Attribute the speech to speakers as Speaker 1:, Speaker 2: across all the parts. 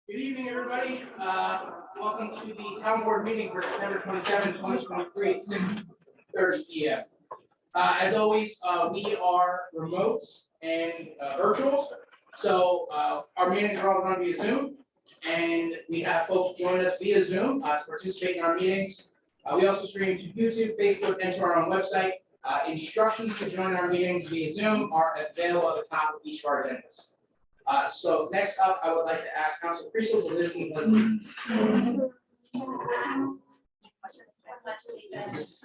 Speaker 1: Good evening, everybody. Welcome to the town board meeting for September 27, 2023 at 6:30 p.m. As always, we are remote and virtual. So our meetings are all run via Zoom, and we have folks join us via Zoom to participate in our meetings. We also stream to YouTube, Facebook, and to our own website. Instructions to join our meetings via Zoom are available at the top of each of our agendas. So next up, I would like to ask Council Priestley to listen to the allegiance.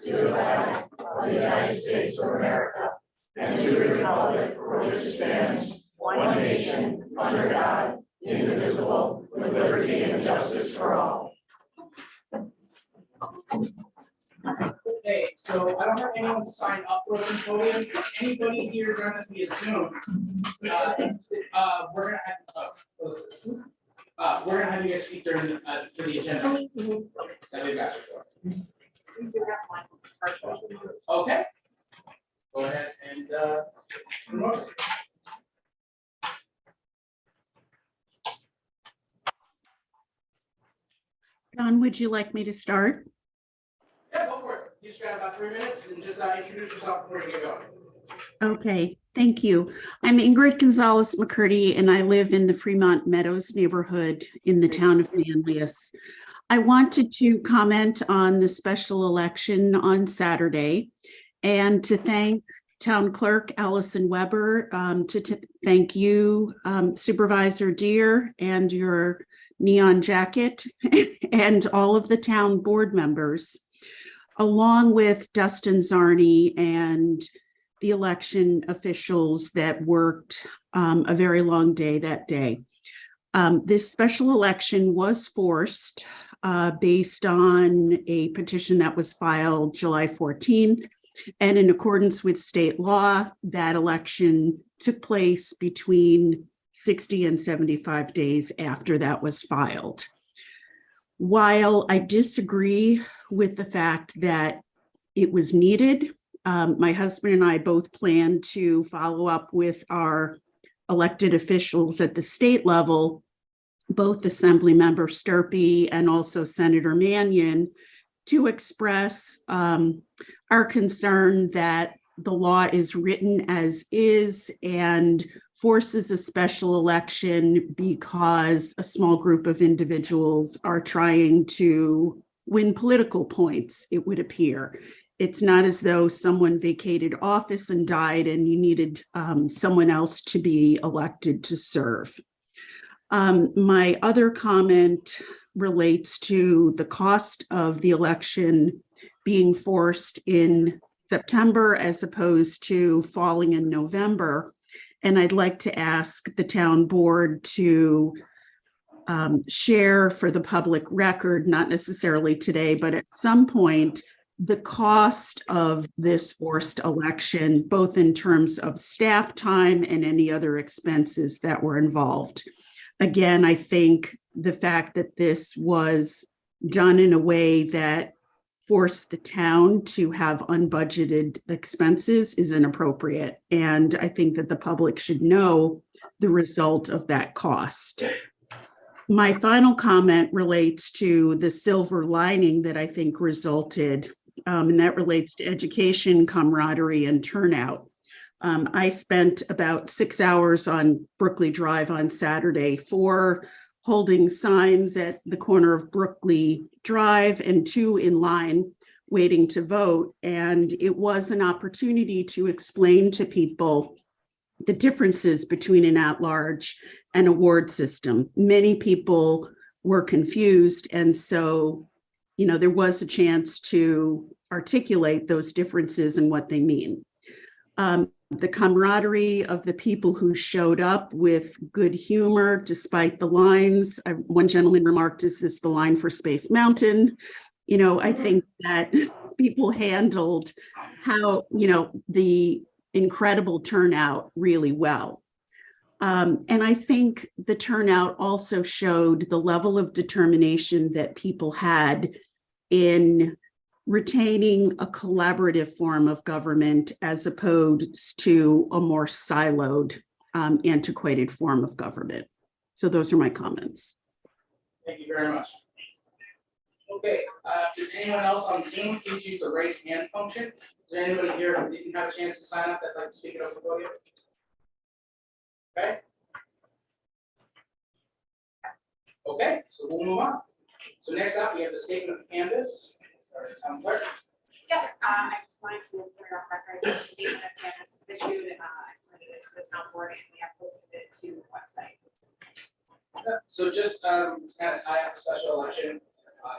Speaker 2: To the flag of the United States of America and to the republic for which it stands, one nation, under God, indivisible, with liberty and justice for all.
Speaker 1: Okay, so I don't have anyone signed up for the podium. If anybody here join us via Zoom, we're gonna have you guys speak during for the agenda. That we've asked for. Okay. Go ahead and promote.
Speaker 3: Don, would you like me to start?
Speaker 1: Yeah, go for it. You just got about 3 minutes and just introduce yourself before you get going.
Speaker 3: Okay, thank you. I'm Ingrid Gonzalez McCurdy, and I live in the Fremont Meadows neighborhood in the town of Manlius. I wanted to comment on the special election on Saturday and to thank Town Clerk Allison Weber, to thank you, Supervisor Deere, and your neon jacket, and all of the town board members, along with Dustin Zarney and the election officials that worked a very long day that day. This special election was forced based on a petition that was filed July 14th. And in accordance with state law, that election took place between 60 and 75 days after that was filed. While I disagree with the fact that it was needed, my husband and I both plan to follow up with our elected officials at the state level, both Assemblymember Sturpey and also Senator Mannion, to express our concern that the law is written as is and forces a special election because a small group of individuals are trying to win political points, it would appear. It's not as though someone vacated office and died and you needed someone else to be elected to serve. My other comment relates to the cost of the election being forced in September as opposed to falling in November. And I'd like to ask the town board to share for the public record, not necessarily today, but at some point, the cost of this forced election, both in terms of staff time and any other expenses that were involved. Again, I think the fact that this was done in a way that forced the town to have unbudgeted expenses is inappropriate. And I think that the public should know the result of that cost. My final comment relates to the silver lining that I think resulted, and that relates to education, camaraderie, and turnout. I spent about 6 hours on Brookley Drive on Saturday, 4 holding signs at the corner of Brookley Drive and 2 in line waiting to vote. And it was an opportunity to explain to people the differences between an at-large and award system. Many people were confused. And so, there was a chance to articulate those differences and what they mean. The camaraderie of the people who showed up with good humor despite the lines. One gentleman remarked, "Is this the line for Space Mountain?" I think that people handled the incredible turnout really well. And I think the turnout also showed the level of determination that people had in retaining a collaborative form of government as opposed to a more siloed, antiquated form of government. So those are my comments.
Speaker 1: Thank you very much. Okay, is anyone else on Zoom? Please use the raise hand function. Is there anybody here who didn't have a chance to sign up that'd like to speak it over the podium? Okay. Okay, so we'll move on. So next up, we have the statement of canvass. Sorry, Town Clerk.
Speaker 4: Yes, I just wanted to put it on record that the statement of canvass was issued, I submitted it to the town board and we have posted it to the website.
Speaker 1: So just kind of tie up a special election.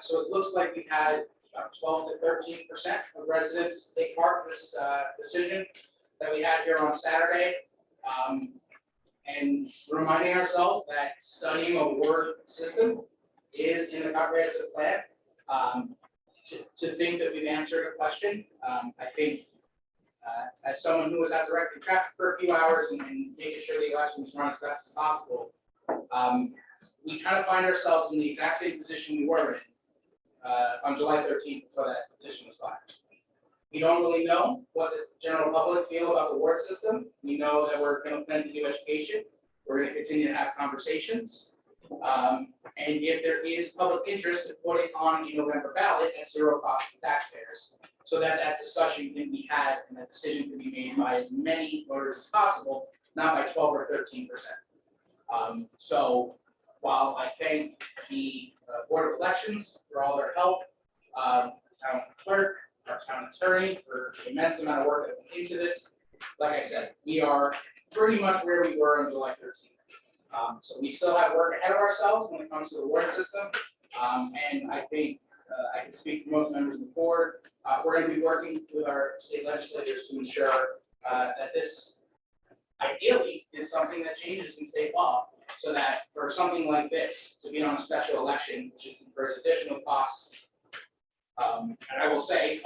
Speaker 1: So it looks like we had about 12 to 13% of residents take part in this decision that we had here on Saturday. And reminding ourselves that studying a ward system is in the comprehensive plan. To think that we've answered a question, I think as someone who was out directing traffic for a few hours and making sure the election was run as best as possible, we kind of find ourselves in the exact same position we were in on July 13th until that petition was filed. We don't really know what the general public feel about the ward system. We know that we're going to plan to do education. We're going to continue to have conversations. And if there is public interest in putting on a November ballot at zero cost to taxpayers, so that that discussion can be had and that decision can be made by as many voters as possible, not by 12 or 13%. So while I thank the Board of Elections for all their help, the town clerk, our town attorney for the immense amount of work that went into this, like I said, we are pretty much where we were on July 13th. So we still have work ahead of ourselves when it comes to the ward system. And I think I can speak for most members of the board. We're going to be working with our state legislators to ensure that this ideally is something that changes in state law, so that for something like this to be on a special election, which incurs additional costs. And I will say,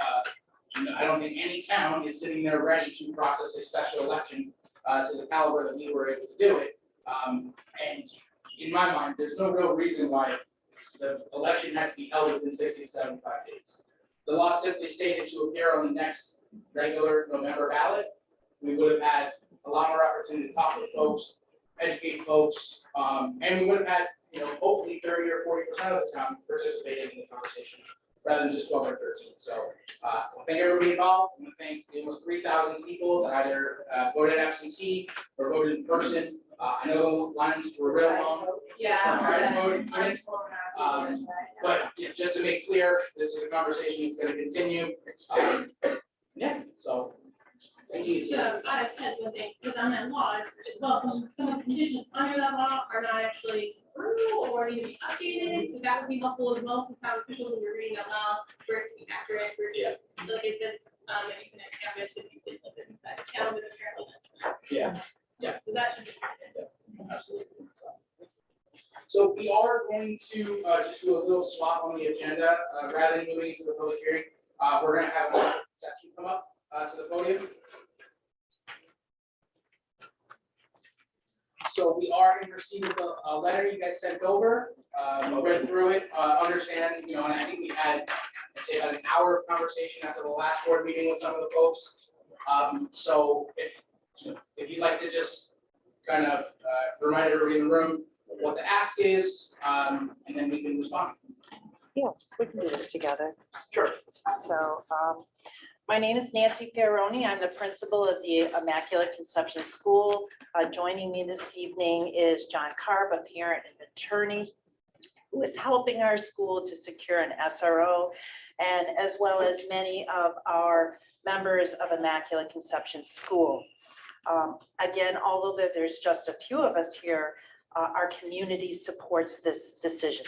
Speaker 1: I don't think any town is sitting there ready to process a special election to the caliber that we were able to do it. And in my mind, there's no real reason why the election had to be held within 60 to 75 days. The law simply stated to appear on the next regular November ballot. We would have had a lot more opportunity to talk with folks, educate folks, and we would have had, hopefully 30 or 40% of the town participating in the conversation, rather than just 12 or 13. So I thank everybody involved. I want to thank the almost 3,000 people that either voted absentee or voted in person. I know the lines were real long. But just to make clear, this is a conversation that's going to continue. So thank you.
Speaker 5: Yeah, I said one thing, because on that law, well, some of the conditions under that law are not actually true or need to be updated, so that would be helpful as well for town officials when you're reading out loud, for it to be accurate, versus, like I said, if you can establish if you could look at that calendar, apparently that's not.
Speaker 1: Yeah.
Speaker 5: So that should be.
Speaker 1: Absolutely. So we are going to just do a little swap on the agenda, rather than moving into the public hearing. We're going to have a section come up to the podium. So we are in receipt of a letter you guys sent over. We read through it, understand, and I think we had, I'd say, about an hour of conversation after the last board meeting with some of the folks. So if you'd like to just kind of remind everybody in the room what the ask is, and then we can respond.
Speaker 6: Yeah, we can do this together.
Speaker 1: Sure.
Speaker 6: So my name is Nancy Perroni. I'm the principal of the Immaculate Conception School. Joining me this evening is John Carb, a parent and attorney who is helping our school to secure an SRO, and as well as many of our members of Immaculate Conception School. Again, although there's just a few of us here, our community supports this decision.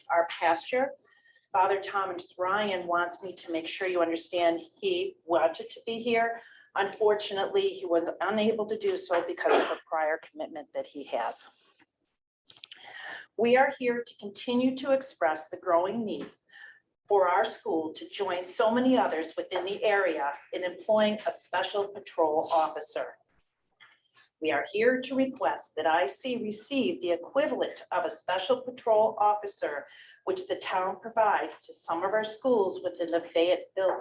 Speaker 6: Our pastor, Father Thomas Ryan, wants me to make sure you understand he wanted to be here. Unfortunately, he was unable to do so because of a prior commitment that he has. We are here to continue to express the growing need for our school to join so many others within the area in employing a special patrol officer. We are here to request that IC receive the equivalent of a special patrol officer, which the town provides to some of our schools within the Fayetteville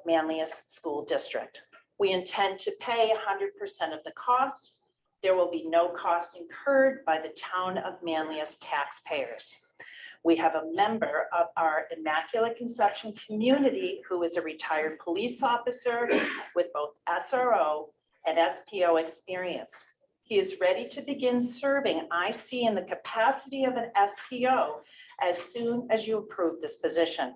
Speaker 6: Manlius School District. We intend to pay 100% of the cost There will be no cost incurred by the town of Manlius taxpayers. We have a member of our Immaculate Conception community who is a retired police officer with both SRO and SPO experience. He is ready to begin serving IC in the capacity of an SPO as soon as you approve this position.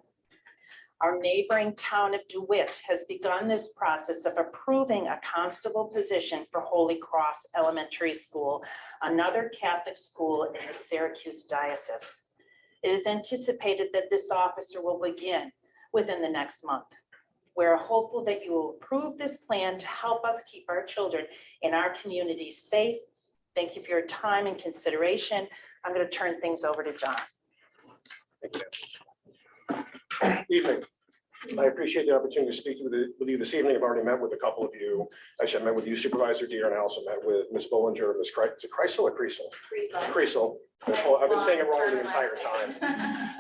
Speaker 6: Our neighboring town of DeWitt has begun this process of approving a constable position for Holy Cross Elementary School, another Catholic school in the Syracuse diocese. It is anticipated that this officer will begin within the next month. We're hopeful that you will approve this plan to help us keep our children in our community safe. Thank you for your time and consideration. I'm going to turn things over to John.
Speaker 7: Evening. I appreciate the opportunity to speak with you this evening. I've already met with a couple of you. Actually, I met with you, Supervisor Deere, and I also met with Ms. Bollinger, Ms. Kreisel or Kreisel? Kreisel. I've been saying it wrong the entire time.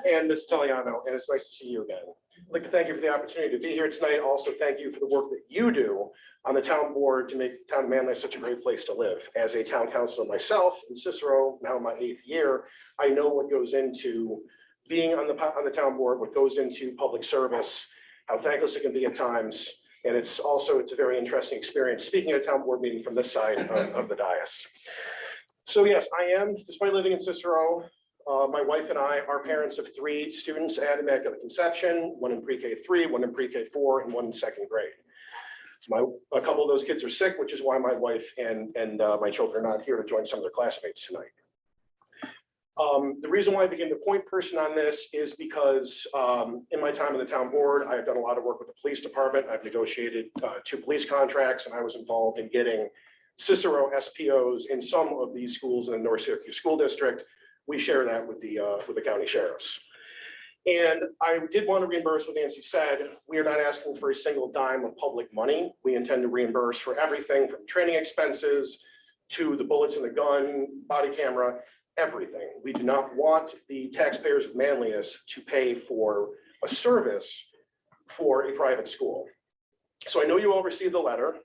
Speaker 7: And Ms. Taliano, and it's nice to see you again. I'd like to thank you for the opportunity to be here tonight. Also, thank you for the work that you do on the town board to make town of Manlius such a great place to live. As a town councilor myself in Cicero, now in my 8th year, I know what goes into being on the town board, what goes into public service, how thankless it can be at times. And it's a very interesting experience speaking at a town board meeting from this side of the dais. So yes, I am, despite living in Cicero, my wife and I are parents of 3 students at Immaculate Conception, 1 in pre-K 3, 1 in pre-K 4, and 1 in 2nd grade. A couple of those kids are sick, which is why my wife and my children are not here to join some of their classmates tonight. The reason why I became the point person on this is because in my time in the town board, I've done a lot of work with the police department. I've negotiated 2 police contracts, and I was involved in getting Cicero SPOs in some of these schools in the North Syracuse School District. We share that with the county sheriffs. And I did want to reimburse what Nancy said. We are not asking for a single dime of public money. We intend to reimburse for everything from training expenses to the bullets in the gun, body camera, everything. We do not want the taxpayers of Manlius to pay for a service for a private school. So I know you all received the letter.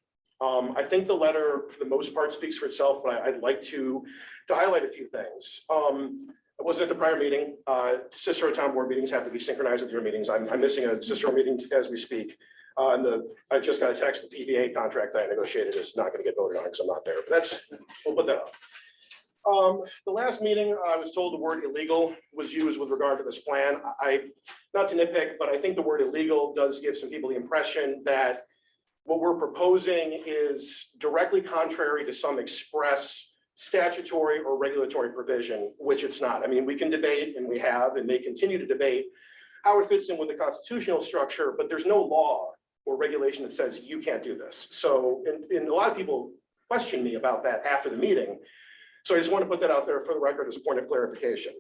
Speaker 7: I think the letter, for the most part, speaks for itself, but I'd like to highlight a few things. I wasn't at the prior meeting. Cicero town board meetings have to be synchronized with your meetings. I'm missing a Cicero meeting as we speak. I just got a text, the TVA contract that I negotiated is not going to get voted on because I'm not there, but we'll put that up. The last meeting, I was told the word illegal was used with regard to this plan. Not to nitpick, but I think the word illegal does give some people the impression that what we're proposing is directly contrary to some express statutory or regulatory provision, which it's not. I mean, we can debate, and we have, and may continue to debate how it fits in with the constitutional structure, but there's no law or regulation that says you can't do this. So, and a lot of people question me about that after the meeting. So I just want to put that out there for the record as a point of clarification.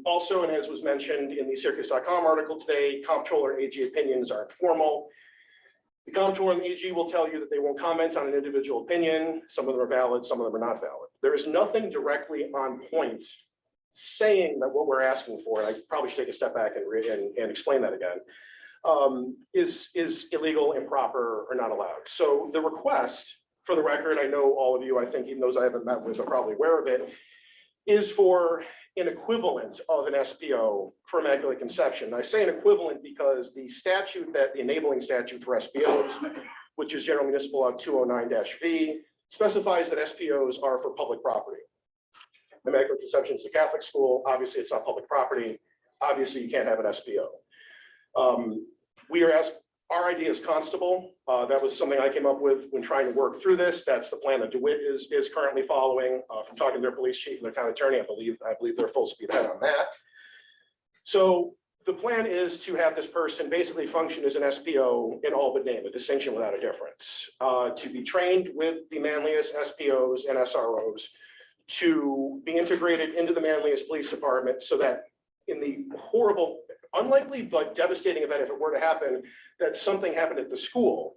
Speaker 7: Also, and as was mentioned in the Syracuse.com article today, comptroller and AG opinions are informal. The comptroller and the AG will tell you that they won't comment on an individual opinion. Some of them are valid, some of them are not valid. There is nothing directly on point saying that what we're asking for, and I probably should take a step back and explain that again, is illegal, improper, or not allowed. So the request, for the record, I know all of you, I think even those I haven't met with are probably aware of it, is for an equivalent of an SPO for Immaculate Conception. I say an equivalent because the statute, the enabling statute for SPOs, which is General Municipal Law 209-V, specifies that SPOs are for public property. Immaculate Conception is a Catholic school. Obviously, it's not public property. Obviously, you can't have an SPO. We are asked. Our idea is constable. That was something I came up with when trying to work through this. That's the plan that DeWitt is currently following. From talking to their police chief and their town attorney, I believe they're full speed ahead on that. So the plan is to have this person basically function as an SPO in all but name, a distinction without a difference. To be trained with the Manlius SPOs and SROs, to be integrated into the Manlius Police Department so that in the horrible, unlikely but devastating event, if it were to happen, that something happened at the school,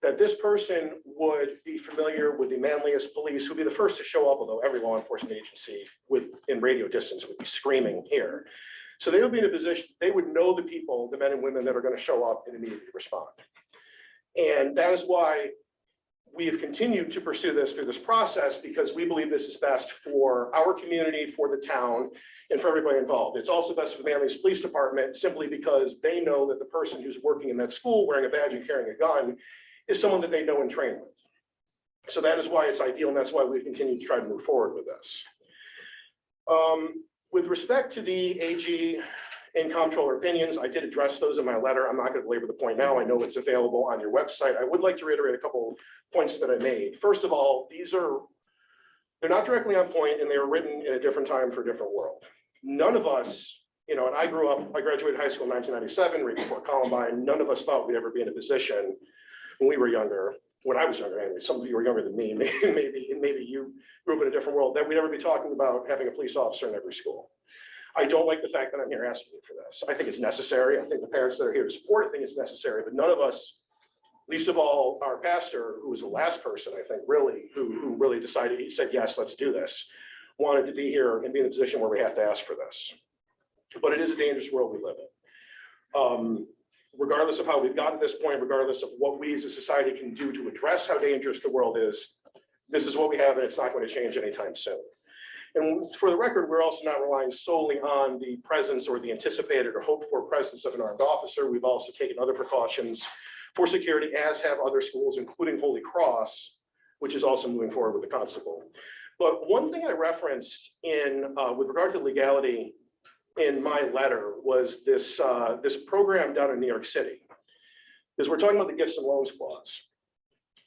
Speaker 7: that this person would be familiar with the Manlius police, would be the first to show up, although every law enforcement agency in radio distance would be screaming here. So they would be in a position, they would know the people, the men and women that are going to show up and immediately respond. And that is why we have continued to pursue this through this process because we believe this is best for our community, for the town, and for everybody involved. It's also best for the Manlius Police Department simply because they know that the person who's working in that school wearing a badge and carrying a gun is someone that they know and train with. So that is why it's ideal, and that's why we continue to try to move forward with this. With respect to the AG and comptroller opinions, I did address those in my letter. I'm not going to belabor the point now. I know it's available on your website. I would like to reiterate a couple points that I made. First of all, they're not directly on point, and they were written in a different time for a different world. None of us, and I graduated high school in 1997, right before Columbine. None of us thought we'd ever be in a position when we were younger, when I was younger anyway, some of you were younger than me, maybe you grew up in a different world, that we'd ever be talking about having a police officer in every school. I don't like the fact that I'm here asking you for this. I think it's necessary. I think the parents that are here to support it think it's necessary, but none of us, least of all our pastor, who was the last person, I think, really, who really decided, he said, yes, let's do this, wanted to be here and be in a position where we have to ask for this. But it is a dangerous world we live in. Regardless of how we've gotten to this point, regardless of what we as a society can do to address how dangerous the world is, this is what we have, and it's not going to change anytime soon. And for the record, we're also not relying solely on the presence or the anticipated or hoped for presence of an armed officer. We've also taken other precautions for security, as have other schools, including Holy Cross, which is also moving forward with the constable. But one thing I referenced in with regard to legality in my letter was this program down in New York City, because we're talking about the gifts and loans clause.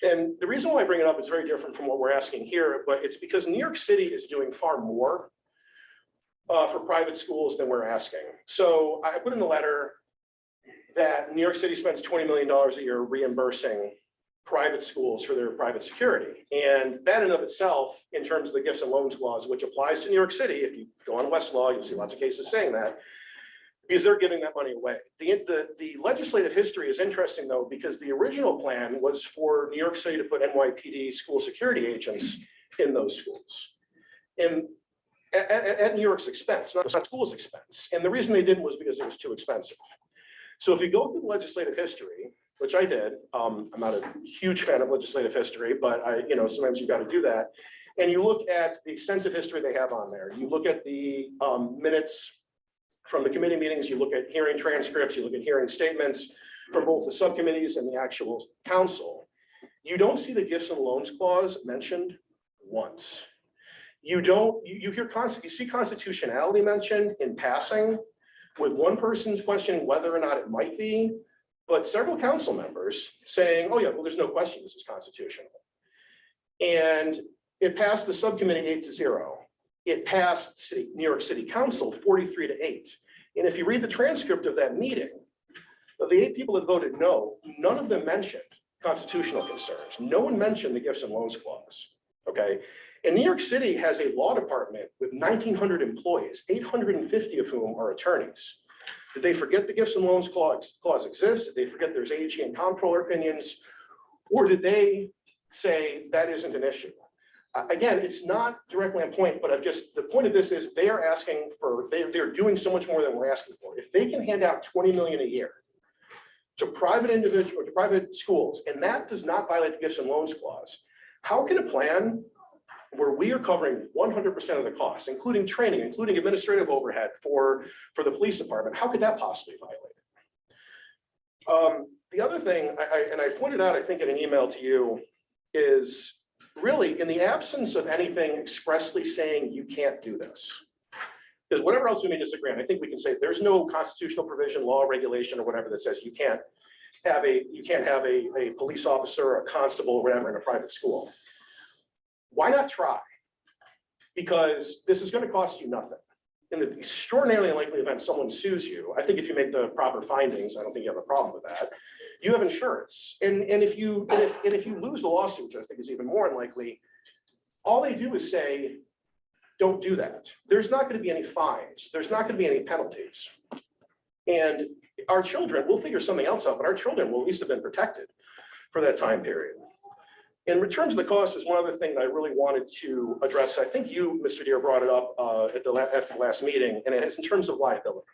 Speaker 7: And the reason why I bring it up is very different from what we're asking here, but it's because New York City is doing far more for private schools than we're asking. So I put in the letter that New York City spends $20 million a year reimbursing private schools for their private security. And that in of itself, in terms of the gifts and loans clause, which applies to New York City, if you go on Westlaw, you'll see lots of cases saying that, because they're giving that money away. The legislative history is interesting, though, because the original plan was for New York City to put NYPD school security agents in those schools, and at New York's expense, not school's expense. And the reason they didn't was because it was too expensive. So if you go through the legislative history, which I did, I'm not a huge fan of legislative history, but sometimes you've got to do that. And you look at the extensive history they have on there. You look at the minutes from the committee meetings, you look at hearing transcripts, you look at hearing statements from both the subcommittees and the actual council. You don't see the gifts and loans clause mentioned once. You see constitutionality mentioned in passing, with one person questioning whether or not it might be, but several council members saying, oh yeah, well, there's no question this is constitutional. And it passed the subcommittee 8-0. It passed New York City Council 43-8. And if you read the transcript of that meeting, of the 8 people that voted no, none of them mentioned constitutional concerns. No one mentioned the gifts and loans clause, okay? And New York City has a law department with 1,900 employees, 850 of whom are attorneys. Did they forget the gifts and loans clause exists? Did they forget there's AG and comptroller opinions? Or did they say that isn't an issue? Again, it's not directly on point, but the point of this is they are asking for, they're doing so much more than we're asking for. If they can hand out 20 million a year to private individuals or to private schools, and that does not violate the gifts and loans clause, how can a plan where we are covering 100% of the costs, including training, including administrative overhead for the police department, how could that possibly violate it? The other thing, I pointed out, I think in an email to you, is really in the absence of anything expressly saying you can't do this, because whatever else we may disagree on, I think we can say there's no constitutional provision, law, regulation, or whatever that says you can't have a police officer or a constable or whatever in a private school. Why not try? Because this is going to cost you nothing. In the extraordinarily unlikely event someone sues you, I think if you make the proper findings, I don't think you have a problem with that. You have insurance, and if you lose the lawsuit, which I think is even more unlikely, all they do is say, don't do that. There's not going to be any fines. There's not going to be any penalties. And our children, we'll figure something else out, but our children will at least have been protected for that time period. In terms of the cost, is one other thing that I really wanted to address. I think you, Mr. Deere, brought it up at the last meeting, and it is in terms of liability.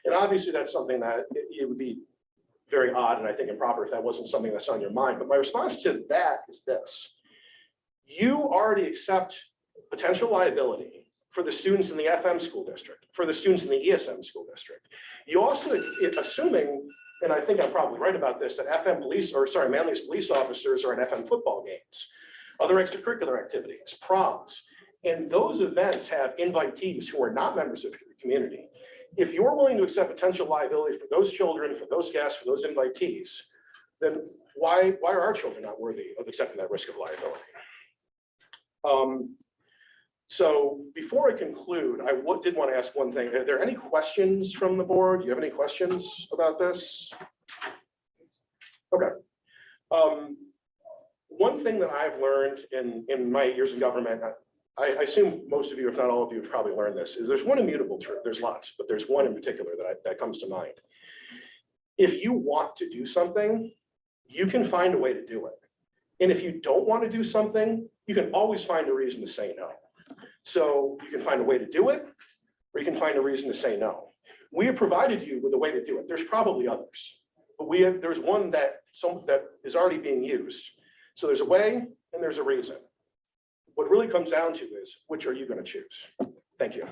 Speaker 7: And obviously that's something that it would be very odd and I think improper if that wasn't something that's on your mind. But my response to that is this. You already accept potential liability for the students in the FM school district, for the students in the ESM school district. You also, assuming, and I think I'm probably right about this, that Manlius police officers are at FM football games, other extracurricular activities, proms, and those events have invitees who are not members of your community. If you're willing to accept potential liability for those children, for those guests, for those invitees, then why are our children not worthy of accepting that risk of liability? So before I conclude, I did want to ask one thing. Are there any questions from the board? Do you have any questions about this? Okay. One thing that I've learned in my years in government, I assume most of you, if not all of you, have probably learned this, is there's one immutable truth. There's lots, but there's one in particular that comes to mind. If you want to do something, you can find a way to do it. And if you don't want to do something, you can always find a reason to say no. So you can find a way to do it, or you can find a reason to say no. We have provided you with a way to do it. There's probably others, but there's one that is already being used. So there's a way and there's a reason. What really comes down to is, which are you going to choose? Thank you.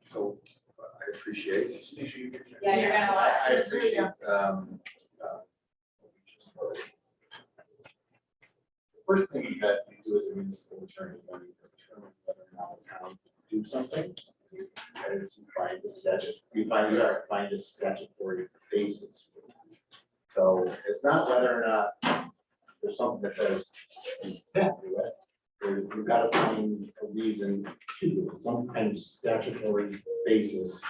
Speaker 2: So I appreciate.
Speaker 4: Yeah, you're gonna want
Speaker 2: I appreciate. First thing that you do as a municipal attorney, when you determine whether or not a town can do something, is you find a statutory basis. So it's not whether or not there's something that says you can't do it. You've got to find a reason to do it, some kind of statutory basis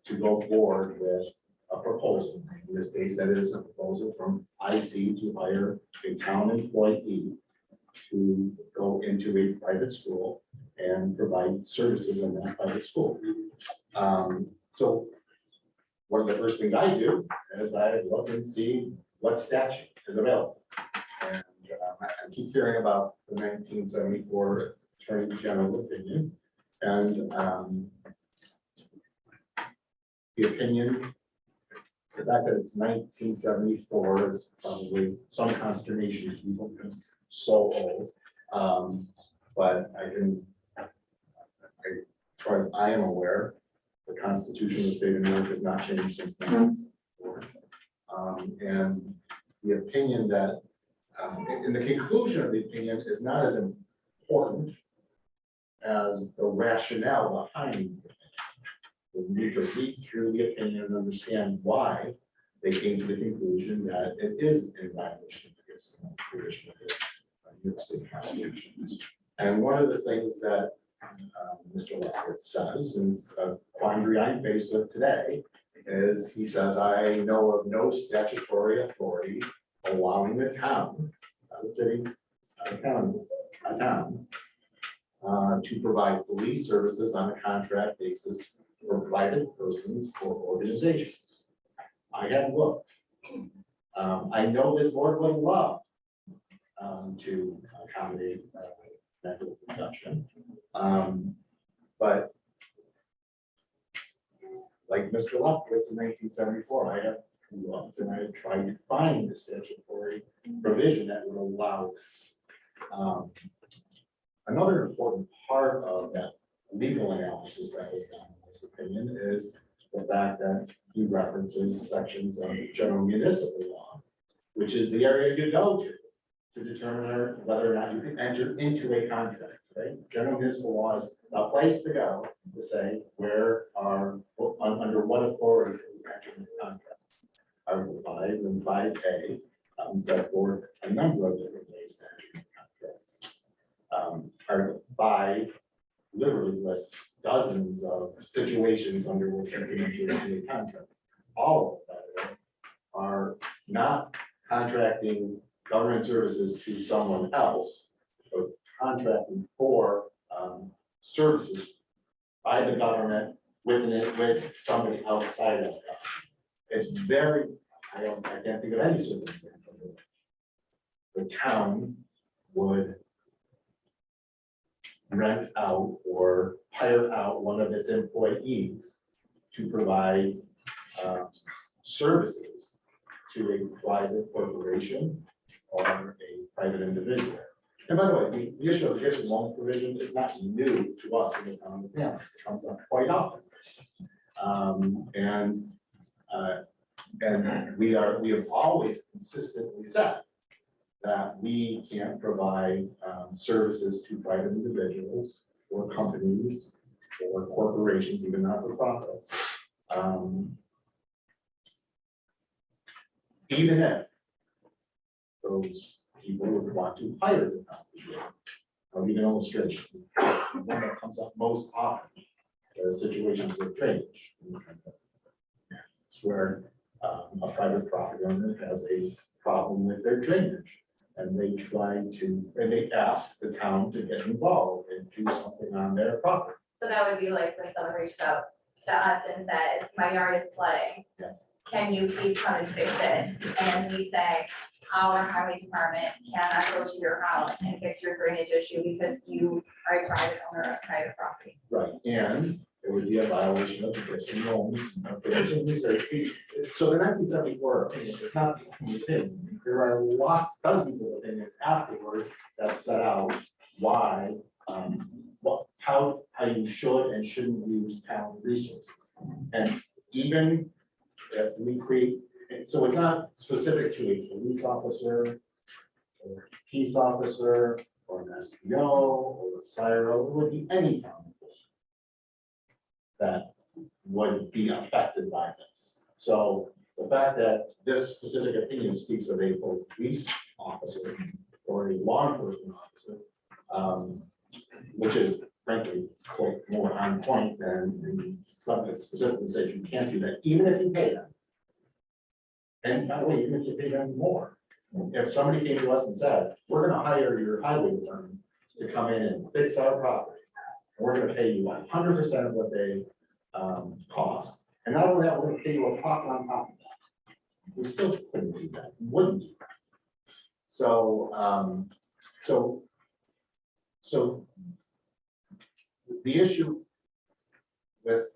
Speaker 2: to go forward with a proposal. In this case, that is a proposal from IC to hire a town employee to go into a private school and provide services in that private school. So one of the first things I do is I look and see what statute is available. And I keep hearing about the 1974 Attorney General opinion, and the opinion, the fact that it's 1974 is probably some consternation to people because it's so old. But as far as I am aware, the Constitution of the state of New York has not changed since 1974. And the opinion that, and the conclusion of the opinion is not as important as the rationale behind the opinion. We need to read through the opinion and understand why they came to the conclusion that it is in violation of the provision of the New York State Constitution. And one of the things that Mr. Lockwood says, and it's a quandary I'm faced with today, is he says, I know of no statutory authority allowing the town, not a city, not a county, a town, to provide police services on a contract basis for private persons or organizations. I had looked. I know this board would love to accommodate medical consumption. But like Mr. Lockwood's in 1974, I have looked and I tried to find the statutory provision that would allow this. Another important part of that legal analysis that was done in this opinion is the fact that he references sections of general municipal law, which is the area you go to determine whether or not you can enter into a contract, right? General municipal law is a place to go to say where are, under what authority can you enter into contracts. Article 5 and 5A set forth a number of different ways to enter into contracts. Article 5 literally lists dozens of situations under which you can enter into a contract. All of that are not contracting government services to someone else, but contracting for services by the government with somebody outside of it. It's very, I can't think of any circumstance under which the town would rent out or hire out one of its employees to provide services to a private corporation or a private individual. And by the way, the issue of gifts and loans provision is not new to us in the town of Manlius. It comes up quite often. And we have always consistently said that we can't provide services to private individuals or companies or corporations, even not for profits. Even if those people would want to hire the company. I'll give you an illustration. One that comes up most often is situations with drainage. It's where a private property owner has a problem with their drainage. And they they ask the town to get involved and do something on their property.
Speaker 8: So that would be like when someone reached out to us and said, my yard is flooding,
Speaker 2: Yes.
Speaker 8: can you please come and fix it? And we say, our highway department cannot go to your house and fix your drainage issue because you are a private owner of private property.
Speaker 2: Right, and it would be a violation of the gifts and loans provision. So the 1974 opinion is not the only opinion. There are dozens of opinions afterward that set out why, how you should and shouldn't use town resources. And even if we create, so it's not specific to a police officer or a peace officer or an SPO or a CIRO, it would be any town that would be affected by this. So the fact that this specific opinion speaks of a police officer or a law enforcement officer, which is frankly quite more on point than something that specifically says you can't do that, even if you pay them. And by the way, even if you pay them more, if somebody came to us and said, we're gonna hire your highway department to come in and fix our property, and we're gonna pay you 100% of what they cost, and not only that, we're gonna pay you a profit on top of that. We still couldn't do that, wouldn't do that. So, so the issue with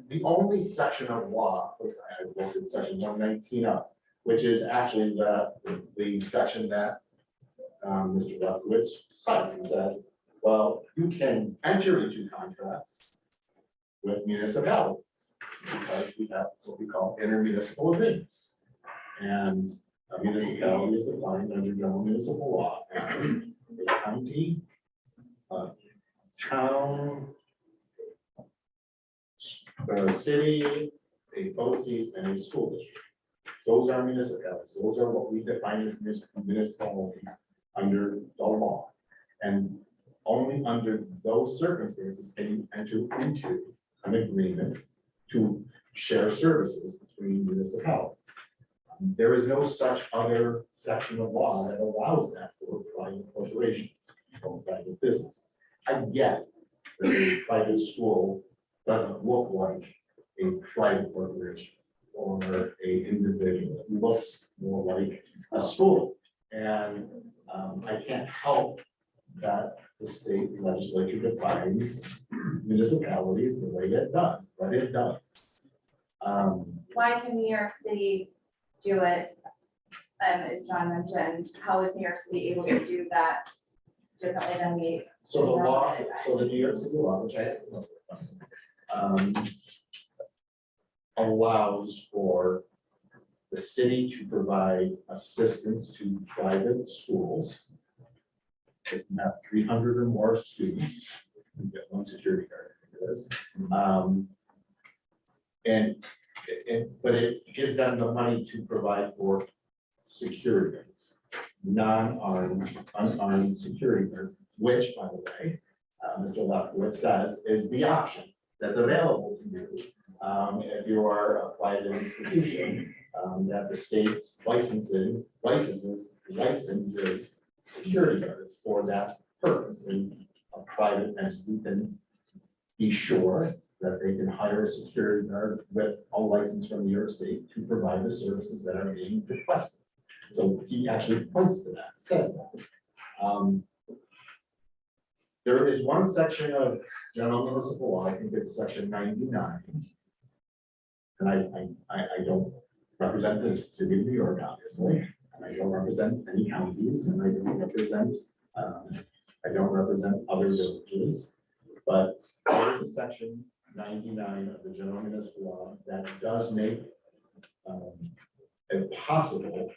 Speaker 2: the only section of law, I looked at section 119 up, which is actually the section that Mr. Lefkowitz cites and says, well, you can enter into contracts with municipalities, because we have what we call intermunicipal agreements. And a municipality is defined under general municipal law as a county, town, a city, a BOCES, and a school district. Those are municipalities. Those are what we define as municipalities under the law. And only under those circumstances can you enter into an agreement to share services between municipalities. There is no such other section of law that allows that for private corporations or private businesses. I get that a private school doesn't look like a private corporation or a individual. It looks more like a school. And I can't help that the state legislature defines municipalities the way it does, but it does.
Speaker 8: Why can New York City do it? As John mentioned, how is New York City able to do that differently than we?
Speaker 2: So the law, so the New York City law, which I allows for the city to provide assistance to private schools that have 300 or more students, you get one security guard, I think it is. But it gives them the money to provide for security guards, non-armed, unarmed security guards, which, by the way, Mr. Lefkowitz says is the option that's available to you if you are a private institution that the state licenses security guards for that purpose, and a private entity can be sure that they can hire a security guard with a license from New York State to provide the services that are being requested. So he actually points to that, says that. There is one section of general municipal law, I think it's section 99. And I don't represent the city of New York, obviously, and I don't represent any counties, and I don't represent other villages. But there is a section 99 of the general municipal law that does make it possible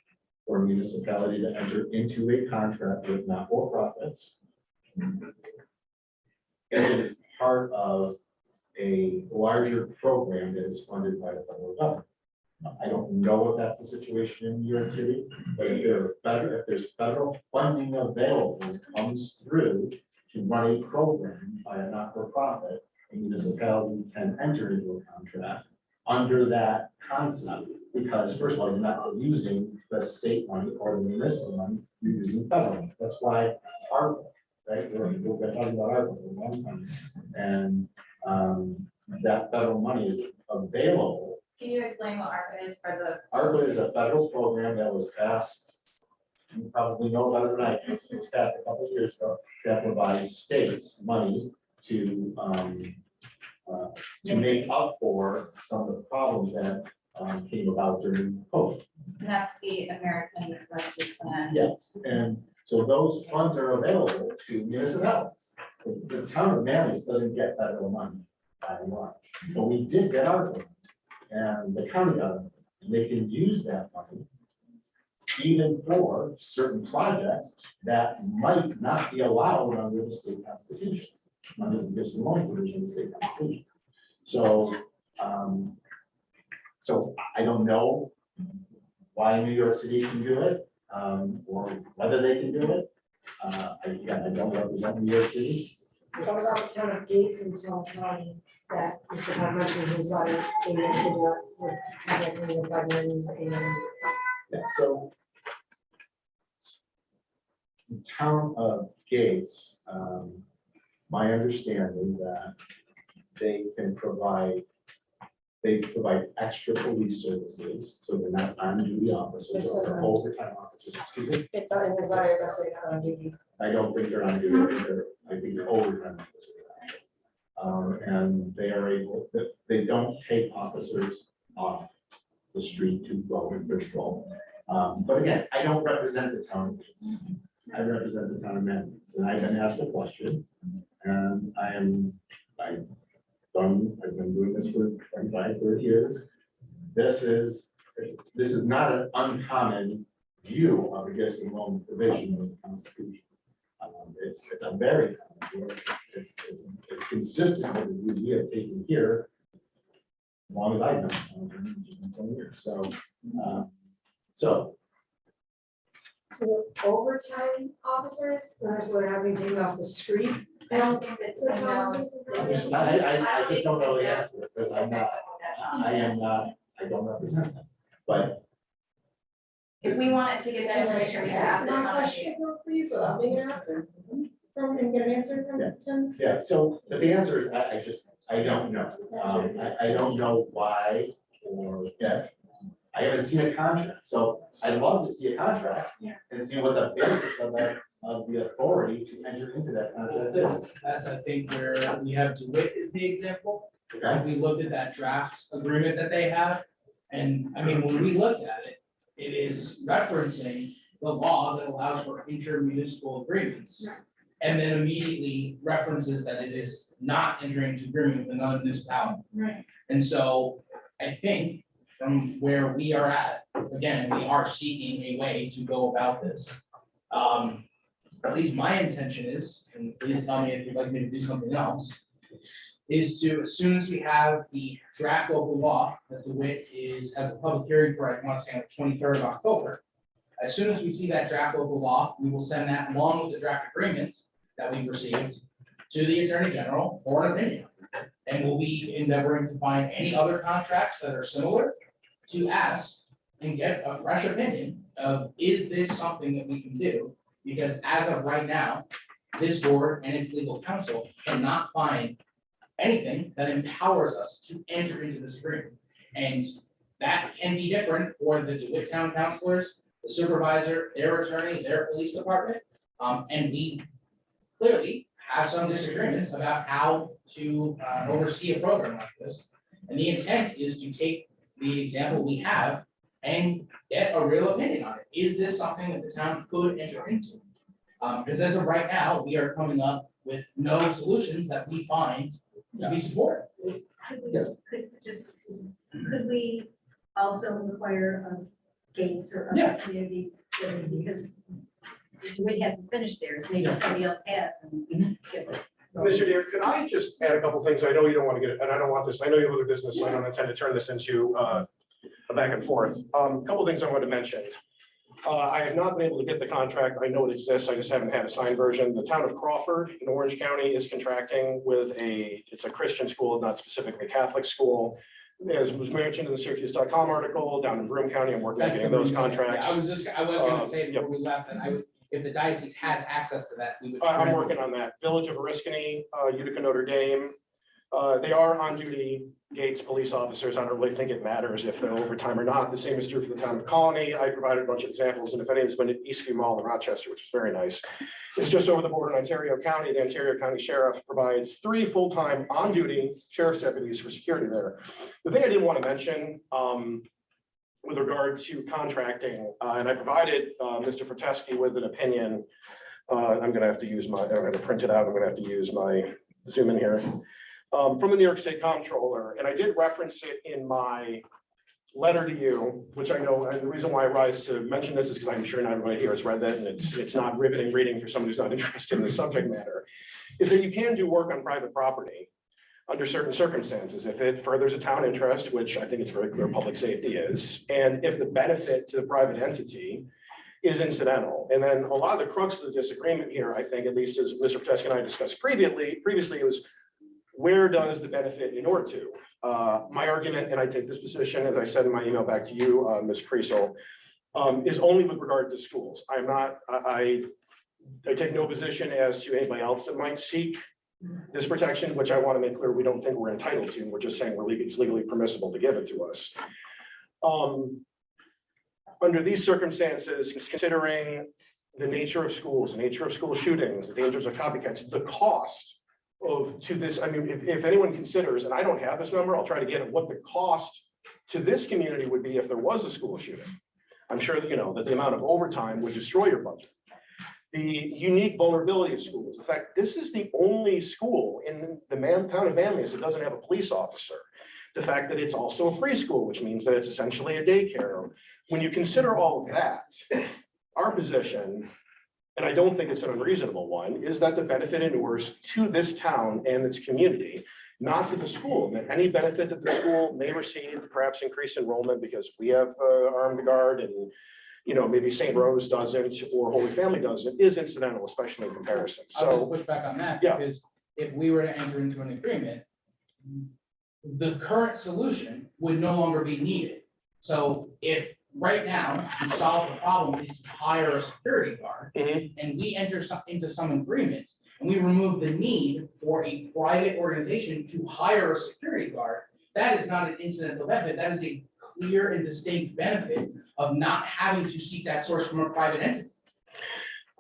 Speaker 2: for a municipality to enter into a contract with not-for-profits. And it is part of a larger program that is funded by the federal government. I don't know if that's the situation in New York City, but if there's federal funding available that comes through to run a program by a not-for-profit, a municipality can enter into a contract under that concept, because first of all, you're not using the state money or the municipal money, you're using federal money. That's why ARPA, right? We've been talking about ARPA for a long time. And that federal money is available.
Speaker 8: Can you explain what ARPA is for the?
Speaker 2: ARPA is a federal program that was passed, you probably know better than I do, it was passed a couple of years ago, that provides states money to make up for some of the problems that came about during COVID.
Speaker 8: And that's the American Rescue Plan.
Speaker 2: Yes, and so those funds are available to municipalities. The town of Manlius doesn't get federal money by and large, but we did get our money. And the county got it, and they can use that money even for certain projects that might not be allowed under the state constitution, under the gifts and loan provision of the state constitution. So, so I don't know why New York City can do it, or whether they can do it. Again, I don't represent New York City.
Speaker 9: What about the town of Gates in Town County that Mr. Todd mentioned his letter, they mentioned that with connecting with veterans and.
Speaker 2: Yeah, so the town of Gates, my understanding that they provide extra police services, so they're not on-duty officers or overtime officers, excuse me.
Speaker 9: It's in his letter, that's like on duty.
Speaker 2: I don't think they're on duty, I think they're overtime officers. And they are able, they don't take officers off the street to go and patrol. But again, I don't represent the town of Gates. I represent the town of Manlius, and I've been asked a question, and I've been doing this for 25, 30 years. This is not an uncommon view of the gifts and loan provision of the Constitution. It's a very common view. It's consistent with the view we have taken here as long as I've known, 20 years. So
Speaker 9: So the overtime officers, so they're having to take off the street.
Speaker 8: I don't think that
Speaker 9: So
Speaker 8: the town
Speaker 9: Tom,
Speaker 8: knows.
Speaker 9: this is-
Speaker 2: I just don't know the answer, because I don't represent them, but
Speaker 8: If we wanted to get that information, we could ask
Speaker 9: Ask
Speaker 8: the
Speaker 9: my
Speaker 8: town.
Speaker 9: question, though, please, without being an answer. And get an answer from Tim.
Speaker 2: yeah, so, but the answer is, I don't know. I don't know why or if. I haven't seen a contract, so I'd love to see a contract and see what the basis of the authority to enter into that contract is.
Speaker 1: That's, I think, where we have DeWitt is the example.
Speaker 2: Okay,
Speaker 1: We looked at that draft agreement that they have, and I mean, when we looked at it, it is referencing the law that allows for intermunicipal agreements. And then immediately references that it is not entering into agreement with another municipality.
Speaker 5: Right.
Speaker 1: And so I think from where we are at, again, we are seeking a way to go about this. At least my intention is, and please tell me if you'd like me to do something else, is to, as soon as we have the draft local law that DeWitt has a public hearing for, I want to say on the 23rd of October. As soon as we see that draft local law, we will send that along with the draft agreement that we've received to the Attorney General for an opinion. And we'll be endeavoring to find any other contracts that are similar to ask and get a fresh opinion of, is this something that we can do? Because as of right now, this board and its legal counsel cannot find anything that empowers us to enter into this agreement. And that can be different for the DeWitt Town Councilors, the supervisor, their attorney, their police department. And we clearly have some disagreements about how to oversee a program like this. And the intent is to take the example we have and get a real opinion on it. Is this something that the town could enter into? Because as of right now, we are coming up with no solutions that we find to be supported.
Speaker 10: Could we also require gates or
Speaker 1: Yeah.
Speaker 10: other communities, because Wade hasn't finished theirs, maybe somebody else has and.
Speaker 7: Mr. Deere, could I just add a couple things? I know you don't want to get it, and I don't want this, I know you have other business, so I don't intend to turn this into a back and forth. A couple things I want to mention. I have not been able to get the contract. I know it exists. I just haven't had a signed version. The town of Crawford in Orange County is contracting with it's a Christian school, not specifically Catholic school. As was mentioned in the Syracuse.com article, down in Broome County, I'm working on
Speaker 1: That's
Speaker 7: getting
Speaker 1: the
Speaker 7: those
Speaker 1: reason,
Speaker 7: contracts.
Speaker 1: I was gonna say
Speaker 7: Yep.
Speaker 1: before we left, that I would, if the diocese has access to that, we would.
Speaker 7: I'm working on that. Village of Oriskany, Utica, Notre Dame. They are on duty gates, police officers. I don't really think it matters if they're overtime or not. The same is true for the town of Colony. I provided a bunch of examples, and if anyone's been to Eastview Mall in Rochester, which is very nice, it's just over the border in Ontario County. The Ontario County Sheriff provides 3 full-time on-duty sheriff's deputies for security there. The thing I didn't want to mention, with regard to contracting, and I provided Mr. Fortesky with an opinion. I'm gonna have to use I don't have to print it out. I'm gonna have to use my Zoom in here. From the New York State Comptroller, and I did reference it in my letter to you, which I know, and the reason why I rise to mention this is because I'm sure not everybody here has read that, and it's not riveting reading for someone who's not interested in the subject matter, is that you can do work on private property under certain circumstances, if it furthers a town interest, which I think it's very clear public safety is, and if the benefit to the private entity is incidental. And then a lot of the crux of the disagreement here, I think, at least as Mr. Teskey and I discussed previously, it was where does the benefit inure to? My argument, and I take this position, as I said in my email back to you, Ms. Creasel, is only with regard to schools. I'm not, I take no position as to anybody else that might seek this protection, which I want to make clear we don't think we're entitled to. We're just saying it's legally permissible to give it to us. Under these circumstances, considering the nature of schools, the nature of school shootings, the dangers of copycats, the cost to this, I mean, if anyone considers, and I don't have this number, I'll try to get it, what the cost to this community would be if there was a school shooting. I'm sure that, that the amount of overtime would destroy your budget. The unique vulnerability of schools. In fact, this is the only school in the town of Manlius that doesn't have a police officer. The fact that it's also a preschool, which means that it's essentially a daycare. When you consider all of that, our position, and I don't think it's an unreasonable one, is that the benefit inures to this town and its community, not to the school. That any benefit that the school may receive, perhaps increase enrollment because we have armed guard and maybe St. Rose doesn't or Holy Family doesn't, is incidental, especially in comparison.
Speaker 1: I'll just
Speaker 7: So
Speaker 1: push back on that,
Speaker 7: Yeah.
Speaker 1: because if we were to enter into an agreement, the current solution would no longer be needed. So if right now, to solve the problem is to hire a security guard, and we enter into some agreements, and we remove the need for a private organization to hire a security guard, that is not an incidental benefit, that is a clear and distinct benefit of not having to seek that source from a private entity.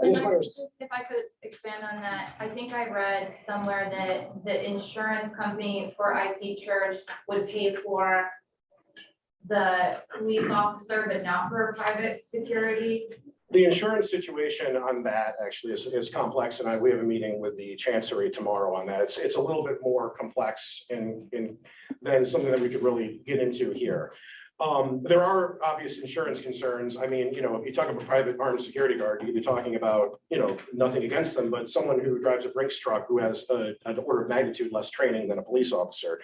Speaker 8: If I could expand on that, I think I read somewhere that the insurance company for IC Church would pay for the police officer, but not for a private security.
Speaker 7: The insurance situation on that actually is complex, and we have a meeting with the Chancery tomorrow on that. It's a little bit more complex and than something that we could really get into here. There are obvious insurance concerns. I mean, if you talk about private armed security guard, you could be talking about, nothing against them, but someone who drives a Brinks truck who has an order of magnitude less training than a police officer.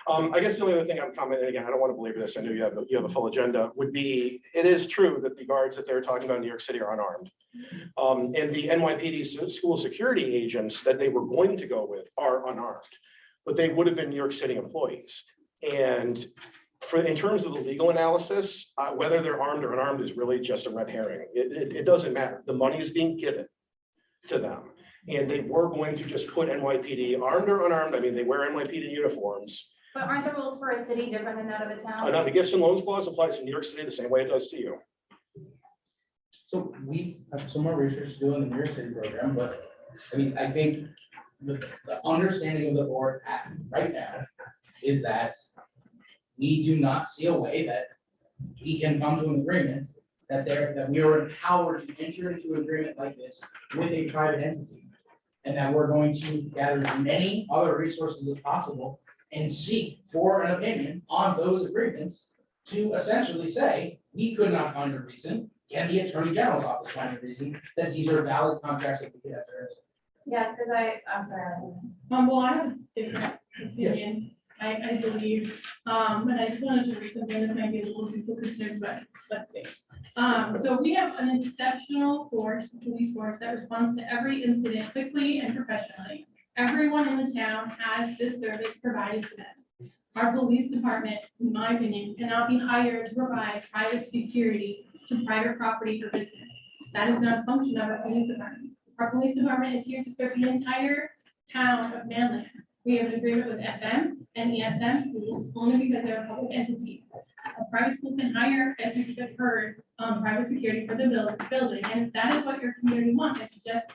Speaker 7: I guess the only other thing I'm commenting, again, I don't want to belabor this, I know you have a full agenda, would be, it is true that the guards that they're talking about in New York City are unarmed. And the NYPD school security agents that they were going to go with are unarmed, but they would have been New York City employees. And in terms of the legal analysis, whether they're armed or unarmed is really just a red herring. It doesn't matter. The money is being given to them. And they were going to just put NYPD, armed or unarmed, I mean, they wear NYPD uniforms.
Speaker 8: But aren't the rules for a city different than that of a town?
Speaker 7: Now, the gifts and loans clause applies to New York City the same way it does to you.
Speaker 1: So we have some more research to do on the New York City program, but I mean, I think the understanding of the board right now is that we do not see a way that we can come to an agreement that we are empowered to enter into an agreement like this with a private entity. And that we're going to gather as many other resources as possible and seek for an opinion on those agreements to essentially say, we could not find a reason, can the Attorney General's office find a reason that these are valid contracts that we could have there?
Speaker 8: Yes, because I'm sorry.
Speaker 5: Well, I have a different opinion, I believe, but I just wanted to reconfirm, this might be a little duplicative, but let's see. So we have an exceptional police force that responds to every incident quickly and professionally. Everyone in the town has this service provided to them. Our police department, in my opinion, cannot be hired to provide private security to private property or business. That is not a function of our police department. Our police department is here to serve the entire town of Manlius. We have an agreement with FM and ESM schools only because they're public entities. A private school can hire, as we've just heard, private security for the building, and if that is what your community wants, I suggest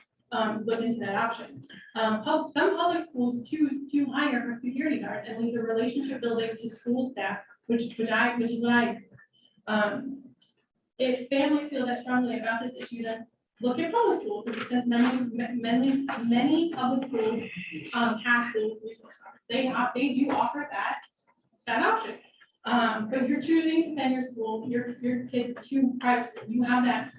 Speaker 5: look into that option. Some public schools choose to hire for security guards and leave the relationship building to school staff, which is what I agree. If families feel that strongly about this issue, then look at public schools, because many public schools have school resource officers. They do offer that option. But you're choosing to send your kids to private school, you have that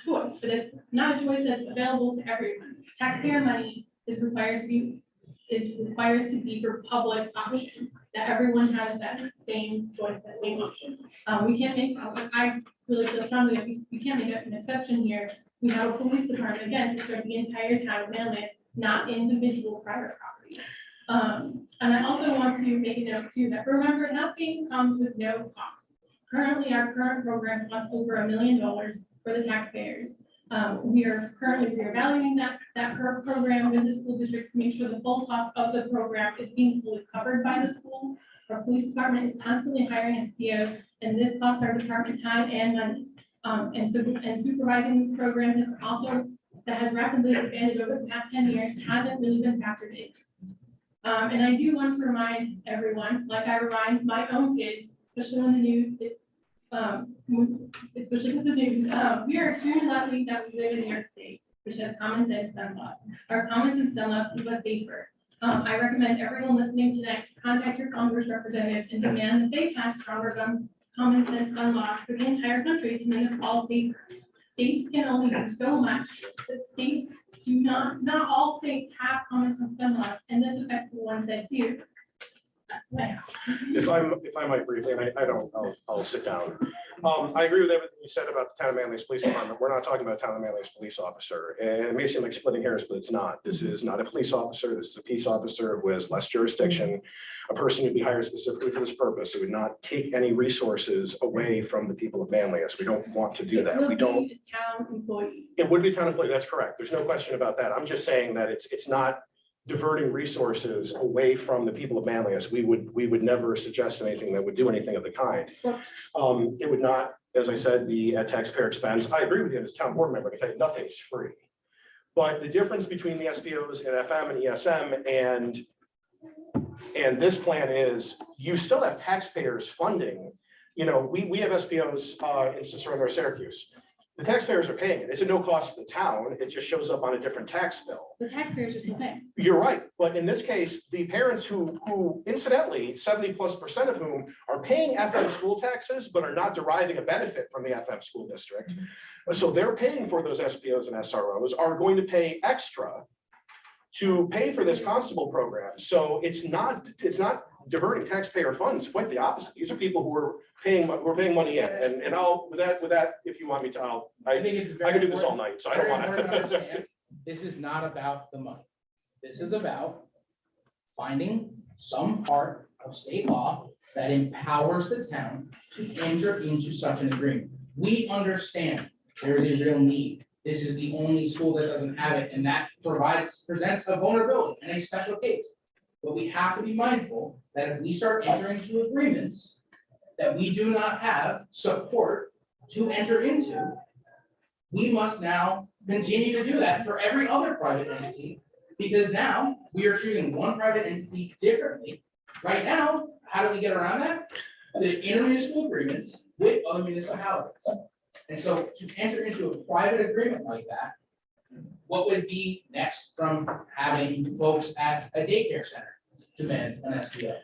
Speaker 5: choice, but it's not a choice that's available to everyone. Taxpayer money is required to be for public option, that everyone has that same choice, that same option. We can't make, I really feel strongly that we can't make an exception here. We have a police department, again, to serve the entire town of Manlius, not individual private property. And I also want to make a note too, that remember, nothing comes with no cost. Currently, our current program costs over $1 million for the taxpayers. We are currently reevaluating that program with the school districts to make sure the full cost of the program is being fully covered by the schools. Our police department is constantly hiring SPOs, and this costs our department time and money. And supervising this program has rapidly expanded over the past 10 years, hasn't really been factored in. And I do want to remind everyone, like I remind my own kids, especially when the news, especially with the news, we are extremely lucky that we live in New York State, which has common sense gun laws. Our common sense gun laws keep us safer. I recommend everyone listening tonight to contact your Congress representatives and demand that they pass stronger common sense gun laws for the entire country to make us all safer. States can only do so much, but states do not all states have common sense gun laws, and this affects the ones that do. That's what I have.
Speaker 7: If I might briefly, and I'll sit down. I agree with everything you said about the town of Manlius Police Department. We're not talking about town of Manlius police officer, and it may seem like splitting hairs, but it's not. This is not a police officer. This is a peace officer who has less jurisdiction, a person who'd be hired specifically for this purpose. It would not take any resources away from the people of Manlius. We don't want to do that. We don't.
Speaker 5: Town employee.
Speaker 7: It would be a town employee. That's correct. There's no question about that. I'm just saying that it's not diverting resources away from the people of Manlius. We would never suggest anything that would do anything of the kind. It would not, as I said, be at taxpayer expense. I agree with you as a town board member. I can tell you nothing's free. But the difference between the SPOs and FM and ESM and this plan is you still have taxpayers funding. You know, we have SPOs in Cicero or Syracuse. The taxpayers are paying it. It's at no cost to the town. It just shows up on a different tax bill.
Speaker 5: The taxpayers are still paying.
Speaker 7: You're right. But in this case, the parents who incidentally, 70+% of whom are paying FM school taxes, but are not deriving a benefit from the FM school district. So they're paying for those SPOs and SROs, are going to pay extra to pay for this constable program. So it's not diverting taxpayer funds, quite the opposite. These are people who are paying money in. And I'll, with that, if you want me to,
Speaker 1: I think it's very
Speaker 7: I could do this all night, so I don't
Speaker 1: very
Speaker 7: want
Speaker 1: important to
Speaker 7: to.
Speaker 1: understand, this is not about the money. This is about finding some part of state law that empowers the town to enter into such an agreement. We understand there is a real need. This is the only school that doesn't have it, and that presents a vulnerability and a special case. But we have to be mindful that if we start entering into agreements that we do not have support to enter into, we must now continue to do that for every other private entity Because now we are treating one private entity differently. Right now, how do we get around that? The intermunicipal agreements with other municipalities. And so to enter into a private agreement like that, what would be next from having folks at a daycare center to man an SPO?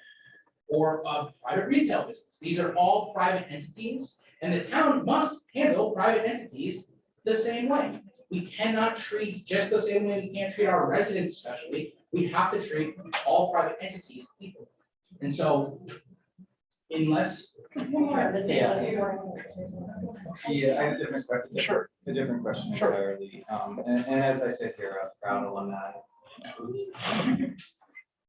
Speaker 1: Or a private retail business? These are all private entities, and the town must handle private entities the same way. We cannot treat just the same way we can't treat our residents specially. We have to treat all private entities equally. And so unless.
Speaker 2: Yeah, I have a different question.
Speaker 7: Sure.
Speaker 2: A different question
Speaker 7: Sure.
Speaker 2: entirely. And as I sit here, a proud alumni.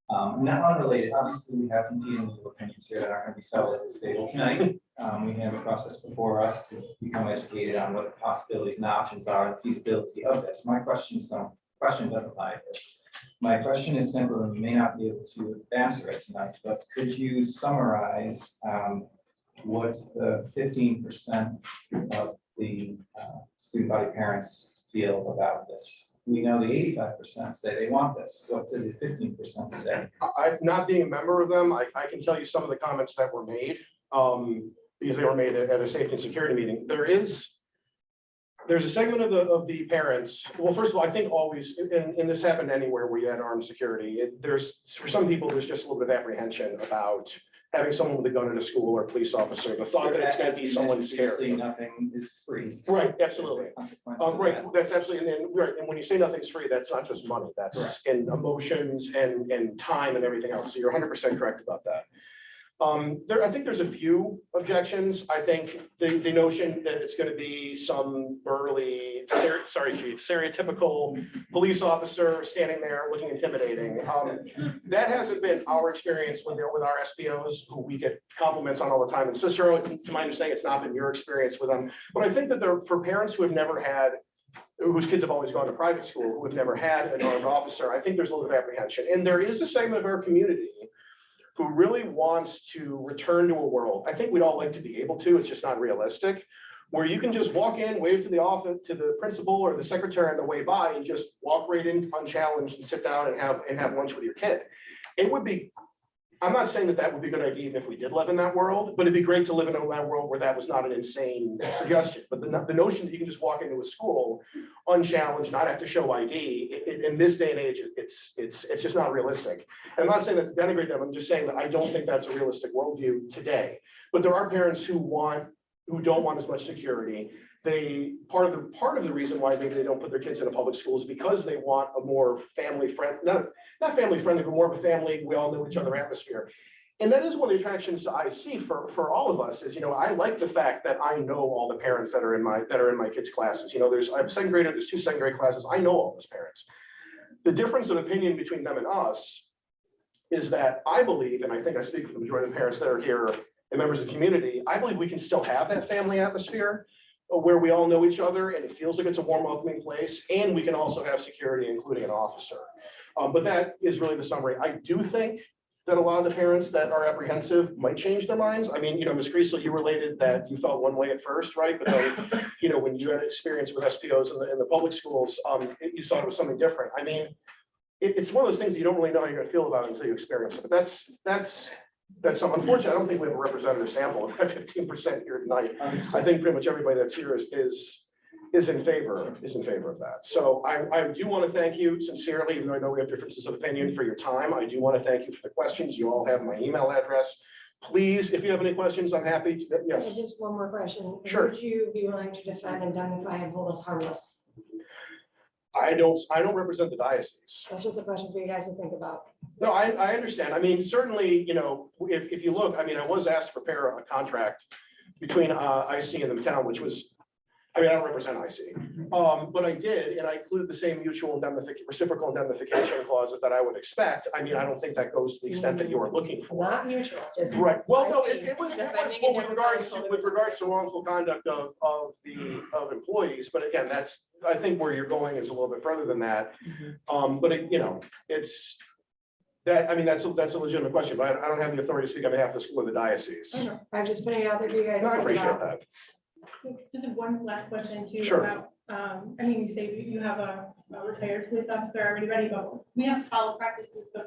Speaker 2: Not unrelated, obviously, we have competing legal opinions here that aren't gonna be settled at this table tonight. We have a process before us to become educated on what the possibilities and options are, and feasibility of this. My question doesn't lie here. My question is simple, and you may not be able to answer it tonight, but could you summarize what the 15% of the student body parents feel about this? We know the 85% say they want this. What do the 15% say?
Speaker 7: Not being a member of them, I can tell you some of the comments that were made, because they were made at a safety and security meeting. There's a segment of the parents, well, first of all, I think always, and this happened anywhere where you had armed security, for some people, there's just a little bit of apprehension about having someone with a gun in a school or a police officer, the thought that it's gonna be someone
Speaker 2: Previously,
Speaker 7: scary.
Speaker 2: nothing is free.
Speaker 7: Right, absolutely.
Speaker 2: Consequence to
Speaker 7: Right,
Speaker 2: that.
Speaker 7: that's absolutely, and when you say nothing's free, that's not just money, that's
Speaker 2: Correct.
Speaker 7: in emotions and time and everything else, so you're 100% correct about that. I think there's a few objections. I think the notion that it's gonna be some burly, stereotypical police officer standing there looking intimidating. That hasn't been our experience with our SPOs, who we get compliments on all the time. And Cicero, to my understanding, it's not been your experience with them. But I think that for parents who have never had, whose kids have always gone to private school, who have never had an armed officer, I think there's a little bit of apprehension. And there is a segment of our community who really wants to return to a world. I think we'd all like to be able to, it's just not realistic, where you can just walk in, wave to the office, to the principal or the secretary on the way by, and just walk right in unchallenged and sit down and have lunch with your kid. It would be, I'm not saying that would be a good idea even if we did live in that world, but it'd be great to live in that world where that was not an insane suggestion. But the notion that you can just walk into a school unchallenged, not have to show ID, in this day and age, it's just not realistic. And I'm not saying that to denigrate them, I'm just saying that I don't think that's a realistic worldview today. But there are parents who don't want as much security. Part of the reason why maybe they don't put their kids in a public school is because they want a more family friendly, not family friendly, but more of a family, we all know each other atmosphere. And that is one of the attractions I see for all of us is, I like the fact that I know all the parents that are in my kids' classes. I have second grader, there's 2 second grade classes. I know all those parents. The difference of opinion between them and us is that I believe, and I think I speak for the majority of the parents that are here and members of the community, I believe we can still have that family atmosphere where we all know each other and it feels like it's a warm, welcoming place. And we can also have security, including an officer. But that is really the summary. I do think that a lot of the parents that are apprehensive might change their minds. I mean, Ms. Griesel, you related that you felt one way at first, right? But then, when you had experience with SPOs in the public schools, you saw it was something different. I mean, it's one of those things that you don't really know how you're gonna feel about it until you experience it. But that's unfortunately, I don't think we have a representative sample of that 15% here tonight. I think pretty much everybody that's here is in favor of that. So I do want to thank you sincerely, even though I know we have differences of opinion, for your time. I do want to thank you for the questions. You all have my email address. Please, if you have any questions, I'm happy to, yes.
Speaker 9: Just one more question.
Speaker 7: Sure.
Speaker 9: Would you be willing to defend, indemnify, and hold us harmless?
Speaker 7: I don't represent the diocese.
Speaker 9: That's just a question for you guys to think about.
Speaker 7: No, I understand. I mean, certainly, if you look, I mean, I was asked to prepare a contract between IC and the town, which was, I don't represent IC. But I did, and I included the same reciprocal indemnification clauses that I would expect. I mean, I don't think that goes to the extent that you are looking for.
Speaker 9: Not mutual, just.
Speaker 7: Right. Well, no,
Speaker 9: IC.
Speaker 7: it was
Speaker 9: Defending
Speaker 7: well,
Speaker 9: and
Speaker 7: with regards to wrongful conduct of employees. But again, I think where you're going is a little bit further than that. But it's that, I mean, that's a legitimate question, but I don't have the authority to speak on behalf of the school or the diocese.
Speaker 9: I'm just putting it out there for you guys.
Speaker 7: No,
Speaker 9: to
Speaker 7: I
Speaker 9: think
Speaker 7: appreciate
Speaker 9: about.
Speaker 7: that.
Speaker 5: Just one last question too
Speaker 7: Sure.
Speaker 5: about, I mean, you say you have a retired police officer already ready, but we have to follow practices of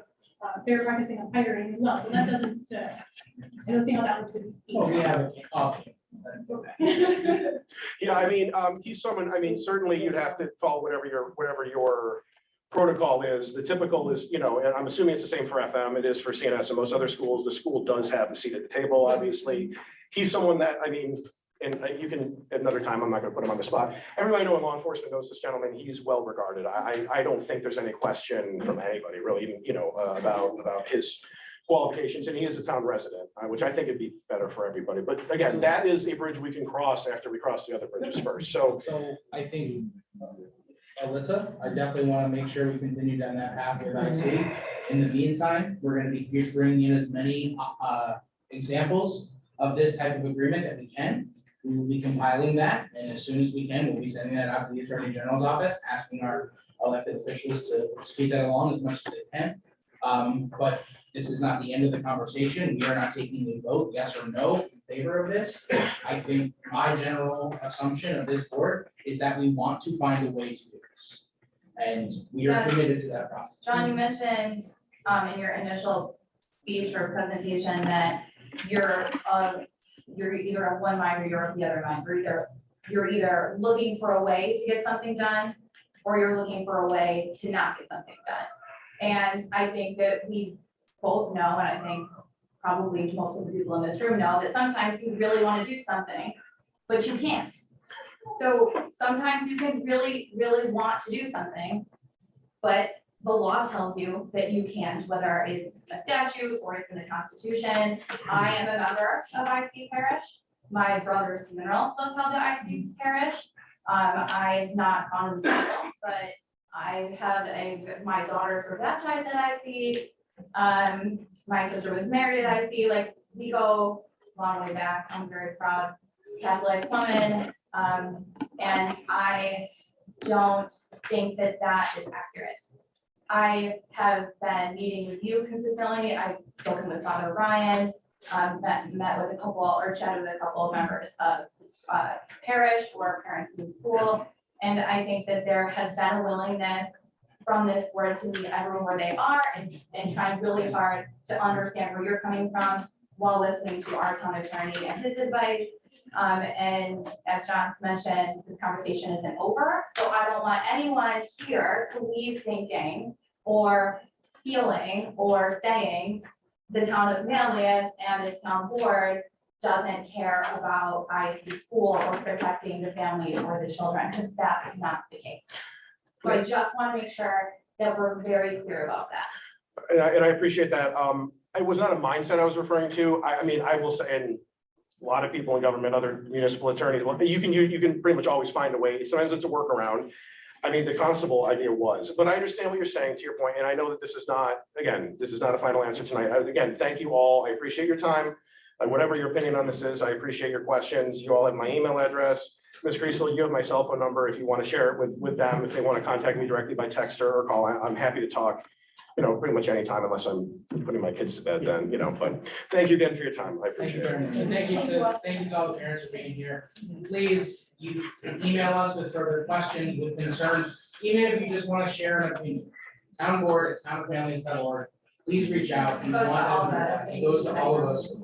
Speaker 5: fair practicing of hiring as well, so that doesn't, I don't see how that looks.
Speaker 1: Oh, we have it. Oh, that's okay.
Speaker 7: Yeah, I mean, he's someone, I mean, certainly you'd have to follow whatever your protocol is. The typical is, and I'm assuming it's the same for FM, it is for CNS and most other schools. The school does have a seat at the table, obviously. He's someone that, I mean, and you can, at another time, I'm not gonna put him on the spot. Everybody know in law enforcement knows this gentleman, he's well regarded. I don't think there's any question from anybody really, even, about his qualifications, and he is a town resident, which I think would be better for everybody. But again, that is a bridge we can cross after we cross the other bridges first. So
Speaker 1: So I think, Alyssa, I definitely want to make sure we continue down that path with IC. In the meantime, we're going to be bringing in as many examples of this type of agreement that we can. We will be compiling that, and as soon as we can, we'll be sending that out to the Attorney General's office, asking our elected officials to speed that along as much as they can. But this is not the end of the conversation. We are not taking the vote, yes or no, in favor of this. I think my general assumption of this board is that we want to find a way to do this. And we are committed to that process.
Speaker 8: John, you mentioned in your initial speech or presentation that you're either of one mind or you're of the other mind. You're either looking for a way to get something done or you're looking for a way to not get something done. And I think that we both know, and I think probably most of the people in this room know, that sometimes you really want to do something, but you can't. So sometimes you can really, really want to do something, but the law tells you that you can't, whether it's a statute or it's in the Constitution. I am a member of IC Parish. My brother's funeral was held at IC Parish. I've not gone to the cycle, but I have my daughters were baptized at IC. My sister was married at IC. Like, we go a long way back. I'm very proud Catholic woman. And I don't think that that is accurate. I have been meeting with you consistently. I've spoken with Father Ryan, met with a couple or chatted with a couple of members of this parish or parents in the school. And I think that there has been a willingness from this board to meet everyone where they are and trying really hard to understand where you're coming from while listening to our town attorney and his advice. And as John mentioned, this conversation isn't over. So I don't want anyone here to leave thinking or feeling or saying the town of Manlius and its town board doesn't care about IC school or protecting the families or the children, because that's not the case. So I just want to make sure that we're very clear about that.
Speaker 7: And I appreciate that. It was not a mindset I was referring to. I mean, I will say, and a lot of people in government, other municipal attorneys, you can pretty much always find a way. Sometimes it's a workaround. I mean, the constable idea was, but I understand what you're saying to your point, and I know that this is not a final answer tonight. Again, thank you all. I appreciate your time. Whatever your opinion on this is, I appreciate your questions. You all have my email address. Ms. Griesel, you have my cell phone number if you want to share it with them. If they want to contact me directly by text or call, I'm happy to talk, pretty much anytime unless I'm putting my kids to bed then, but thank you again for your time. I
Speaker 1: Thank you
Speaker 7: appreciate
Speaker 1: very
Speaker 7: it.
Speaker 1: much. And thank you to all the parents for being here. Please, you email us with further questions, with concerns, even if you just want to share an opinion. Town board at townofmanlius.org. Please reach out.
Speaker 8: It goes to all of us.
Speaker 1: It goes to all of us.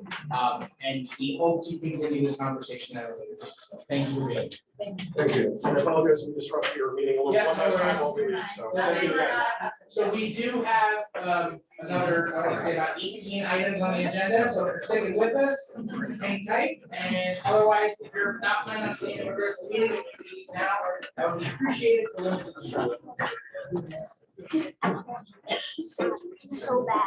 Speaker 1: And we hope to continue this conversation at a later date. So thank you for being here.
Speaker 7: Thank you. I apologize for disrupting your meeting a little
Speaker 1: Yeah,
Speaker 7: one last
Speaker 1: no
Speaker 7: time
Speaker 1: worries.
Speaker 7: while we leave, so thank you again.
Speaker 1: So we do have another, I want to say about 18 items on the agenda, so if you're sticking with us, hang tight, and otherwise, if you're not planning on staying for the rest of the meeting, if you leave now, that would be appreciated to limit the disruption.
Speaker 2: So bad.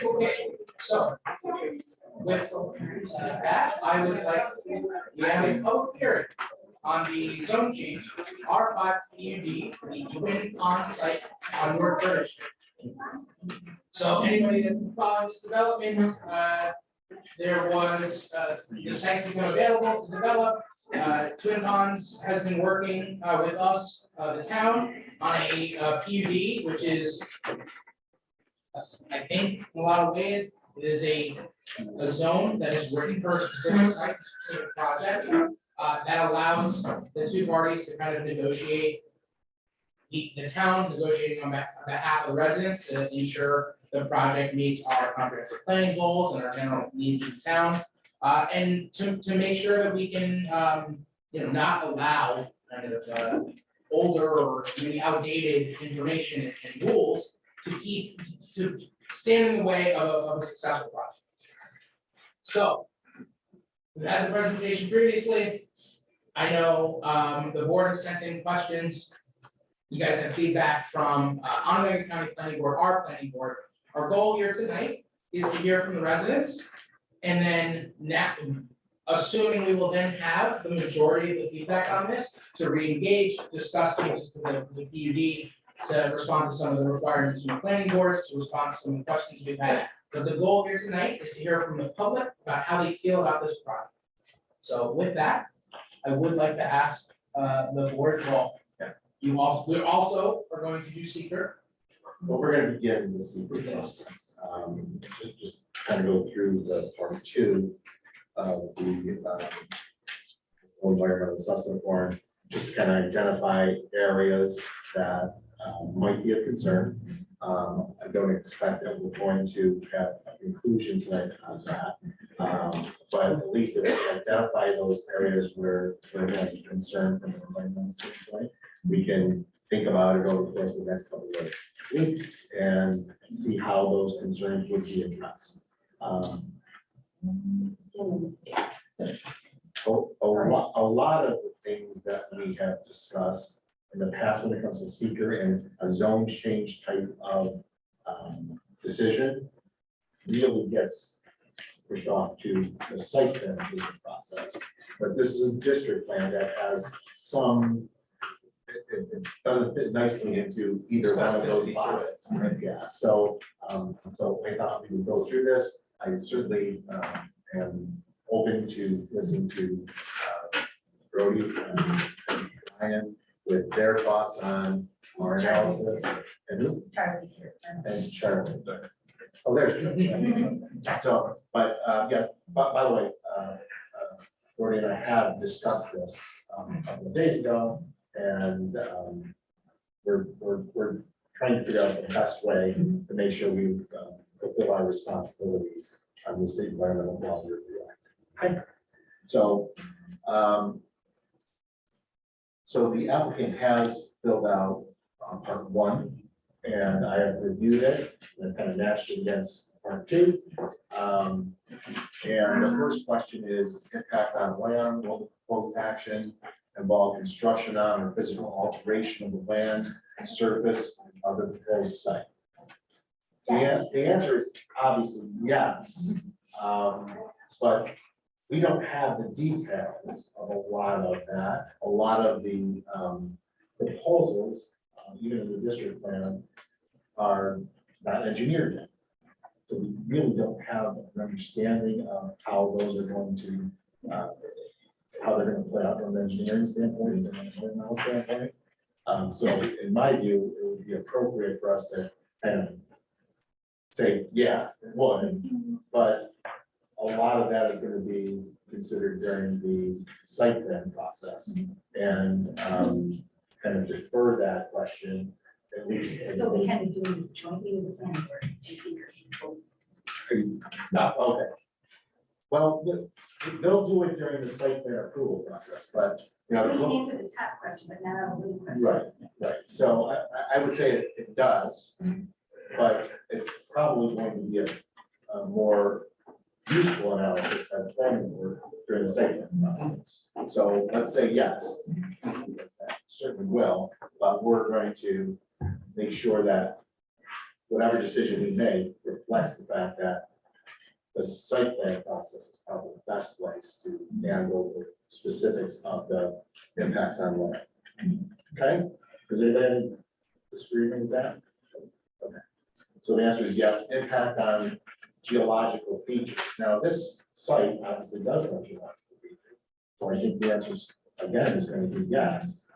Speaker 1: Okay, so with that, I would like, we have a public hearing on the zone change, R5 PUD for the twin pond site on North Third Street. So anybody that's been following this development, there was, the site's become available to develop. Twin Ponds has been working with us, the town, on a PUD, which is, I think, in a lot of ways, it is a zone that is written for a specific site, specific project, that allows the two parties to kind of negotiate, the town negotiating on behalf of the residents to ensure the project meets our comprehensive planning goals and our general needs of the town. And to make sure that we can, not allow kind of, older or maybe outdated information and rules to stand in the way of a successful project. So, we had the presentation previously. I know, the board has sent in questions. You guys have feedback from, Onondaga County Planning Board, our planning board. Our goal here tonight is to hear from the residents. And then now, assuming we will then have the majority of the feedback on this, to re-engage, discuss changes to the PUD, to respond to some of the requirements from the planning boards, to respond to some of the questions we've had. But the goal here tonight is to hear from the public about how they feel about this project. So with that, I would like to ask the board, well, we also are going to do seeker.
Speaker 2: Well, we're gonna begin the secret process. Just kind of go through the part two of the environmental assessment form, just to kind of identify areas that might be of concern. I don't expect that we're going to have a conclusion tonight on that. But at least if we identify those areas where there is a concern from an environmental standpoint, we can think about it over the course of the next couple of weeks and see how those concerns would be addressed. A lot of the things that we have discussed in the past when it comes to seeker and a zone change type of decision really gets pushed off to the site plan approval process. But this is a district plan that has some, it doesn't fit nicely into either one of those boxes. Yeah, so I thought we would go through this. I certainly am open to listening to Brody and Ryan with their thoughts on our analysis. And who?
Speaker 10: Charlie's here.
Speaker 2: And Charlie. Oh, there's Charlie. So, but yes, but by the way, Brody and I have discussed this a couple of days ago, and we're trying to figure out the best way to make sure we fulfill our responsibilities on the State Environmental Quality Review Act. So, so the applicant has filled out part one, and I have reviewed it and kind of matched it against part two. And the first question is impact on land. Will the proposed action involve construction on or physical alteration of the land surface of the proposed site? The answer is obviously yes, but we don't have the details of a lot of that. A lot of the proposals, even in the district plan, are not engineered yet. So we really don't have an understanding of how those are going to, how they're going to play out from an engineering standpoint and an environmental standpoint. So in my view, it would be appropriate for us to kind of say, yeah, it would, but a lot of that is going to be considered during the site plan process, and kind of defer that question at least.
Speaker 10: So we had to do this jointly with the planning board. It's just secret.
Speaker 2: No, okay. Well, they'll do it during the site plan approval process, but you
Speaker 10: We
Speaker 2: know.
Speaker 10: can answer the top question, but not on the little question.
Speaker 2: Right. So I would say it does, but it's probably going to be a more useful analysis by the planning board during the site plan process. So let's say yes, that certainly will, but we're going to make sure that whatever decision we make reflects the fact that the site plan process is probably the best place to handle the specifics of the impacts on land. Okay, does anybody have any disagreement with that? Okay, so the answer is yes, impact on geological features. Now, this site obviously does have geological features, so I think the answer is, again, is going to be yes.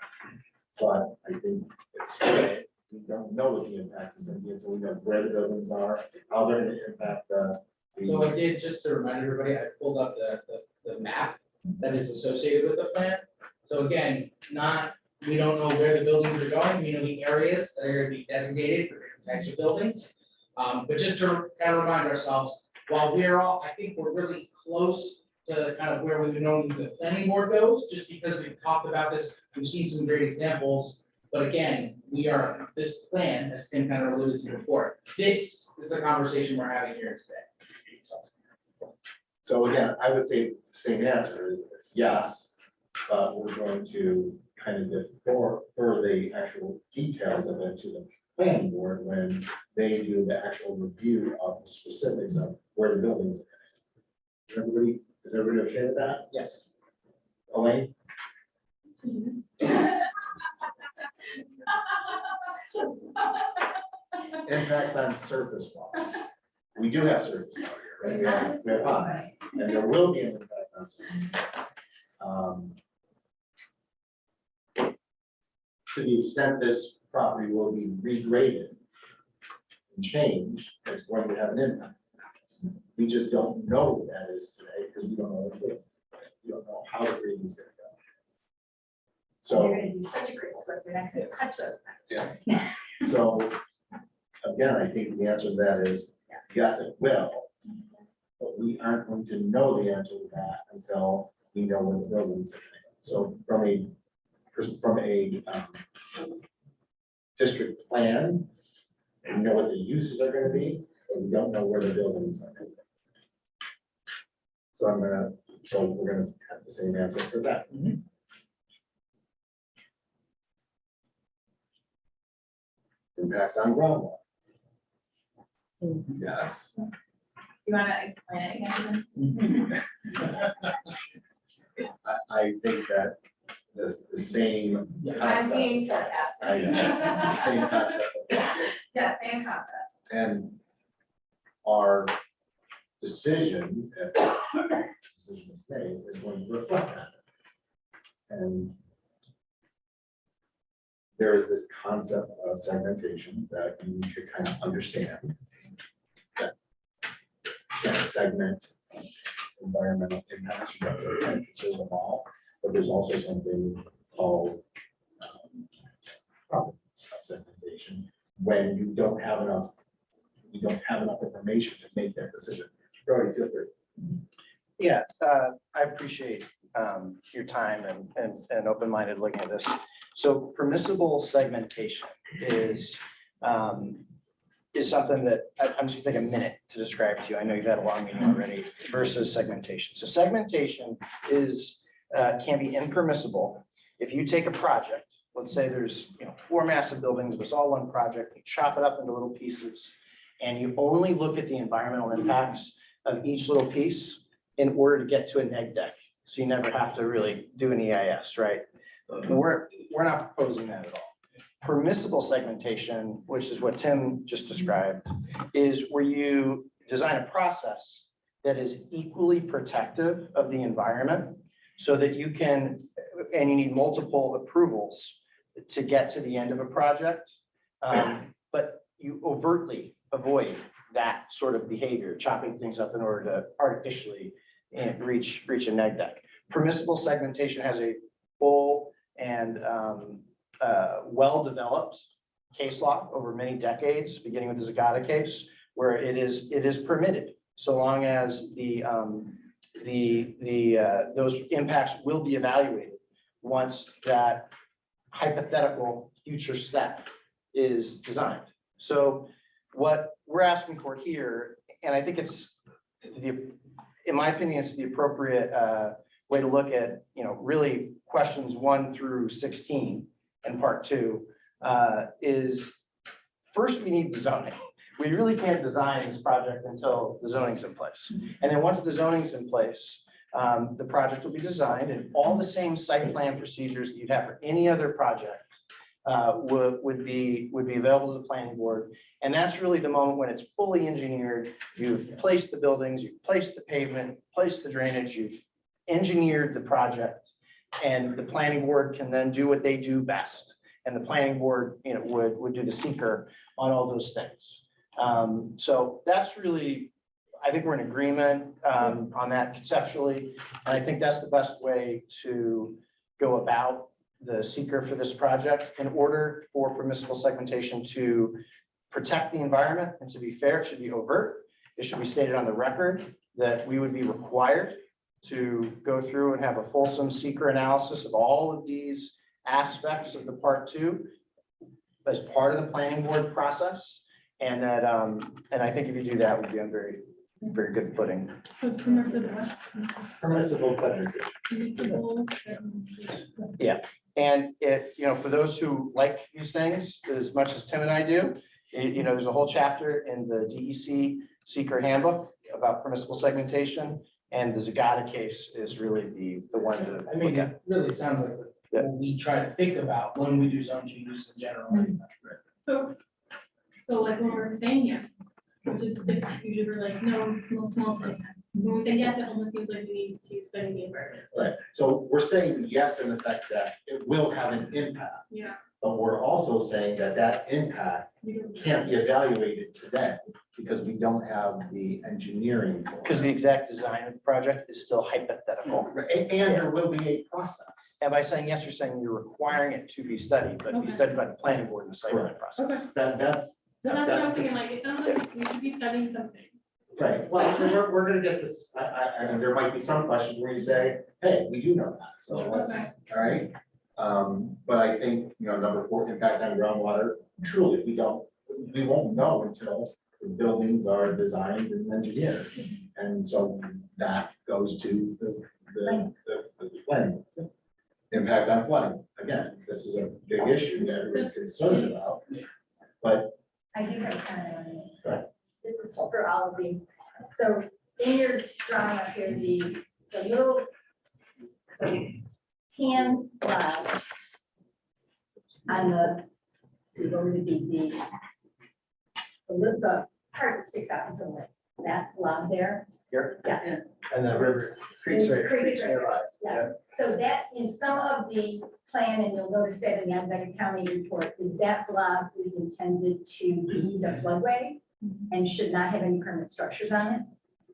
Speaker 2: But I think it's still, we don't know what the impact is going to be until we know where the buildings are, how they're going to impact the.
Speaker 1: So I did, just to remind everybody, I pulled up the map that is associated with the plan. So again, we don't know where the buildings are going, we know the areas that are gonna be designated for different types of buildings. But just to kind of remind ourselves, while I think we're really close to kind of where we've known the planning board goes, just because we've talked about this, we've seen some great examples. But again, this plan, as Tim kind of alluded to before, this is the conversation we're having here today.
Speaker 2: So again, I would say the same answer is it's yes, but we're going to kind of defer the actual details of it to the planning board when they do the actual review of the specifics of where the buildings are. Is everybody okay with that?
Speaker 1: Yes.
Speaker 2: Elaine? Impacts on surface walls. We do have surface water here, right? We have ponds, and there will be an impact on surface. To the extent this property will be regraded and changed, it's going to have an impact. We just don't know what that is today because we don't know what it is. We don't know how the grading is going to go. So.
Speaker 10: You're gonna do such a great script, you're not gonna touch those things.
Speaker 2: Yeah. So, again, I think the answer to that is, yes, it will. But we aren't going to know the answer to that until we know where the buildings are going to go. So from a district plan, we know what the uses are going to be, but we don't know where the buildings are going to be. So we're gonna have the same answer for that. Impacts on groundwater. Yes.
Speaker 8: Do you want to explain it again?
Speaker 2: I think that the same
Speaker 8: I'm
Speaker 2: concept.
Speaker 8: being sarcastic.
Speaker 2: I know, same concept.
Speaker 8: Yeah, same concept.
Speaker 2: And our decision, if the decision is made, is going to reflect that. And there is this concept of segmentation that you need to kind of understand. That you can't segment environmental impacts, you have to kind of consider them all, but there's also something called problem segmentation when you don't have enough information to make that decision. Brody, feel free.
Speaker 11: Yeah, I appreciate your time and open-minded looking at this. So permissible segmentation is something that I'm just gonna take a minute to describe to you. I know you've had a long meeting already versus segmentation. So segmentation is can be impermissible if you take a project. Let's say there's 4 massive buildings, but it's all one project. You chop it up into little pieces, and you only look at the environmental impacts of each little piece in order to get to a neg deck. So you never have to really do an EIS, right? We're not proposing that at all. Permissible segmentation, which is what Tim just described, is where you design a process that is equally protective of the environment so that you can, and you need multiple approvals to get to the end of a project. But you overtly avoid that sort of behavior, chopping things up in order to artificially reach a neg deck. Permissible segmentation has a full and well-developed case law over many decades, beginning with the Zagata case, where it is permitted, so long as those impacts will be evaluated once that hypothetical future step is designed. So what we're asking for here, and I think in my opinion, it's the appropriate way to look at, really questions 1 through 16 and part 2 is first we need the zoning. we really can't design this project until the zoning's in place. And then once the zoning's in place, the project will be designed and all the same site plan procedures that you'd have for any other project would be available to the planning board. And that's really the moment when it's fully engineered. You've placed the buildings, you've placed the pavement, placed the drainage, you've engineered the project. And the planning board can then do what they do best. And the planning board, would do the seeker on all those things. So that's really, I think we're in agreement on that conceptually. And I think that's the best way to go about the seeker for this project. In order for permissible segmentation to protect the environment and to be fair, it should be overt. It should be stated on the record that we would be required to go through and have a fulsome seeker analysis of all of these aspects of the part 2 as part of the planning board process. And that, and I think if you do that, we'd be on very, very good footing.
Speaker 5: So it's permissible.
Speaker 2: Permissible subdivision.
Speaker 11: And it, for those who like these things as much as Tim and I do, there's a whole chapter in the DEC seeker handbook about permissible segmentation. And the Zagata case is really the one to
Speaker 1: I mean,
Speaker 11: look at.
Speaker 1: it really sounds like
Speaker 11: Yeah.
Speaker 1: what we try to think about when we do zone changes in general.
Speaker 5: So like when we're saying yes, which is usually we're like, no, small thing. When we say yes, it almost seems like we need to study the environment.
Speaker 2: Right, so we're saying yes in the fact that it will have an impact,
Speaker 5: Yeah.
Speaker 2: but we're also saying that that impact can't be evaluated today because we don't have the engineering. for it.
Speaker 11: Because the exact design of the project is still hypothetical.
Speaker 2: Right, and there will be a process.
Speaker 11: And by saying yes, you're saying you're requiring it to be studied, but be
Speaker 5: Okay.
Speaker 11: studied by the planning board in the site plan
Speaker 2: Correct.
Speaker 11: process.
Speaker 5: Okay.
Speaker 2: That's,
Speaker 5: That's what I was
Speaker 2: that's,
Speaker 5: thinking, like, it sounds like we should be studying something.
Speaker 2: right, well, we're gonna get this, I mean, there might be some questions where you say, hey, we do know that, so let's,
Speaker 5: Okay.
Speaker 2: all right? But I think, number 4, impact on groundwater, truly, we won't know until the buildings are designed and engineered. And so that goes to the planning. Impact on flooding, again, this is a big issue that everybody's concerned about, but
Speaker 10: I do have a comment on it.
Speaker 2: Right.
Speaker 10: This is for all of you. So in your drawing up here, the little, so tan blob on the, so what would it be, the part that sticks out from it, that blob there?
Speaker 11: Here,
Speaker 10: Yes.
Speaker 11: and the river creeks
Speaker 10: The
Speaker 11: right.
Speaker 10: creek is right
Speaker 11: nearby.
Speaker 10: Yeah, so that in some of the plan, and you'll notice that in the Onondaga County report, is that blob is intended to be the floodway and should not have any permanent structures on it.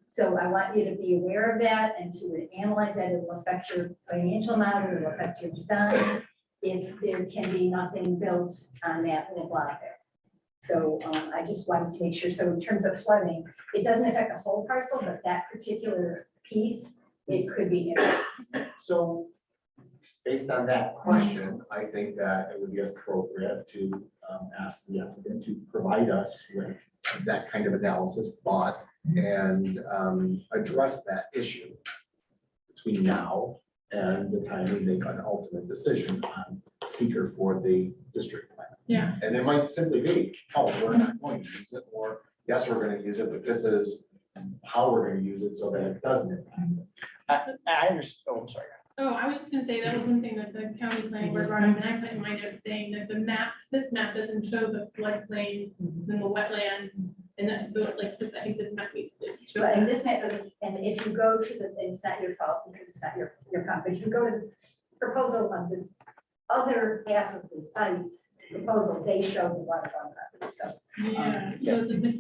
Speaker 10: So I want you to be aware of that and to analyze that. It will affect your financial model, it will affect your design. If there can be nothing built on that little blob there. So I just wanted to make sure, so in terms of flooding, it doesn't affect the whole parcel, but that particular piece, it could be impacted.
Speaker 2: so based on that question, I think that it would be appropriate to ask the applicant to provide us with that kind of analysis, thought, and address that issue between now and the time we make an ultimate decision on seeker for the district plan.
Speaker 5: Yeah.
Speaker 2: And it might simply be, oh, we're not going to use it, or yes, we're gonna use it, but this is how we're gonna use it so that it doesn't impact.
Speaker 11: I understand, oh, I'm sorry.
Speaker 5: Oh, I was just gonna say, that was one thing that the county planning board brought up, and I put in my notes saying that the map, this map doesn't show the floodplain and the wetlands. And then, so like, I think this map needs to show
Speaker 10: But and
Speaker 5: that.
Speaker 10: this map doesn't, and if you go to the, it's not your fault because it's not your problem, if you go to the proposal of the other half of the site's proposal, they show the waterfront concept, so.
Speaker 5: Yeah, so it's a bit,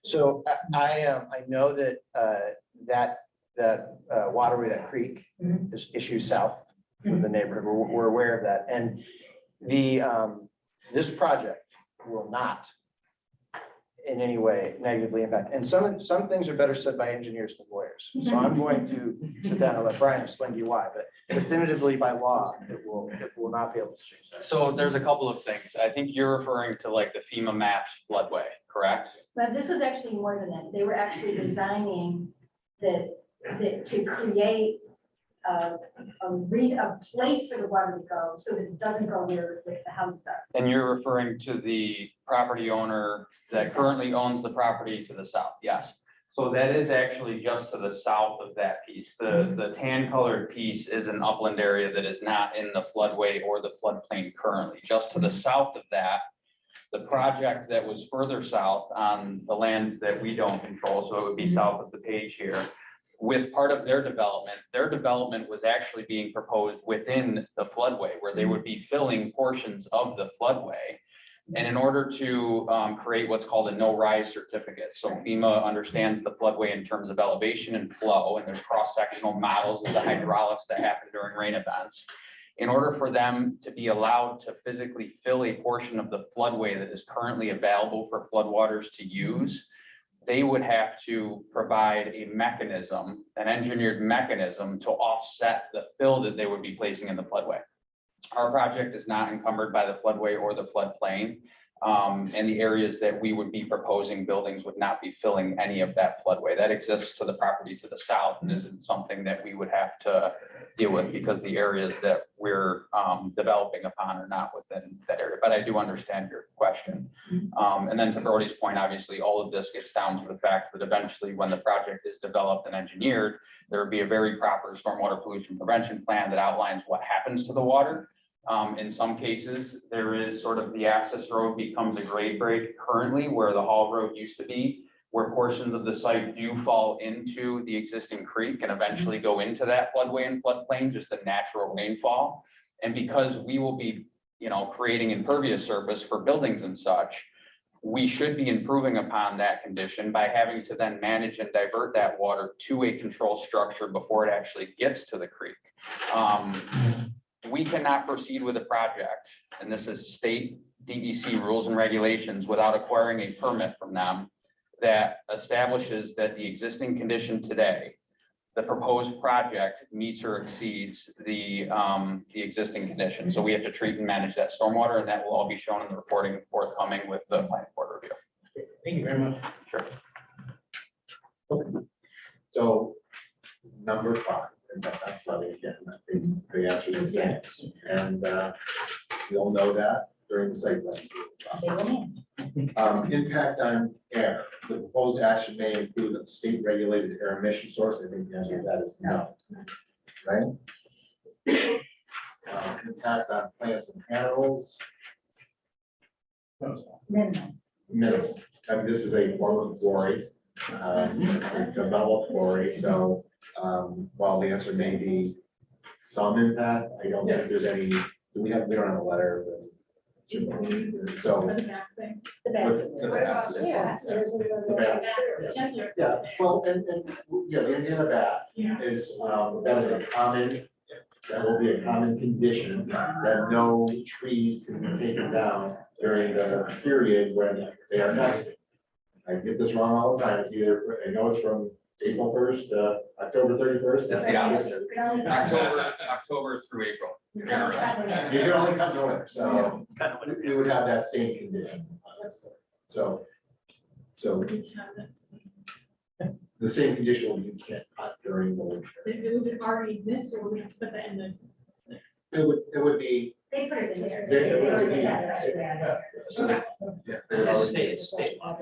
Speaker 11: So I know that that waterway, that creek is issues south from the neighborhood. We're aware of that. And this project will not in any way negatively impact. And some things are better said by engineers than lawyers. So I'm going to sit down and let Brian explain to you why, but definitively by law, it will not be able to change that.
Speaker 12: So there's a couple of things. I think you're referring to like the FEMA mapped floodway, correct?
Speaker 10: But this was actually more than that. They were actually designing to create a place for the water to go so that it doesn't go where the houses are.
Speaker 12: And you're referring to the property owner that currently owns the property to the south, yes. So that is actually just to the south of that piece. The tan colored piece is an upland area that is not in the floodway or the floodplain currently. Just to the south of that, the project that was further south on the lands that we don't control, so it would be south of the page here, with part of their development was actually being proposed within the floodway, where they would be filling portions of the floodway. And in order to create what's called a no-rise certificate, so FEMA understands the floodway in terms of elevation and flow, and there's cross-sectional models of the hydraulics that happen during rain events. In order for them to be allowed to physically fill a portion of the floodway that is currently available for floodwaters to use, they would have to provide a mechanism, an engineered mechanism to offset the fill that they would be placing in the floodway. Our project is not encumbered by the floodway or the floodplain. And the areas that we would be proposing buildings would not be filling any of that floodway. That exists to the property to the south and isn't something that we would have to deal with because the areas that we're developing upon are not within that area. But I do understand your question. And then to Brody's point, obviously, all of this gets down to the fact that eventually when the project is developed and engineered, there would be a very proper stormwater pollution prevention plan that outlines what happens to the water. In some cases, there is sort of the access road becomes a grade break currently where the Hall Road used to be, where portions of the site do fall into the existing creek and eventually go into that floodway and floodplain, just a natural rainfall. And because we will be, creating impervious surface for buildings and such, we should be improving upon that condition by having to then manage and divert that water to a control structure before it actually gets to the creek. We cannot proceed with a project, and this is state DEC rules and regulations, without acquiring a permit from them that establishes that the existing condition today, the proposed project meets or exceeds the existing condition. So we have to treat and manage that stormwater, and that will all be shown in the reporting forthcoming with the planning board review.
Speaker 1: Thank you very much.
Speaker 12: Sure.
Speaker 2: So number 5. And that's probably again, the answer is the same. And you'll know that during the site plan process. Impact on air. The proposed action may include a state regulated air emission source. I think the answer to that is no. Right? Impact on plants and animals.
Speaker 10: Minimum.
Speaker 2: Minimal. I mean, this is a form of quarry. It's a developed quarry, so while the answer may be some impact, I don't think there's any, we don't have a letter. So.
Speaker 5: For the back thing.
Speaker 10: The best.
Speaker 2: Yeah.
Speaker 10: The best.
Speaker 2: Yeah, well, and yeah, the Indiana bat is, that is a common, that will be a common condition that no trees can be taken down during the period when they are nesting. I get this wrong all the time. It's either, I know it's from April 1st to October 31st.
Speaker 12: That's the opposite. October through April.
Speaker 2: You can only cut in the winter, so we would have that same condition. So the same condition will be you can't cut during the winter.
Speaker 5: It would already exist, or we have to put that in the.
Speaker 2: It would be.
Speaker 10: They put it in there.
Speaker 11: It's state.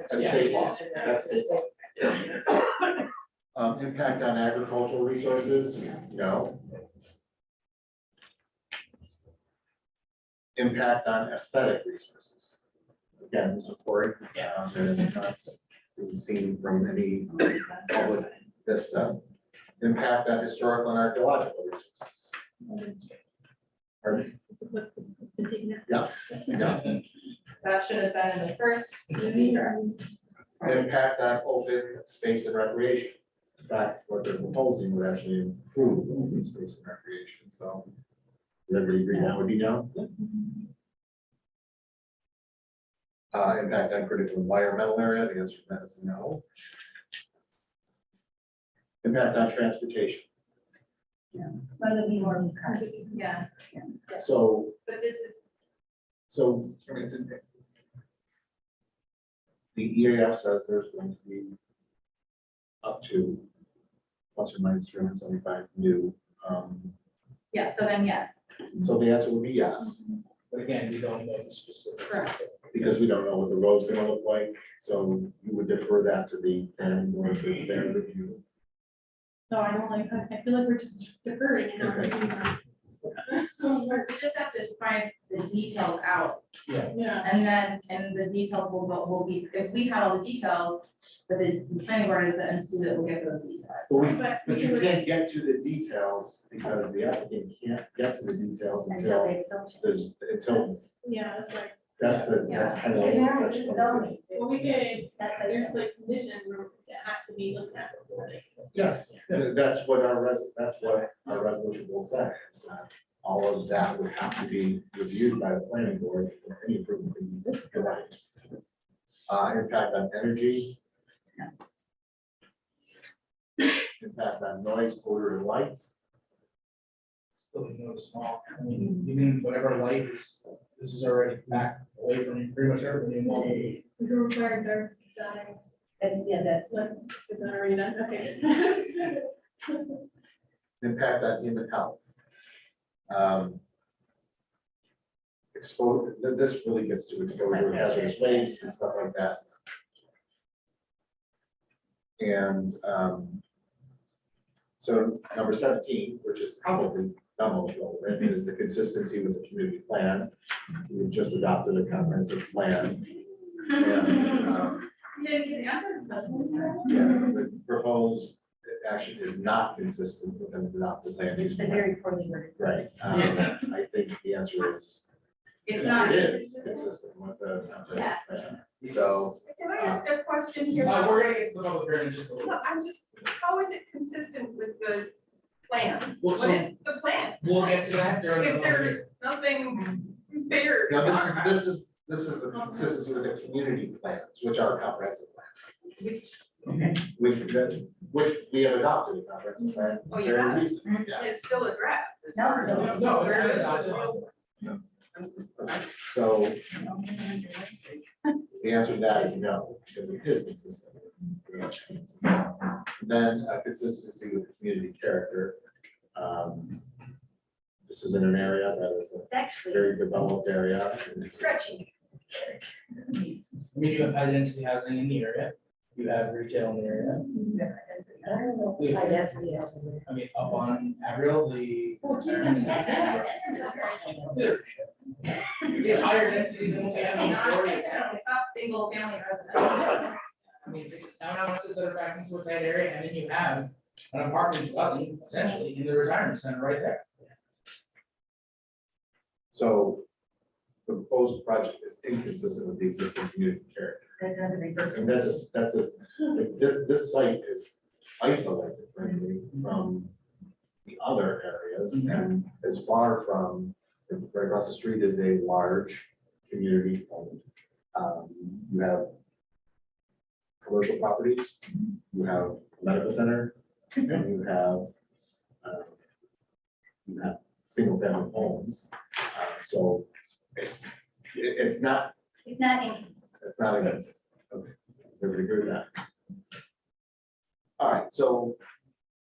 Speaker 2: That's state law. That's state law. Impact on agricultural resources, no. Impact on aesthetic resources. Again, this is quarry, and it's not been seen from any public vista. Impact on historical and archaeological resources. Pardon? Yeah.
Speaker 8: That should have been in the first procedure.
Speaker 2: Impact on open space and recreation. In fact, what they're proposing would actually improve open space and recreation, so. Does everybody agree that would be no? Impact on critical environmental area, the answer to that is no. Impact on transportation.
Speaker 10: Well, there'll be more cars.
Speaker 8: Yeah.
Speaker 2: So,
Speaker 8: But this is,
Speaker 2: so it's in. The EAF says there's going to be up to plus or minus 375 new
Speaker 8: Yeah, so then yes.
Speaker 2: So the answer would be yes,
Speaker 1: But again, we don't know the specifics.
Speaker 8: Correct.
Speaker 2: because we don't know what the road's gonna look like, so you would defer that to the planning board for their review.
Speaker 5: No, I don't like, I feel like we're just deferring and not
Speaker 2: Okay.
Speaker 5: doing that.
Speaker 8: We just have to find the details out,
Speaker 5: Yeah.
Speaker 8: and the details will be, if we had all the details, but the planning board is the entity that will get those details.
Speaker 2: But you can't get to the details because the applicant can't get to the details
Speaker 10: Until
Speaker 2: until
Speaker 10: they assumption.
Speaker 2: there's, until,
Speaker 5: Yeah, that's right.
Speaker 2: that's kind of.
Speaker 10: Because remember, this is zoning.
Speaker 5: Well, we could,
Speaker 10: That's like-
Speaker 5: there's like conditions that has to be looked at before they.
Speaker 2: Yes, that's what our resolution will say, is that all of that would have to be reviewed by the planning board for any improvement to be provided. Impact on energy. Impact on noise, odor, and light.
Speaker 1: Still, you know, small, I mean, even whatever light is, this is already back away from pretty much everything involved.
Speaker 5: We can require dark sky,
Speaker 10: That's,
Speaker 5: like, is that already done? Okay.
Speaker 2: Impact on human health. This really gets to exposure, to hazardous waste and stuff like that. And so number 17, which is probably the most relevant, is the consistency with the community plan. We've just adopted a comprehensive plan. And,
Speaker 5: Yeah, the answer is no.
Speaker 2: yeah, the proposed action is not consistent with an adopted land use
Speaker 10: it's a
Speaker 2: plan.
Speaker 10: very poorly worded.
Speaker 2: Right,
Speaker 1: Yeah.
Speaker 2: I think the answer is.
Speaker 8: It's not.
Speaker 2: It is consistent with the comprehensive plan. So,
Speaker 13: Can I ask a question here?
Speaker 1: We're gonna get to the public hearing in just a little
Speaker 13: No,
Speaker 1: bit.
Speaker 13: I'm just, how is it consistent with the plan?
Speaker 1: Well,
Speaker 13: What
Speaker 1: so
Speaker 13: is the plan?
Speaker 1: we'll get to that during the
Speaker 13: If
Speaker 1: public
Speaker 13: there
Speaker 1: hearing.
Speaker 13: is nothing bigger. to
Speaker 2: now
Speaker 13: talk about.
Speaker 2: this is the consistency with the community plans, which are comprehensive plans. Which we have adopted a comprehensive plan
Speaker 13: Oh, you
Speaker 2: very
Speaker 13: have?
Speaker 2: recently, yes.
Speaker 13: It's still a draft.
Speaker 10: No,
Speaker 1: No, it's been adopted.
Speaker 2: So the answer to that is no, because it is consistent. Then consistency with the community character. This is in an area that is a
Speaker 10: It's actually
Speaker 2: very developed area.
Speaker 10: stretching.
Speaker 1: I mean, you have high density housing in the area, you have retail in the area.
Speaker 10: High density housing.
Speaker 1: I mean, up on Avril, the. It's higher density than what we have in the majority of town.
Speaker 8: It's not single family residential.
Speaker 1: I mean, it's townhouses that are back into a tight area, and then you have an apartment dwelling essentially in the retirement center right there.
Speaker 2: So the proposed project is inconsistent with the existing community character.
Speaker 10: That's another reverse.
Speaker 2: And this site is isolated, frankly, from the other areas and is far from, right across the street is a large community home. You have commercial properties, you have a medical center, and you have single family homes. So it's not inconsistent. Okay, so we agree with that. All right, so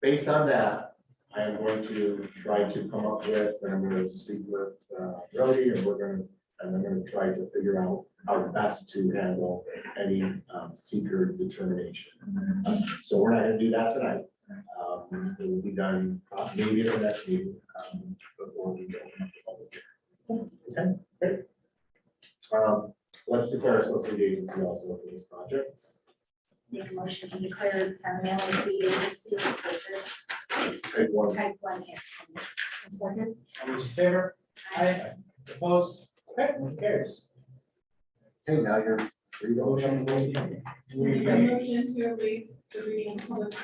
Speaker 2: based on that, I am going to try to come up with, and I'm going to speak with Brody, and I'm going to try to figure out how best to handle any seeker determination. So we're not going to do that tonight. It will be done maybe at the next meeting before we go. Okay, great. Let's declare ourselves lead agency also for this project.
Speaker 10: Make a motion to declare Manlius lead agency for this
Speaker 2: Type 1.
Speaker 10: type 1 action. And second.
Speaker 1: All those in favor? Aye. Opposed? Okay, motion carries.
Speaker 2: Okay, now you're free to motion.
Speaker 5: Motion to waive the reading of public.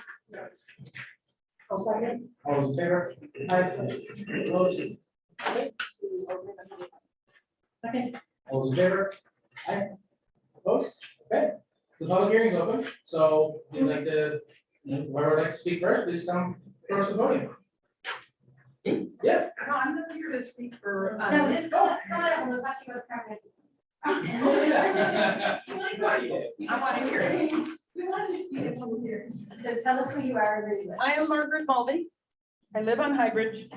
Speaker 10: I'll second.
Speaker 1: All those in favor? Aye. Opposed?
Speaker 5: Second.
Speaker 1: All those in favor? Aye. Opposed? Okay, the public hearing is open, so if you'd like to, whoever would like to speak first, please come first to the podium. Yeah.
Speaker 13: No, I'm not here to speak for.
Speaker 10: No, just go on, we'll have to go to comprehensive.
Speaker 13: I want to hear it.
Speaker 5: We want you to speak at public hearing.
Speaker 10: So tell us who you are, and where you live.
Speaker 6: I am Margaret Mulvey.
Speaker 13: I live on Highbridge.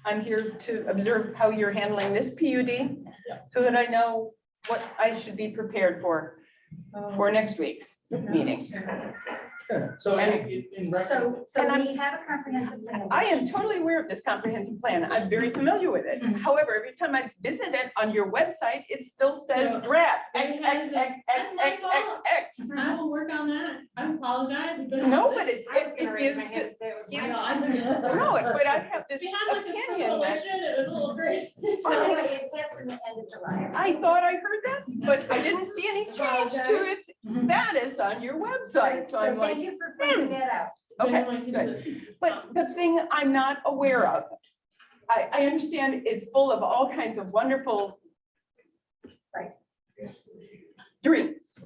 Speaker 13: I'm here to observe how you're handling this PUD so that I know what I should be prepared for next week's meeting.
Speaker 1: So I think in reference.
Speaker 10: So
Speaker 13: And I'm-
Speaker 10: we have a comprehensive plan.
Speaker 13: I am totally aware of this comprehensive plan. I'm very familiar with it. However, every time I visit it on your website, it still says draft X, X, X, X, X, X, X.
Speaker 5: I will work on that. I apologize.
Speaker 13: No, but it gives, no, but I have this
Speaker 5: We had like a special
Speaker 13: opinion that,
Speaker 5: election, it was a little crazy.
Speaker 10: So anyway, it passed in the end of July.
Speaker 13: I thought I heard that, but I didn't see any change to its status on your website. So I'm
Speaker 10: Thank
Speaker 13: like,
Speaker 10: you for pointing that out.
Speaker 13: okay, good. But the thing I'm not aware of, I understand it's full of all kinds of wonderful
Speaker 10: Right.
Speaker 13: dreams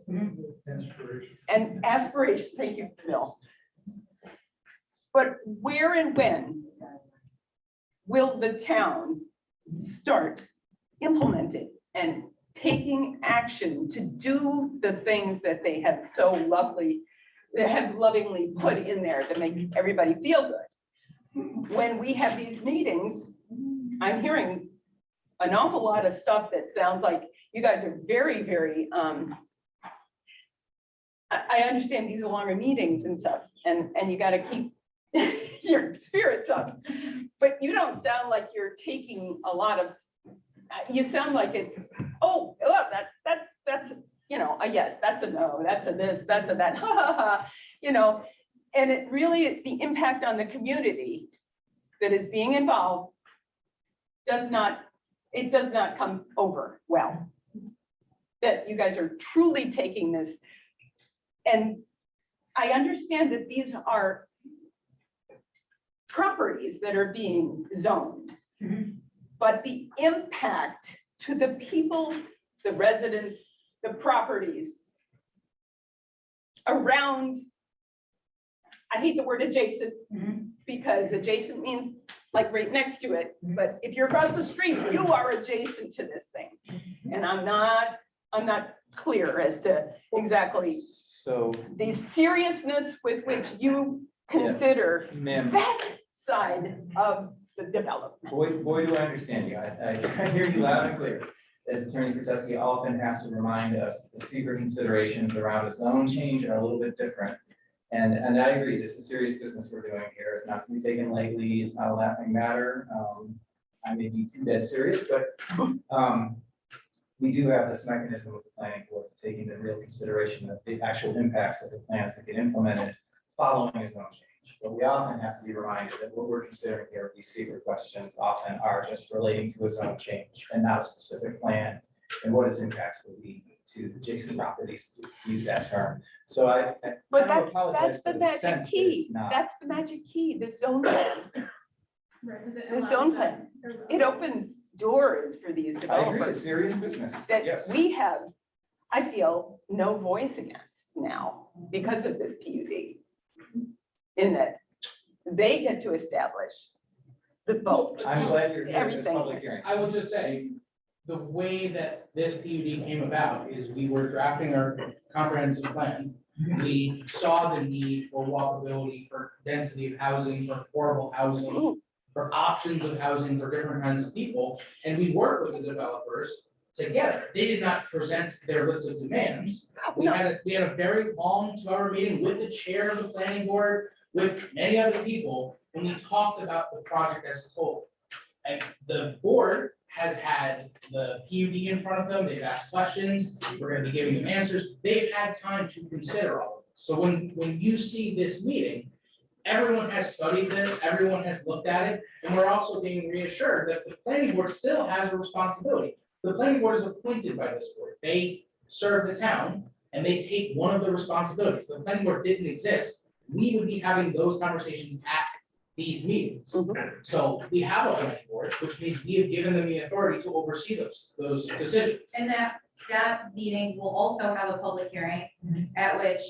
Speaker 13: and aspiration. Thank you, Bill. But where and when will the town start implementing and taking action to do the things that they have so lovingly put in there to make everybody feel good? When we have these meetings, I'm hearing an awful lot of stuff that sounds like you guys are very, very, I understand these are longer meetings and stuff, and you gotta keep your spirits up. But you don't sound like you're taking a lot of, you sound like it's, oh, that's, you know, a yes, that's a no, that's a this, that's a that, ha ha ha, you know. And it really, the impact on the community that is being involved does not come over well. That you guys are truly taking this. And I understand that these are properties that are being zoned. But the impact to the people, the residents, the properties around, I hate the word adjacent, because adjacent means like right next to it. But if you're across the street, you are adjacent to this thing. And I'm not clear as to exactly
Speaker 14: So,
Speaker 13: the seriousness with which you consider
Speaker 14: ma'am,
Speaker 13: that side of the development.
Speaker 14: boy, do I understand you. I hear you loud and clear. As Attorney Krotowski often has to remind us, the secret considerations around a zone change are a little bit different. And I agree, this is serious business we're doing here. It's not to be taken lightly. It's not a laughing matter. I may be too dead serious, but we do have this mechanism with the planning board to take into real consideration of the actual impacts of the plans that get implemented following a zone change. But we often have to be reminded that what we're considering here, these secret questions often are just relating to a zone change and not a specific plan and what its impacts will be to adjacent properties, to use that term. So I
Speaker 13: But
Speaker 14: kind of
Speaker 13: that's
Speaker 14: apologize for
Speaker 13: the
Speaker 14: the sense
Speaker 13: magic
Speaker 14: that
Speaker 13: key.
Speaker 14: it's not.
Speaker 13: That's the magic key, the zone plan. The zone plan. It opens doors for these
Speaker 14: I agree, it's
Speaker 13: developers
Speaker 14: serious business,
Speaker 13: that
Speaker 14: yes.
Speaker 13: we have, I feel, no voice against now because of this PUD. In that they get to establish the vote.
Speaker 14: I'm glad you're here at this
Speaker 13: Everything.
Speaker 14: public hearing.
Speaker 1: I will just say, the way that this PUD came about is we were drafting our comprehensive plan. We saw the need for walkability, for density of housing, for affordable housing, for options of housing for different kinds of people. And we worked with the developers together. They did not present their list of demands. We had a very long 2-hour meeting with the chair of the planning board, with many other people, and we talked about the project as a whole. And the board has had the PUD in front of them, they've asked questions, we're gonna be giving them answers, they've had time to consider all of this. So when you see this meeting, everyone has studied this, everyone has looked at it, and we're also being reassured that the planning board still has a responsibility. The planning board is appointed by this board, they serve the town, and they take one of the responsibilities. If the planning board didn't exist, we would be having those conversations at these meetings. So we have a planning board, which means we have given them the authority to oversee those decisions.
Speaker 8: And that meeting will also have a public hearing at which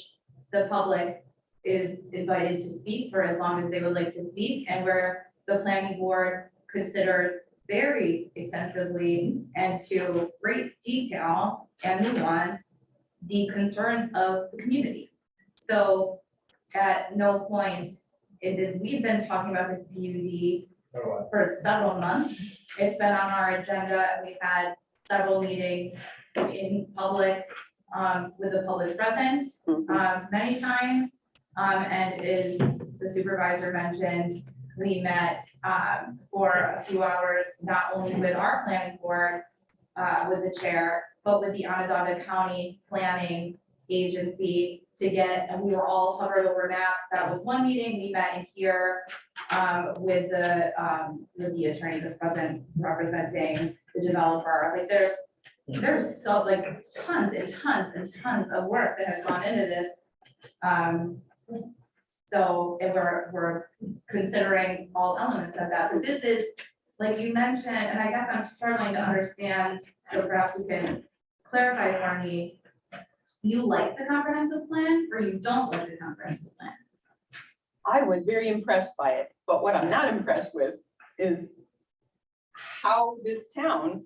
Speaker 8: the public is invited to speak for as long as they would like to speak, and where the planning board considers very extensively and to great detail and nuance the concerns of the community. So at no point we've been talking about this PUD for several months. It's been on our agenda, and we've had several meetings in public, with the public present, many times. And as the supervisor mentioned, we met, for a few hours, not only with our planning board, with the chair, but with the Onondaga County Planning Agency to get, and we were all hovered over maps. That was one meeting. We met in here, with the attorney that's present representing the developer. Like there's so like tons and tons and tons of work that has gone into this. So if we're considering all elements of that, but this is, like you mentioned, and I guess I'm struggling to understand, so perhaps you can clarify for me. You like the comprehensive plan or you don't like the comprehensive plan?
Speaker 13: I was very impressed by it, but what I'm not impressed with is how this town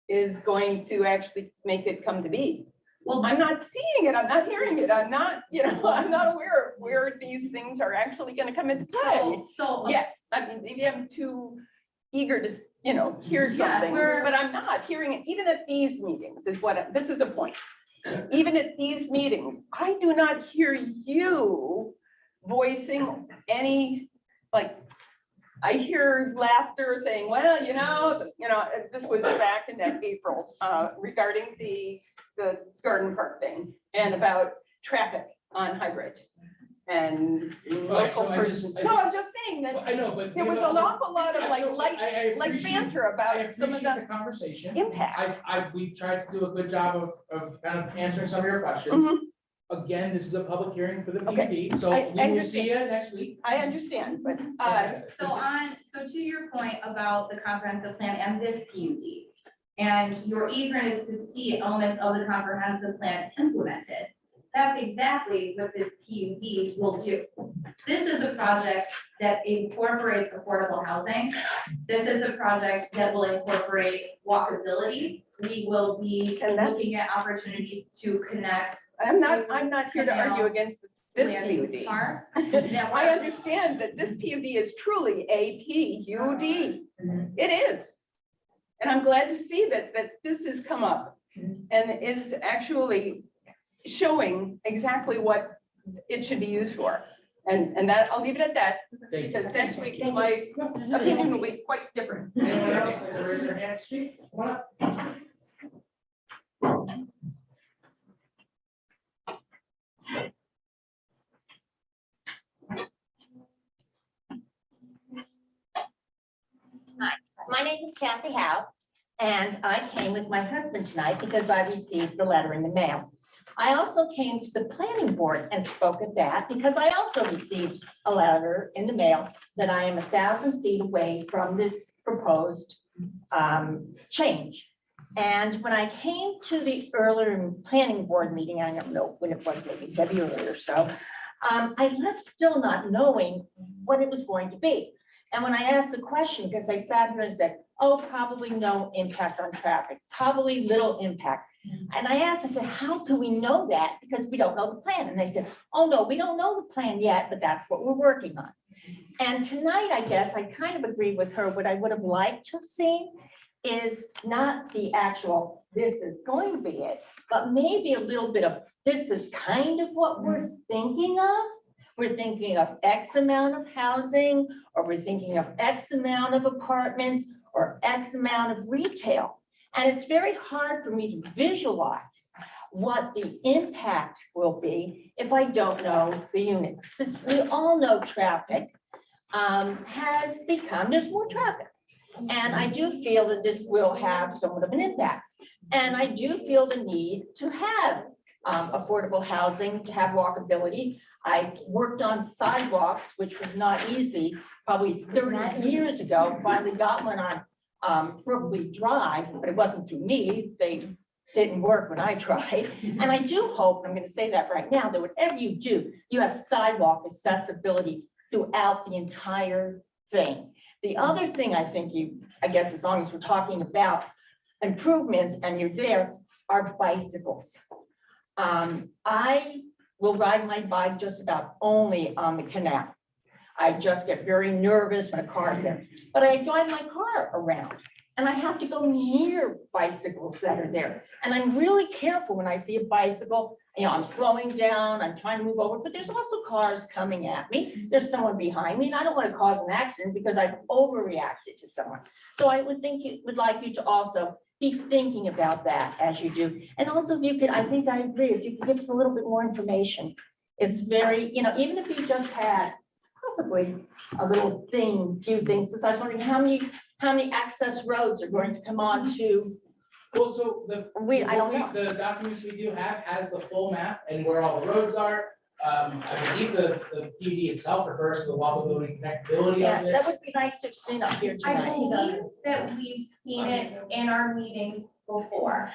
Speaker 13: is going to actually make it come to be. Well, I'm not seeing it, I'm not hearing it, I'm not, I'm not aware of where these things are actually gonna come into play.
Speaker 8: So
Speaker 13: Yes, I mean, maybe I'm too eager to, hear
Speaker 8: Yeah,
Speaker 13: something, but I'm not hearing it, even at these meetings is what, this is a point. Even at these meetings, I do not hear you voicing any, like, I hear laughter saying, well, this was back in that April, regarding the garden park thing and about traffic on High Bridge. And local person, no, I'm just saying that
Speaker 1: I know, but.
Speaker 13: there was an awful lot of
Speaker 1: I
Speaker 13: like banter about some of
Speaker 1: appreciate
Speaker 13: the
Speaker 1: the conversation.
Speaker 13: impact.
Speaker 1: We've tried to do a good job of kind of answering some of your questions.
Speaker 13: Mhm.
Speaker 1: Again, this is a public hearing for the
Speaker 13: Okay.
Speaker 1: PUD, so
Speaker 13: I
Speaker 1: we will see you next week.
Speaker 13: I understand, but
Speaker 8: So to your point about the comprehensive plan and this PUD, and your eagerness to see elements of the comprehensive plan implemented, that's exactly what this PUD will do. This is a project that incorporates affordable housing. This is a project that will incorporate walkability. We will be looking at opportunities to connect.
Speaker 13: I'm not here to argue against this
Speaker 8: Landing
Speaker 13: PUD.
Speaker 8: Park.
Speaker 13: I understand that this PUD is truly a PUD. It is. And I'm glad to see that this has come up and is actually showing exactly what it should be used for. And that, I'll leave it at that,
Speaker 1: Thank you.
Speaker 13: because next week my opinion will be quite different.
Speaker 1: Anyone else like to raise their hand to speak? Come on up.
Speaker 2: My name is Kathy Howe, and I came with my husband tonight because I received the letter in the mail. I also came to the planning board and spoke at that because I also received a letter in the mail that I am 1,000 feet away from this proposed change. And when I came to the earlier planning board meeting, I don't know when it was, maybe February or so, I left still not knowing what it was going to be. And when I asked the question, because I sat here and said, oh, probably no impact on traffic, probably little impact. And I asked, I said, how can we know that? Because we don't know the plan. And they said, oh, no, we don't know the plan yet, but that's what we're working on. And tonight, I guess, I kind of agree with her. What I would have liked to have seen is not the actual, this is going to be it, but maybe a little bit of, this is kind of what we're thinking of. We're thinking of X amount of housing, or we're thinking of X amount of apartments, or X amount of retail. And it's very hard for me to visualize what the impact will be if I don't know the units. Because we all know traffic has become, there's more traffic. And I do feel that this will have somewhat of an impact. And I do feel the need to have affordable housing, to have walkability. I worked on sidewalks, which was not easy, probably 30 years ago, finally got one on Brooklyn Drive, but it wasn't through me. They didn't work when I tried. And I do hope, I'm going to say that right now, that whatever you do, you have sidewalk accessibility throughout the entire thing. The other thing I think I guess as long as we're talking about improvements and you're there, are bicycles. I will ride my bike just about only on the canal. I just get very nervous when a car is there, but I drive my car around and I have to go near bicycles that are there. And I'm really careful when I see a bicycle, you know, I'm slowing down, I'm trying to move over, but there's also cars coming at me. There's someone behind me and I don't want to cause an accident because I've overreacted to someone. So I would like you to also be thinking about that as you do. And also if you could, I think I agree, if you could give us a little bit more information. It's very, you know, even if you just had possibly a little few things, so I was wondering how many access roads are going to come on to,
Speaker 1: Well, so
Speaker 2: I don't know.
Speaker 1: the documents we do have has the full map and where all the roads are. I believe the PUD itself refers to the walkability and connectability
Speaker 2: Yeah,
Speaker 1: of
Speaker 2: that
Speaker 1: this.
Speaker 2: would be nice to have seen up here
Speaker 8: I
Speaker 2: tonight.
Speaker 8: believe that we've seen it in our meetings before.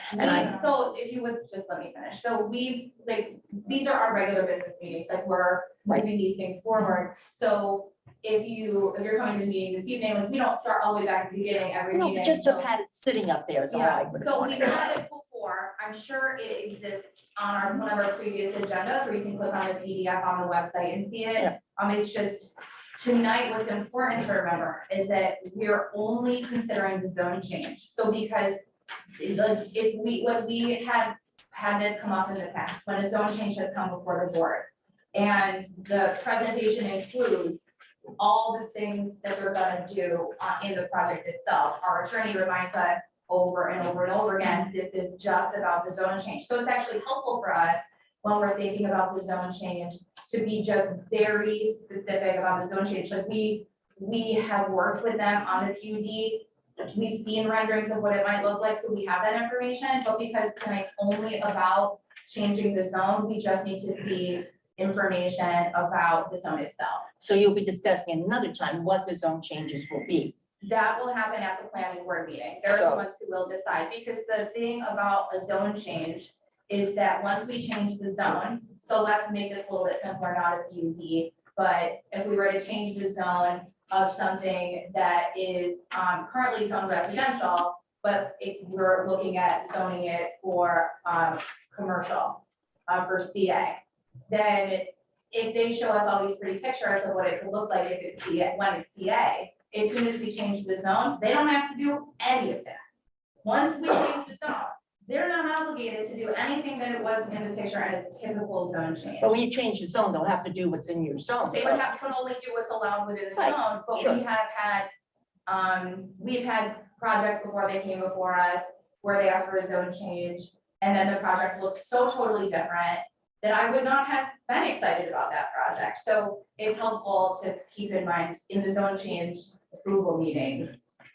Speaker 8: So if you would just let me finish. So these are our regular business meetings, like we're
Speaker 2: Right.
Speaker 8: moving these things forward. So if you're coming to this meeting this evening, like we don't start all the way back at the beginning every
Speaker 2: No,
Speaker 8: meeting.
Speaker 2: just to have
Speaker 8: so-
Speaker 2: had it sitting up there is all I
Speaker 8: Yeah,
Speaker 2: would
Speaker 8: so
Speaker 2: want.
Speaker 8: we've had it before. I'm sure it exists on one of our previous agendas, where you can click on the PDF on the website and see it.
Speaker 2: Yeah.
Speaker 8: It's just, tonight, what's important to remember is that we're only considering the zone change. So because when we have had this come up in the past, when a zone change has come before the board, and the presentation includes all the things that they're gonna do in the project itself, our attorney reminds us over and over and over again, this is just about the zone change. So it's actually helpful for us when we're thinking about the zone change to be just very specific about the zone change. Like we have worked with them on the PUD. We've seen renderings of what it might look like, so we have that information, but because tonight's only about changing the zone, we just need to see information about the zone itself.
Speaker 2: So you'll be discussing another time what the zone changes will be.
Speaker 8: That will happen at the planning board meeting. They're the
Speaker 2: So-
Speaker 8: ones who will decide, because the thing about a zone change is that once we change the zone, so let's make this a little bit simpler, not a PUD, but if we were to change the zone of something that is currently zoned residential, but if we're looking at zoning it for commercial, for CA, then if they show us all these pretty pictures of what it could look like if it's CA, when it's CA, as soon as we change the zone, they don't have to do any of that. Once we change the zone, they're not obligated to do anything that it was in the picture at a typical zone change.
Speaker 2: But when you change the zone, they'll have to do what's in your zone.
Speaker 8: They would have to only do what's allowed within the
Speaker 2: Right,
Speaker 8: zone, but
Speaker 2: sure.
Speaker 8: we have had, we've had projects before they came before us where they asked for a zone change, and then the project looked so totally different that I would not have been excited about that project. So it's helpful to keep in mind in the zone change approval meetings,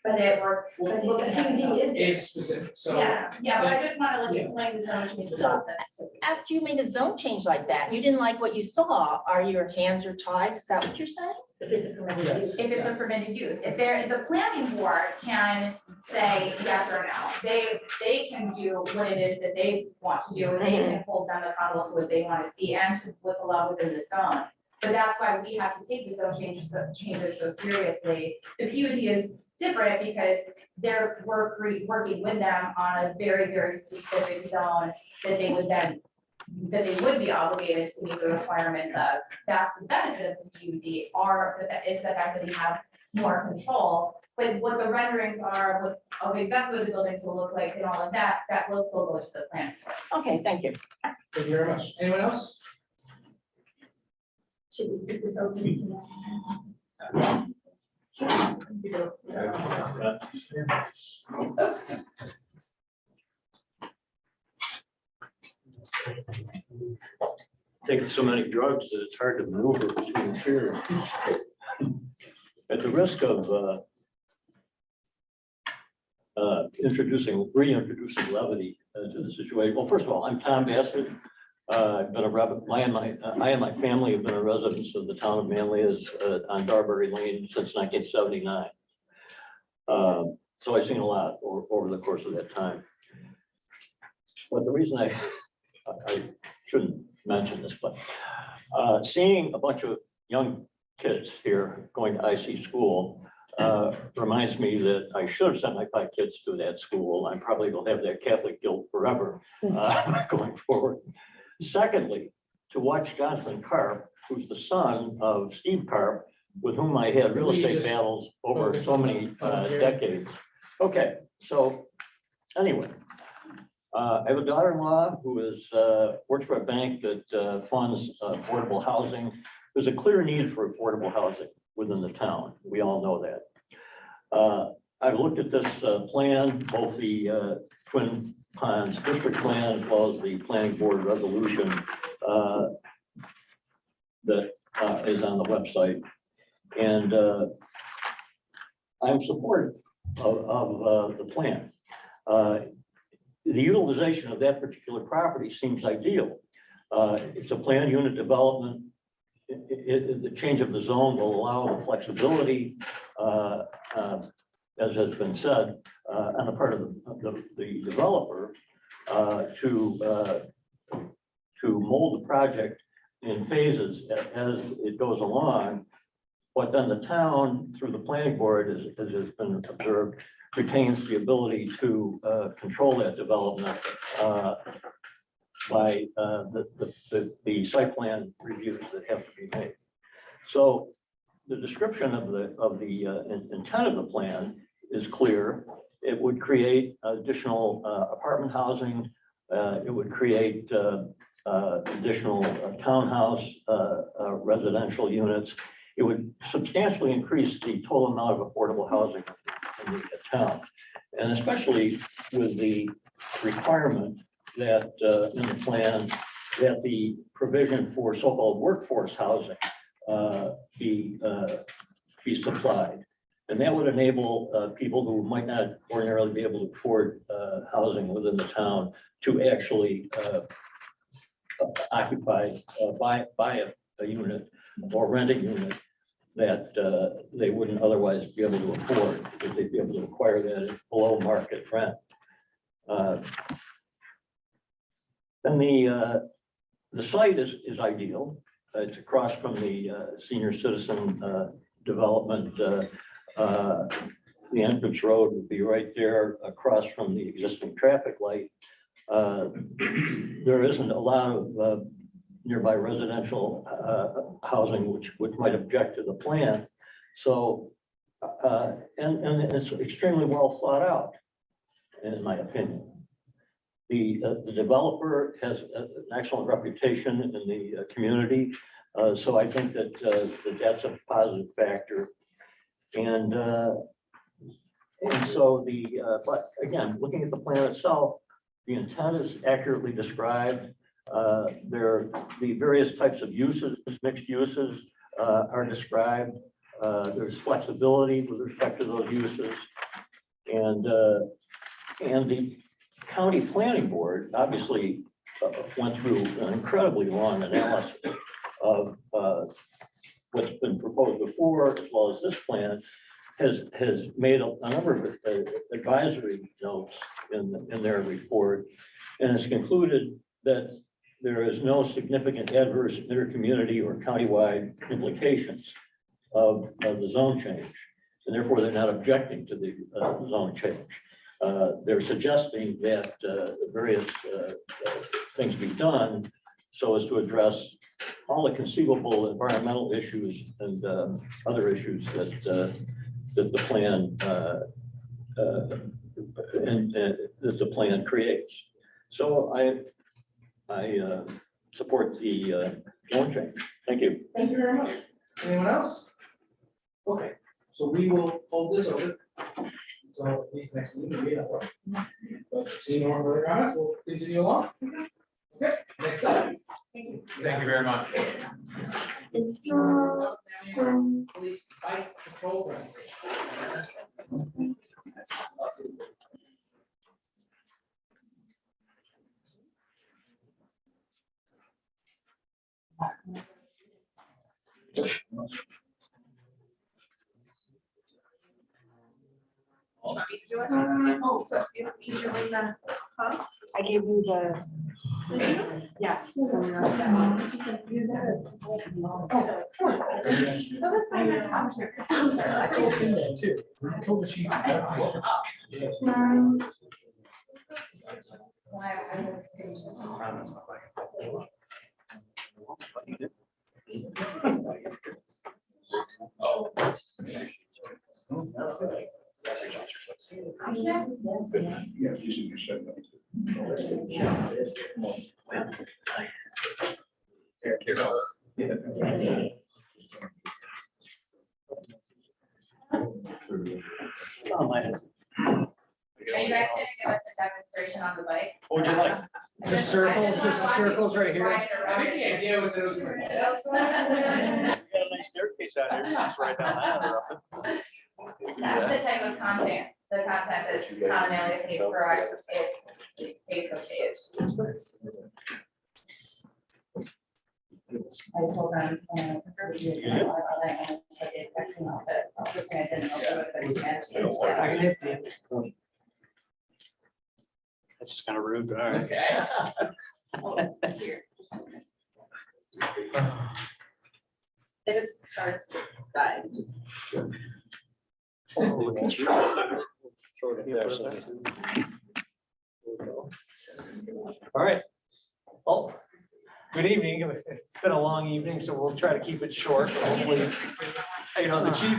Speaker 8: but
Speaker 10: But the PUD is.
Speaker 1: Is specific, so.
Speaker 8: yeah, but I just wanna explain the zone change
Speaker 2: So-
Speaker 8: process.
Speaker 2: After you made a zone change like that, you didn't like what you saw, are your hands are tied? Is that what you're saying?
Speaker 10: If it's a permitted use.
Speaker 8: If it's a permitted use, if the planning board can say yes or no, they can do what it is that they want to do, and they can hold them accountable to what they want to see and to what's allowed within the zone. But that's why we have to take the zone changes so seriously. The PUD is different because we're working with them on a very, very specific zone that they would be obligated to meet the requirements of. That's the benefit of the PUD, is the fact that we have more control. But what the renderings are of exactly what the buildings will look like and all of that, that will still go to the planning board.
Speaker 2: Okay, thank you.
Speaker 1: Thank you very much. Anyone else?
Speaker 10: Should we keep this open?
Speaker 15: Taking so many drugs that it's hard to maneuver between fear. At the risk of reintroducing levity to the situation. Well, first of all, I'm Tom Bassett. I've been I and my family have been a residents of the town of Manlius on Darbury Lane since 1979. So I've seen a lot over the course of that time. But the reason I shouldn't mention this, but seeing a bunch of young kids here going to IC school reminds me that I should have sent my 5 kids to that school. I probably will have that Catholic guilt forever going forward. Secondly, to watch Jonathan Karp, who's the son of Steve Karp, with whom I had real estate battles over so many decades. Okay, so anyway, I have a daughter-in-law who is works for a bank that funds affordable housing. There's a clear need for affordable housing within the town. We all know that. I've looked at this plan, both the Twin Ponds District Plan as well as the Planning Board resolution that is on the website. And I'm supportive of the plan. The utilization of that particular property seems ideal. It's a planned unit development. The change of the zone will allow the flexibility, as has been said, on the part of the developer to mold the project in phases as it goes along. But then the town, through the planning board, as has been observed, retains the ability to control that development by the site plan reviews that have to be made. So the description of the intent of the plan is clear. It would create additional apartment housing. It would create additional townhouse residential units. It would substantially increase the total amount of affordable housing in the town. And especially with the requirement that in the plan that the provision for so-called workforce housing be supplied. And that would enable people who might not ordinarily be able to afford housing within the town to actually occupy, buy a unit or rent a unit that they wouldn't otherwise be able to afford, because they'd be able to acquire that at below market rent. Then the site is ideal. It's across from the senior citizen development. The entrance road would be right there across from the existing traffic light. There isn't a lot of nearby residential housing which might object to the plan. So, and it's extremely well thought out, in my opinion. The developer has an excellent reputation in the community. So I think that that's a positive factor. And so but again, looking at the plan itself, the intent is accurately described. The various types of uses, mixed uses are described. There's flexibility with respect to those uses. And the county planning board obviously went through an incredibly long analysis of what's been proposed before, as well as this plan, has made a number of advisory notes in their report, and has concluded that there is no significant adverse intercommunity or countywide implications of the zone change, and therefore they're not objecting to the zone change. They're suggesting that various things be done so as to address all the conceivable environmental issues and other issues that the plan that the plan creates. So I support the zone change. Thank you.
Speaker 1: Thank you very much. Anyone else? Okay, so we will hold this over. So at least next meeting, we have one. But seeing no more further comments, we'll continue along. Okay, next up.
Speaker 10: Thank you.
Speaker 12: Thank you very much.
Speaker 1: Police bike patrol presentation.
Speaker 4: Want me to do it? Oh, so you don't need to read the, huh?
Speaker 9: I gave you the.
Speaker 4: Yes.
Speaker 9: Oh,
Speaker 4: sure. No, that's fine.
Speaker 1: I told him that too. I told the chief.
Speaker 8: Yeah.
Speaker 7: Yeah, using your shed.
Speaker 15: Oh, mine is.
Speaker 8: Are you guys gonna give us a demonstration on the bike?
Speaker 15: What would you like?
Speaker 8: Just circles
Speaker 15: right here.
Speaker 1: I think the idea was that it was gonna.
Speaker 15: We got a nice staircase out here, just right down that. We can do that.
Speaker 8: That's the type of content that Tom and Manlius needs for our Facebook page. I told them, I didn't know.
Speaker 15: That's just kind of rude, but all right.
Speaker 1: Okay.
Speaker 8: If it starts to die.
Speaker 15: Throw it in there, so-
Speaker 16: All right. Well, good evening. It's been a long evening, so we'll try to keep it short. Hopefully, you know, the chief,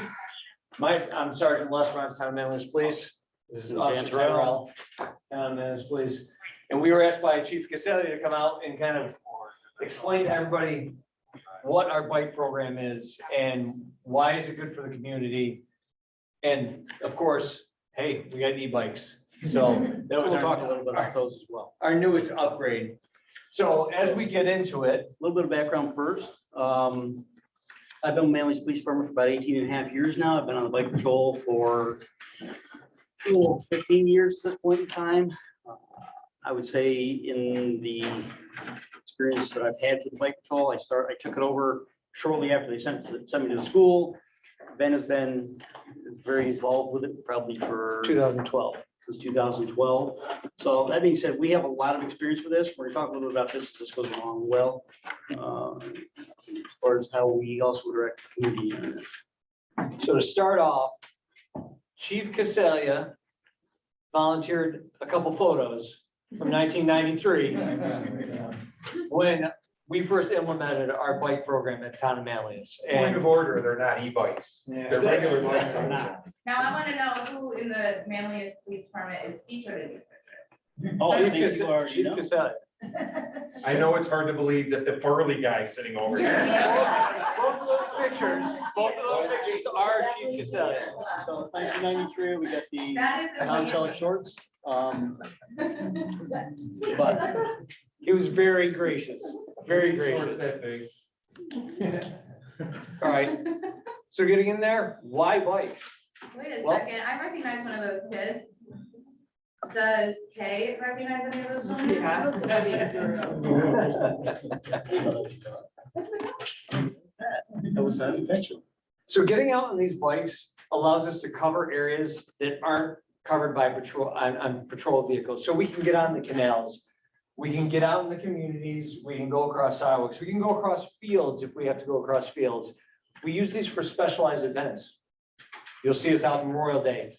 Speaker 16: I'm Sergeant Les Ron, Town of Manlius Police. This is Officer Tyrell, Town of Manlius Police. And we were asked by Chief Caselli to come out and kind of explain to everybody what our bike program is and why is it good for the community. And of course, hey, we got e-bikes. So that was
Speaker 15: We'll talk a
Speaker 16: our,
Speaker 15: little bit about those as well.
Speaker 16: our newest upgrade. So as we get into it,
Speaker 15: A little bit of background first. I've been with Manlius Police Department for about 18 and a half years now. I've been on the bike patrol for 15 years at this point in time. I would say in the experience that I've had with the bike patrol, I took it over shortly after they sent me to the school. Ben has been very involved with it probably for
Speaker 16: 2012.
Speaker 15: since 2012. So that being said, we have a lot of experience with this. We're gonna talk a little bit about this as this goes along well. As far as how we also direct the community on this.
Speaker 16: So to start off, Chief Caselli volunteered a couple photos from 1993 when we first implemented our bike program at Town of Manlius.
Speaker 14: Point
Speaker 16: And
Speaker 14: of order, they're not e-bikes. They're regular bikes.
Speaker 15: Not.
Speaker 8: Now, I wanna know who in the Manlius Police Department is featured in these pictures.
Speaker 15: Oh, I
Speaker 16: Chief
Speaker 15: think you already
Speaker 16: Chief
Speaker 15: know.
Speaker 16: Caselli.
Speaker 14: I know it's hard to believe that the burly guy sitting over here.
Speaker 16: Both of those pictures are Chief Caselli.
Speaker 15: So 1993, we got the
Speaker 8: That is
Speaker 15: non-selling shorts. But
Speaker 16: He was very gracious, very gracious. All right, so getting in there, why bikes?
Speaker 8: Wait a
Speaker 16: Well-
Speaker 8: second, I recognize one of those kids. Does Kay recognize any of those children?
Speaker 15: that was intentional.
Speaker 16: So getting out on these bikes allows us to cover areas that aren't covered by patrol, on patrol vehicles. So we can get on the canals. We can get out in the communities. We can go across sidewalks. We can go across fields if we have to go across fields. We use these for specialized events. You'll see us out Memorial Day,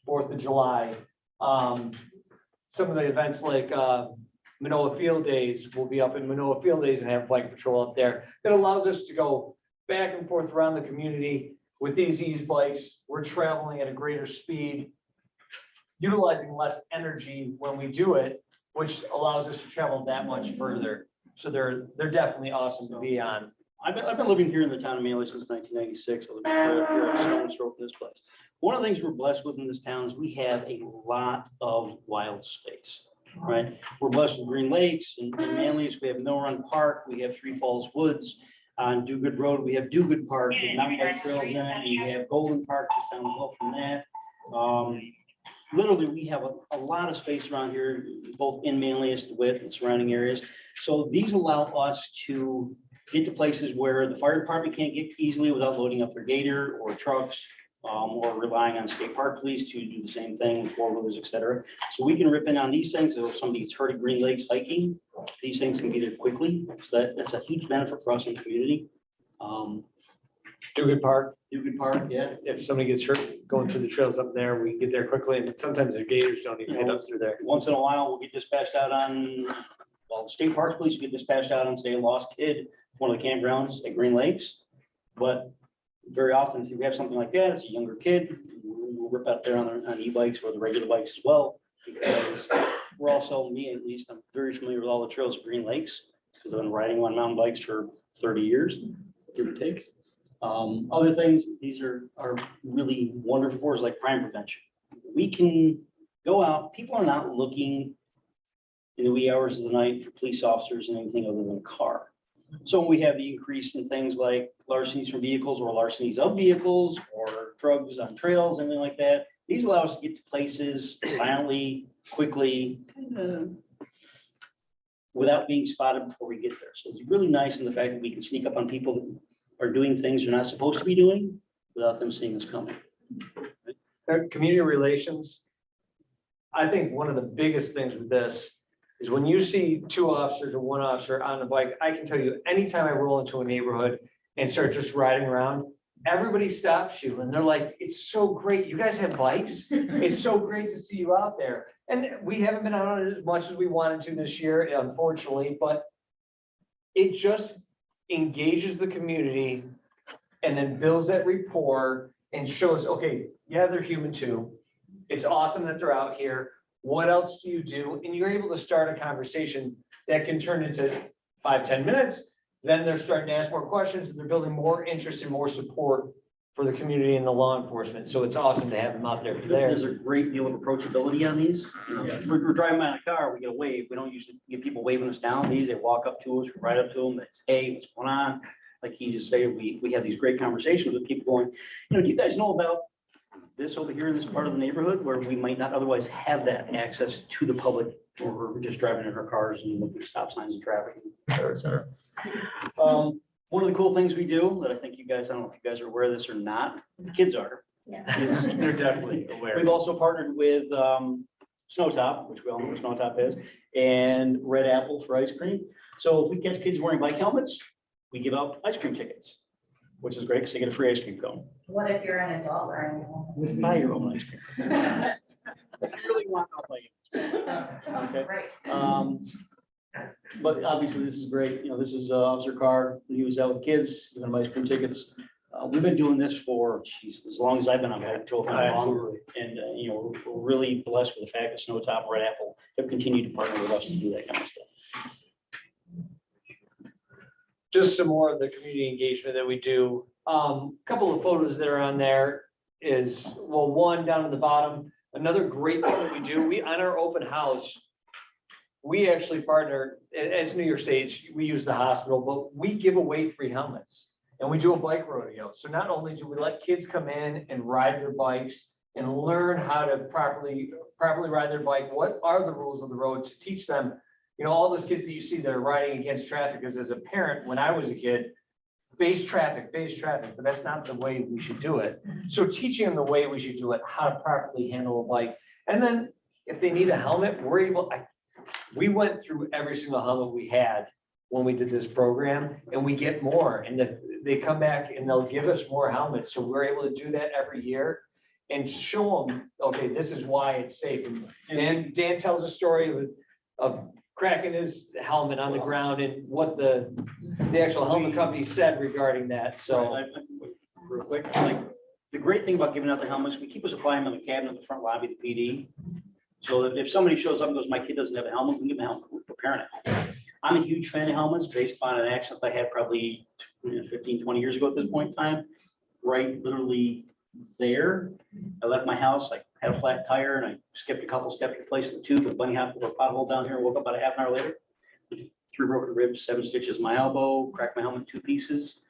Speaker 16: 4th of July. Some of the events like Manoa Field Days, we'll be up in Manoa Field Days and have bike patrol up there. It allows us to go back and forth around the community with these bikes. We're traveling at a greater speed, utilizing less energy when we do it, which allows us to travel that much further. So they're definitely awesome to be on.
Speaker 15: I've been living here in the town of Manlius since 1996. I lived here at Stone's Throw in this place. One of the things we're blessed with in this town is we have a lot of wild space, right? We're blessed with Green Lakes and Manlius. We have Mill Run Park. We have Three Falls Woods. On Do Good Road, we have Do Good Park with mountain bike trails in it, and we have Golden Park just down the hill from that. Literally, we have a lot of space around here, both in Manlius, the width and surrounding areas. So these allow us to get to places where the fire department can't get easily without loading up their gator or trucks, or relying on state park police to do the same thing, four-wheelers, et cetera. So we can rip in on these things. If somebody gets hurt at Green Lakes hiking, these things can be there quickly. So that's a huge benefit for us in the community.
Speaker 16: Do Good Park.
Speaker 15: Do Good Park, yeah.
Speaker 16: If somebody gets hurt going through the trails up there, we can get there quickly. And sometimes the gators don't even get up through there.
Speaker 15: Once in a while, we'll get dispatched out on, well, the state parks police get dispatched out on, say, a lost kid, one of the campgrounds at Green Lakes. But
Speaker 17: very often, if we have something like that, it's a younger kid, we'll rip out there on e-bikes or the regular bikes as well. Because we're also, me at least, I'm very familiar with all the trails of Green Lakes, because I've been riding on mountain bikes for 30 years, give or take. Other things, these are really wonderful for is like crime prevention. We can go out, people are not looking in the wee hours of the night for police officers and anything other than a car. So when we have the increase in things like larcenies from vehicles or larcenies of vehicles or drugs on trails, anything like that, these allow us to get to places silently, quickly, without being spotted before we get there. So it's really nice in the fact that we can sneak up on people that are doing things they're not supposed to be doing without them seeing us coming.
Speaker 16: Community relations. I think one of the biggest things with this is when you see 2 officers or 1 officer on a bike, I can tell you, anytime I roll into a neighborhood and start just riding around, everybody stops you and they're like, it's so great. You guys have bikes? It's so great to see you out there. And we haven't been out on it as much as we wanted to this year, unfortunately, but it just engages the community and then builds that rapport and shows, okay, yeah, they're human too. It's awesome that they're out here. What else do you do? And you're able to start a conversation that can turn into 5-10 minutes. Then they're starting to ask more questions and they're building more interest and more support for the community and the law enforcement. So it's awesome to have them out there.
Speaker 17: There's a great deal of approachability on these. You know, we're driving by in a car, we get a wave. We don't usually get people waving us down. These, they walk up to us, we ride up to them, they say, hey, what's going on? Like he just said, we have these great conversations with people going, you know, do you guys know about this over here in this part of the neighborhood where we might not otherwise have that access to the public, or we're just driving in our cars and looking at stop signs and traffic, et cetera, et cetera. One of the cool things we do that I think you guys, I don't know if you guys are aware of this or not, the kids are.
Speaker 10: Yeah.
Speaker 17: is
Speaker 16: They're definitely aware.
Speaker 17: We've also partnered with Snowtop, which we all know what Snowtop is, and Red Apple for ice cream. So if we catch kids wearing bike helmets, we give out ice cream tickets, which is great because they get a free ice cream cone.
Speaker 8: What if you're an adult wearing one?
Speaker 17: Buy your own ice cream. If you really want, I'll buy you. Okay.
Speaker 8: Great.
Speaker 17: But obviously this is great. You know, this is Officer Carr. He was out with kids, giving them ice cream tickets. We've been doing this for, geez, as long as I've been on bike patrol.
Speaker 16: Absolutely.
Speaker 17: And, you know, we're really blessed with the fact that Snowtop, Red Apple have continued to partner with us to do that kind of stuff.
Speaker 16: Just some more of the community engagement that we do. Couple of photos that are on there is, well, one down at the bottom, another great thing that we do, we, on our open house, we actually partner, as New York State, we use the hospital, but we give away free helmets and we do a bike rodeo. So not only do we let kids come in and ride their bikes and learn how to properly ride their bike, what are the rules of the road to teach them, you know, all those kids that you see that are riding against traffic, because as a parent, when I was a kid, face traffic, but that's not the way we should do it. So teaching them the way we should do it, how to properly handle a bike. And then if they need a helmet, we went through every single helmet we had when we did this program, and we get more, and they come back and they'll give us more helmets. So we're able to do that every year and show them, okay, this is why it's safe. And Dan tells a story of cracking his helmet on the ground and what the actual helmet company said regarding that. So
Speaker 17: Real quick, like, the great thing about giving out the helmets, we keep a supply them in the cabinet in the front lobby of the PD. So that if somebody shows up and goes, my kid doesn't have a helmet, we give them a helmet, we're preparing it. I'm a huge fan of helmets based on an accident I had probably 15, 20 years ago at this point in time. Right, literally there. I left my house, I had a flat tire and I skipped a couple steps to place the tube, a bunny hop or pothole down here, woke up about a half an hour later. 3 broken ribs, 7 stitches in my elbow, cracked my helmet in 2 pieces.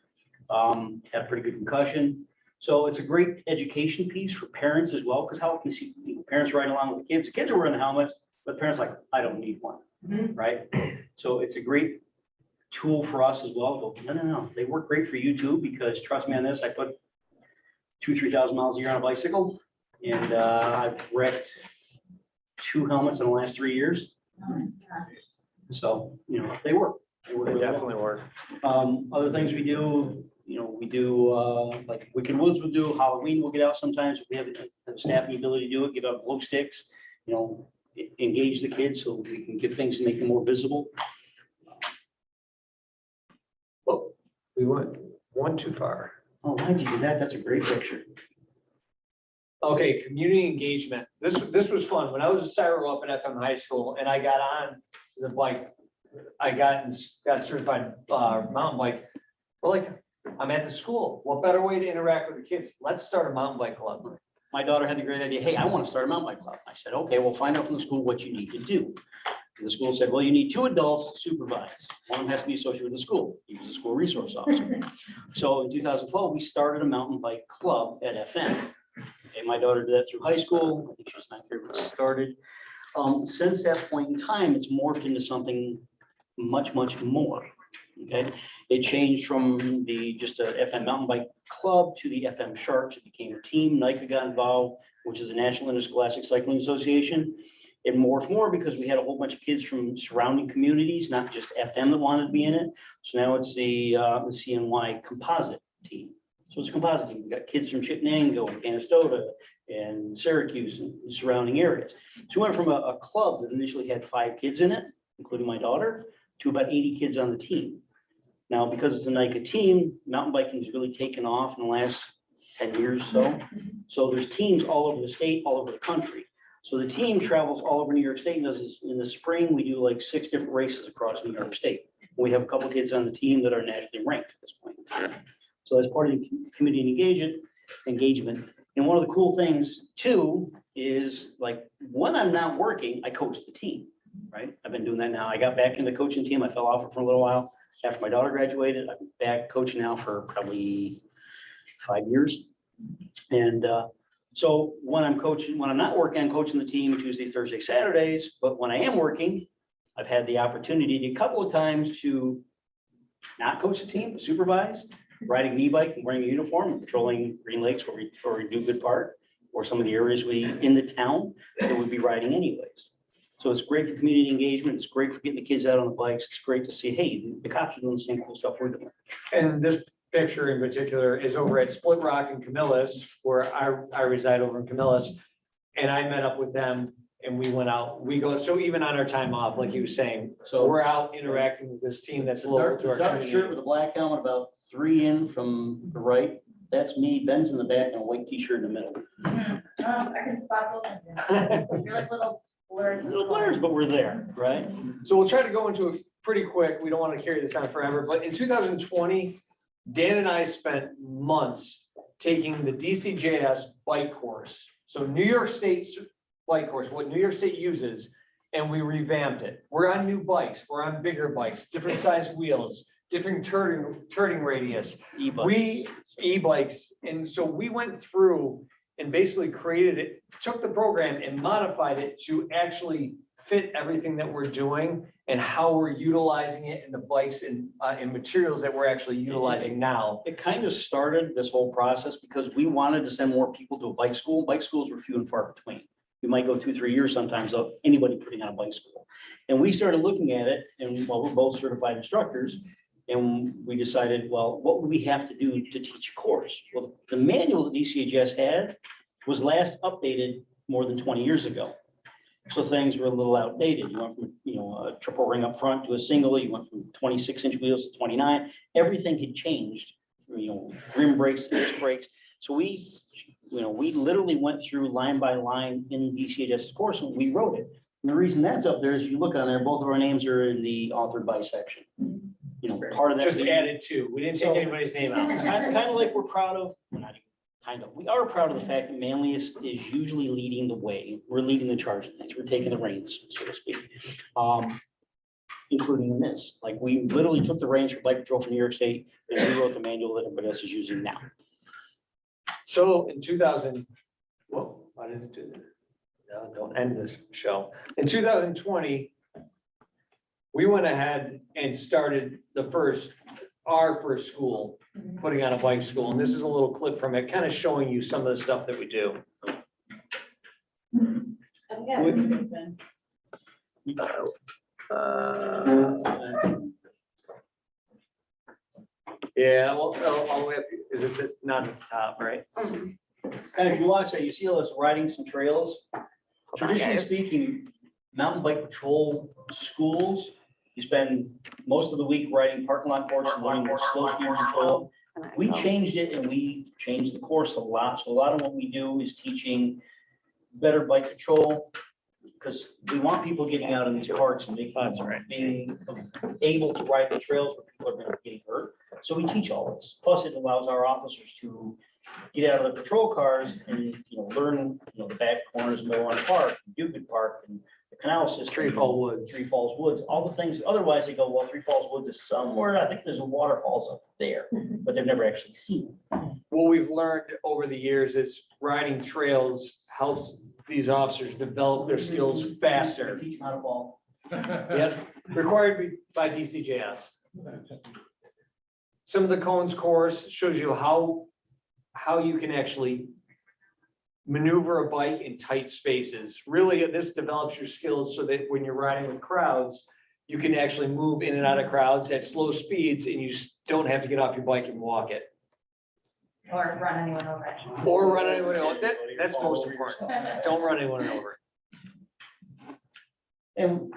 Speaker 17: Had a pretty good concussion. So it's a great education piece for parents as well, because how often you see parents riding along with the kids are wearing the helmets, but the parents are like, I don't need one, right? So it's a great tool for us as well. Go, no, they work great for you too, because trust me on this, I put 2,000-3,000 miles a year on a bicycle, and I've wrecked 2 helmets in the last 3 years. So, you know, they work. They really
Speaker 7: definitely work.
Speaker 17: Other things we do, you know, we do like Wicked Woods will do, Halloween we'll get out sometimes. If we have the staffing ability to do it, give out glow sticks, you know, engage the kids so we can give things to make them more visible.
Speaker 16: well, we went one too far.
Speaker 17: Oh, why'd you do that? That's a great picture.
Speaker 16: Okay, community engagement. This was fun. When I was a Cyro up at FM High School and I got on the bike, I got certified mountain bike. We're like, I'm at the school. What better way to interact with the kids? Let's start a mountain bike club.
Speaker 17: My daughter had the great idea, hey, I want to start a mountain bike club. I said, okay, we'll find out from the school what you need to do. And the school said, well, you need 2 adults to supervise. One of them has to be associated with the school. He was a school resource officer. So in 2012, we started a mountain bike club at FM. And my daughter did that through high school. I think she was not here when it started. Since that point in time, it's morphed into something much, much more. Okay, it changed from just a FM mountain bike club to the FM Sharks. It became a team. NICA got involved, which is the National Interscholastic Cycling Association. It morphed more because we had a whole bunch of kids from surrounding communities, not just FM that wanted to be in it. So now it's the CNY composite team. So it's a composite team. We've got kids from Chittenango and Canastota and Syracuse and surrounding areas. So we went from a club that initially had 5 kids in it, including my daughter, to about 80 kids on the team. Now, because it's a NICA team, mountain biking has really taken off in the last 10 years or so. So there's teams all over the state, all over the country. So the team travels all over New York State and does this. In the spring, we do like 6 different races across New York State. We have a couple of kids on the team that are nationally ranked at this point in time. So that's part of the community engagement. And one of the cool things too is like when I'm not working, I coach the team, right? I've been doing that now. I got back into coaching team. I fell off it for a little while. After my daughter graduated, I'm back coaching now for probably 5 years. And so when I'm coaching, when I'm not working, I'm coaching the team Tuesday, Thursday, Saturdays. But when I am working, I've had the opportunity a couple of times to not coach the team, but supervise, riding an e-bike and wearing a uniform, and patrolling Green Lakes where we do good part, or some of the areas in the town that we'd be riding anyways. So it's great for community engagement. It's great for getting the kids out on the bikes. It's great to see, hey, the cops are doing the same cool stuff we're doing.
Speaker 16: And this picture in particular is over at Split Rock and Camillus, where I reside over in Camillus. And I met up with them and we went out, so even on our time off, like you were saying, so we're out interacting with this team that's local to our
Speaker 17: Dark
Speaker 16: community.
Speaker 17: shirt with a black helmet about 3 in from the right. That's me. Ben's in the back and a white t-shirt in the middle.
Speaker 8: I can spot both. You're like little blurs.
Speaker 17: Little blurs, but we're there, right?
Speaker 16: So we'll try to go into it pretty quick. We don't want to carry this on forever, but in 2020, Dan and I spent months taking the DCJS bike course. So New York State's bike course, what New York State uses, and we revamped it. We're on new bikes, we're on bigger bikes, different size wheels, different turning radius. E-bikes. And so we went through and basically created it, took the program and modified it to actually fit everything that we're doing and how we're utilizing it in the bikes and materials that we're actually utilizing now.
Speaker 17: It kind of started this whole process because we wanted to send more people to a bike school. Bike schools were few and far between. You might go 2-3 years sometimes of anybody putting on a bike school. And we started looking at it, and well, we're both certified instructors. And we decided, well, what would we have to do to teach a course? Well, the manual that DCHS had was last updated more than 20 years ago. So things were a little outdated. You went from, a triple ring up front to a single. You went from 26-inch wheels to 29. Everything had changed, rim brakes, disc brakes. So we literally went through line by line in DCHS course and we wrote it. And the reason that's up there is if you look on there, both of our names are in the authored by section. Part of that.
Speaker 16: Just added to, we didn't take anybody's name out.
Speaker 17: Kind of like we're proud of, well, not even kind of, we are proud of the fact that Manlius is usually leading the way. We're leading the charge of things. We're taking the reins, so to speak. Including in this, like we literally took the reins for Bike Patrol for New York State and we wrote the manual that everybody else is using now.
Speaker 16: So in 2000, well, why did it do that? No, don't end this show. In 2020, we went ahead and started our first school, putting on a bike school. And this is a little clip from it, kind of showing you some of the stuff that we do. Yeah, well, all the way up, is it not at the top, right?
Speaker 17: It's kind of, if you watch that, you see us riding some trails. Traditionally speaking, mountain bike patrol schools, you spend most of the week riding parking lot courses, learning slow speed control, We changed it and we changed the course a lot. So a lot of what we do is teaching better bike control. Because we want people getting out in these parks and being able to ride the trails where people are going to be getting hurt. So we teach all this. Plus it allows our officers to get out of the patrol cars and, learn, the back corners of Millrun Park, Dugan Park, and the canal system. Three Falls Woods, all the things. Otherwise they go, well, Three Falls Woods is somewhere. I think there's a waterfalls up there, but they've never actually seen it.
Speaker 16: What we've learned over the years is riding trails helps these officers develop their skills faster.
Speaker 17: Teach them how to fall.
Speaker 16: Yep, required by DCJS. Some of the cones course shows you how you can actually maneuver a bike in tight spaces. Really, this develops your skills so that when you're riding with crowds, you can actually move in and out of crowds at slow speeds and you don't have to get off your bike and walk it.
Speaker 8: Or run anyone over.
Speaker 16: Or run anyone over. That's most important. Don't run anyone over.
Speaker 17: And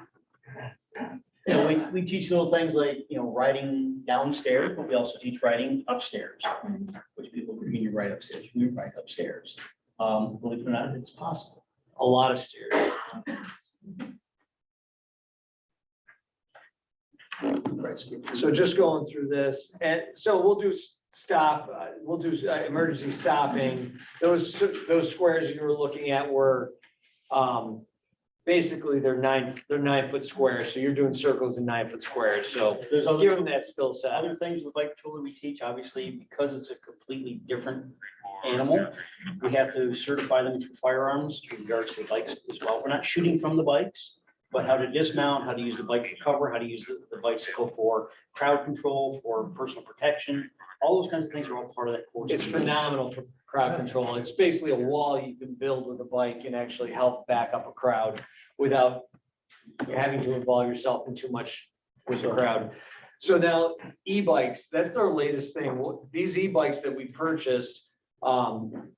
Speaker 17: we teach little things like, riding downstairs, but we also teach riding upstairs, which people when you ride upstairs, we ride upstairs. Believe it or not, it's possible.
Speaker 16: A lot of stairs. So just going through this, and so we'll do emergency stopping. Those squares you were looking at were basically they're 9-foot squares. So you're doing circles in 9-foot squares. So
Speaker 17: There's
Speaker 16: give
Speaker 17: other,
Speaker 16: them that skill set.
Speaker 17: other things with bike patrol that we teach, obviously, because it's a completely different animal. We have to certify them for firearms in regards to the bikes as well. We're not shooting from the bikes, but how to dismount, how to use the bike for cover, how to use the bicycle for crowd control, for personal protection. All those kinds of things are all part of that course.
Speaker 16: It's phenomenal for crowd control. It's basically a wall you can build with a bike and actually help back up a crowd without having to involve yourself in too much with the crowd. So now e-bikes, that's our latest thing. These e-bikes that we purchased, some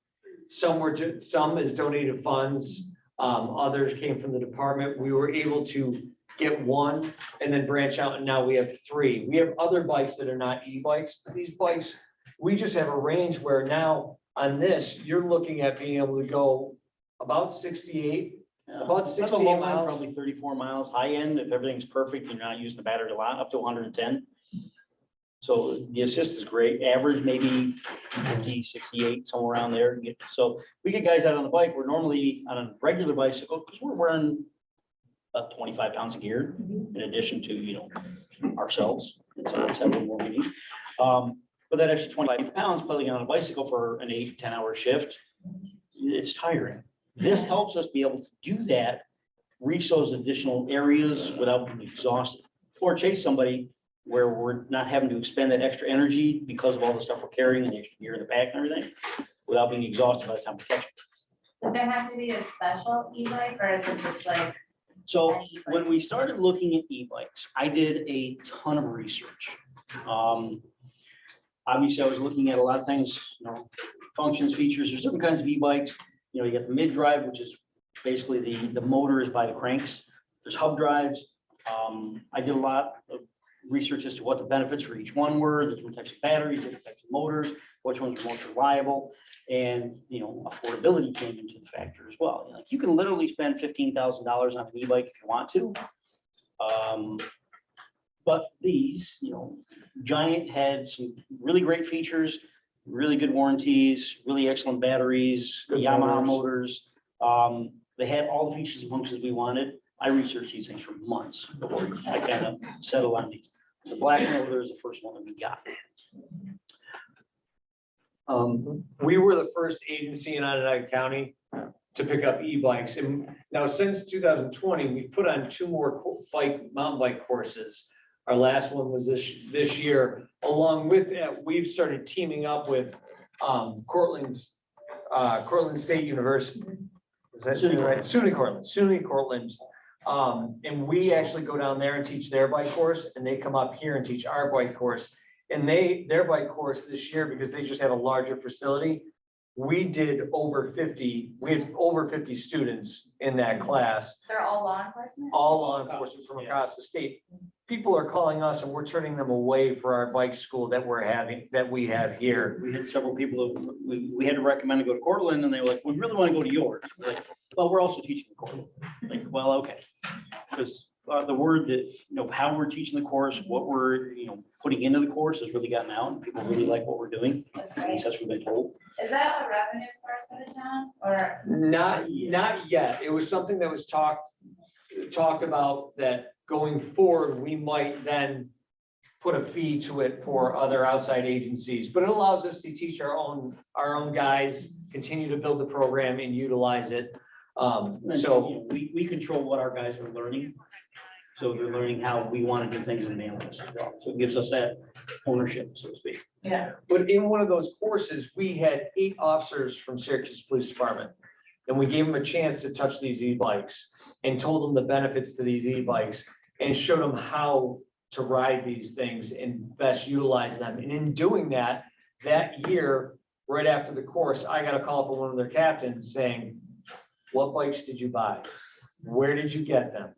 Speaker 16: is donated funds, others came from the department. We were able to get one and then branch out, and now we have 3. We have other bikes that are not e-bikes. These bikes, we just have a range where now on this, you're looking at being able to go about 68, about 68
Speaker 17: low end,
Speaker 16: miles.
Speaker 17: probably 34 miles. High end, if everything's perfect, you're not using the battery a lot, up to 110. So the assist is great. Average maybe 50, 68, somewhere around there. So we get guys out on the bike. We're normally on a regular bicycle because we're wearing about 25 pounds of gear in addition to, ourselves. And sometimes have a little more we need. But that extra 25 pounds pedaling on a bicycle for an 8 to 10 hour shift, it's tiring. This helps us be able to do that, reach those additional areas without being exhausted, or chase somebody where we're not having to expend that extra energy because of all the stuff we're carrying and the extra gear in the back and everything, without being exhausted by the time we catch it.
Speaker 8: Does it have to be a special e-bike or is it just like?
Speaker 17: So
Speaker 8: any e-bike?
Speaker 17: when we started looking at e-bikes, I did a ton of research. Obviously, I was looking at a lot of things, functions, features. There's different kinds of e-bikes. You got the mid-drive, which is basically the motor is by the cranks. There's hub drives. I did a lot of research as to what the benefits for each one were, the different types of batteries, different types of motors, which ones were most reliable, and affordability came into the factor as well. Like you can literally spend $15,000 on an e-bike if you want to. But these, Giant had some really great features, really good warranties, really excellent batteries,
Speaker 16: Good
Speaker 17: Yamaha motors. They had all the features and functions we wanted. I researched these things for months before I kind of settled on these. The black motor is the first one that we got.
Speaker 16: We were the first agency in Onondaga County to pick up e-bikes. And now since 2020, we've put on 2 more mountain bike courses. Our last one was this year. Along with that, we've started teaming up with Cortland State University. Is that right? SUNY Cortland. And we actually go down there and teach their bike course, and they come up here and teach our bike course. And their bike course this year, because they just have a larger facility, we did over 50, we had over 50 students in that class,
Speaker 8: They're all law enforcement?
Speaker 16: all law enforcement from across the state. People are calling us and we're turning them away for our bike school that we have here.
Speaker 17: We had several people, we had to recommend to go to Cortland, and they were like, we really want to go to yours. We're like, well, we're also teaching the course. Like, well, okay. Because the word that, how we're teaching the course, what we're, putting into the course has really gotten out, and people really like what we're doing. At least that's what we've been told.
Speaker 8: Is that a revenue source for the town or?
Speaker 16: Not yet. It was something that was talked about, that going forward, we might then put a fee to it for other outside agencies, but it allows us to teach our own guys, continue to build the program and utilize it. So
Speaker 17: we control what our guys are learning. So they're learning how we want to do things in Manlius. So it gives us that ownership, so to speak.
Speaker 8: Yeah.
Speaker 16: But in one of those courses, we had 8 officers from Syracuse Police Department. And we gave them a chance to touch these e-bikes and told them the benefits to these e-bikes and showed them how to ride these things and best utilize them. And in doing that year, right after the course, I got a call from one of their captains saying, what bikes did you buy? Where did you get them?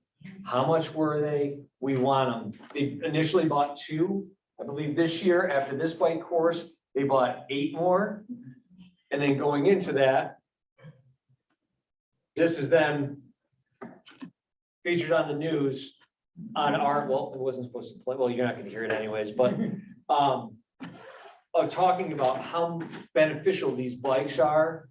Speaker 16: How much were they? We want them. They initially bought 2. I believe this year, after this bike course, they bought 8 more. And then going into that, this is them featured on the news on well, it wasn't supposed to play, well, you're not gonna hear it anyways, but talking about how beneficial these bikes are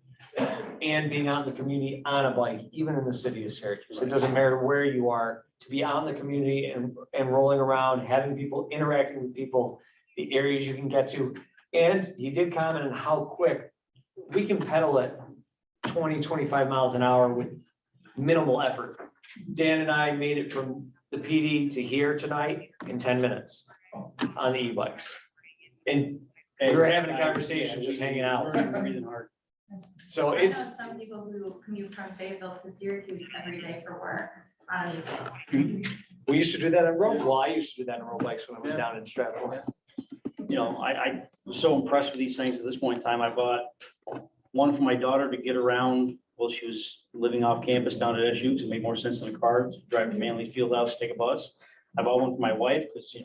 Speaker 16: and being out in the community on a bike, even in the city of Syracuse. It doesn't matter where you are, to be out in the community and rolling around, having people, interacting with people, the areas you can get to. And he did comment on how quick we can pedal at 20, 25 miles an hour with minimal effort. Dan and I made it from the PD to here tonight in 10 minutes on the e-bikes. And we were having a conversation, just hanging out.
Speaker 17: Breathing hard.
Speaker 16: So
Speaker 8: I
Speaker 16: it's,
Speaker 8: know some people who commute from Fayetteville to Syracuse every day for work on an e-bike.
Speaker 16: we used to do that on road, well, I used to do that on road bikes when I went down in Stratford.
Speaker 17: I was so impressed with these things. At this point in time, I bought one for my daughter to get around while she was living off campus down at SU, because it made more sense than a car, to drive to Manly Fieldhouse, take a bus. I bought one for my wife because,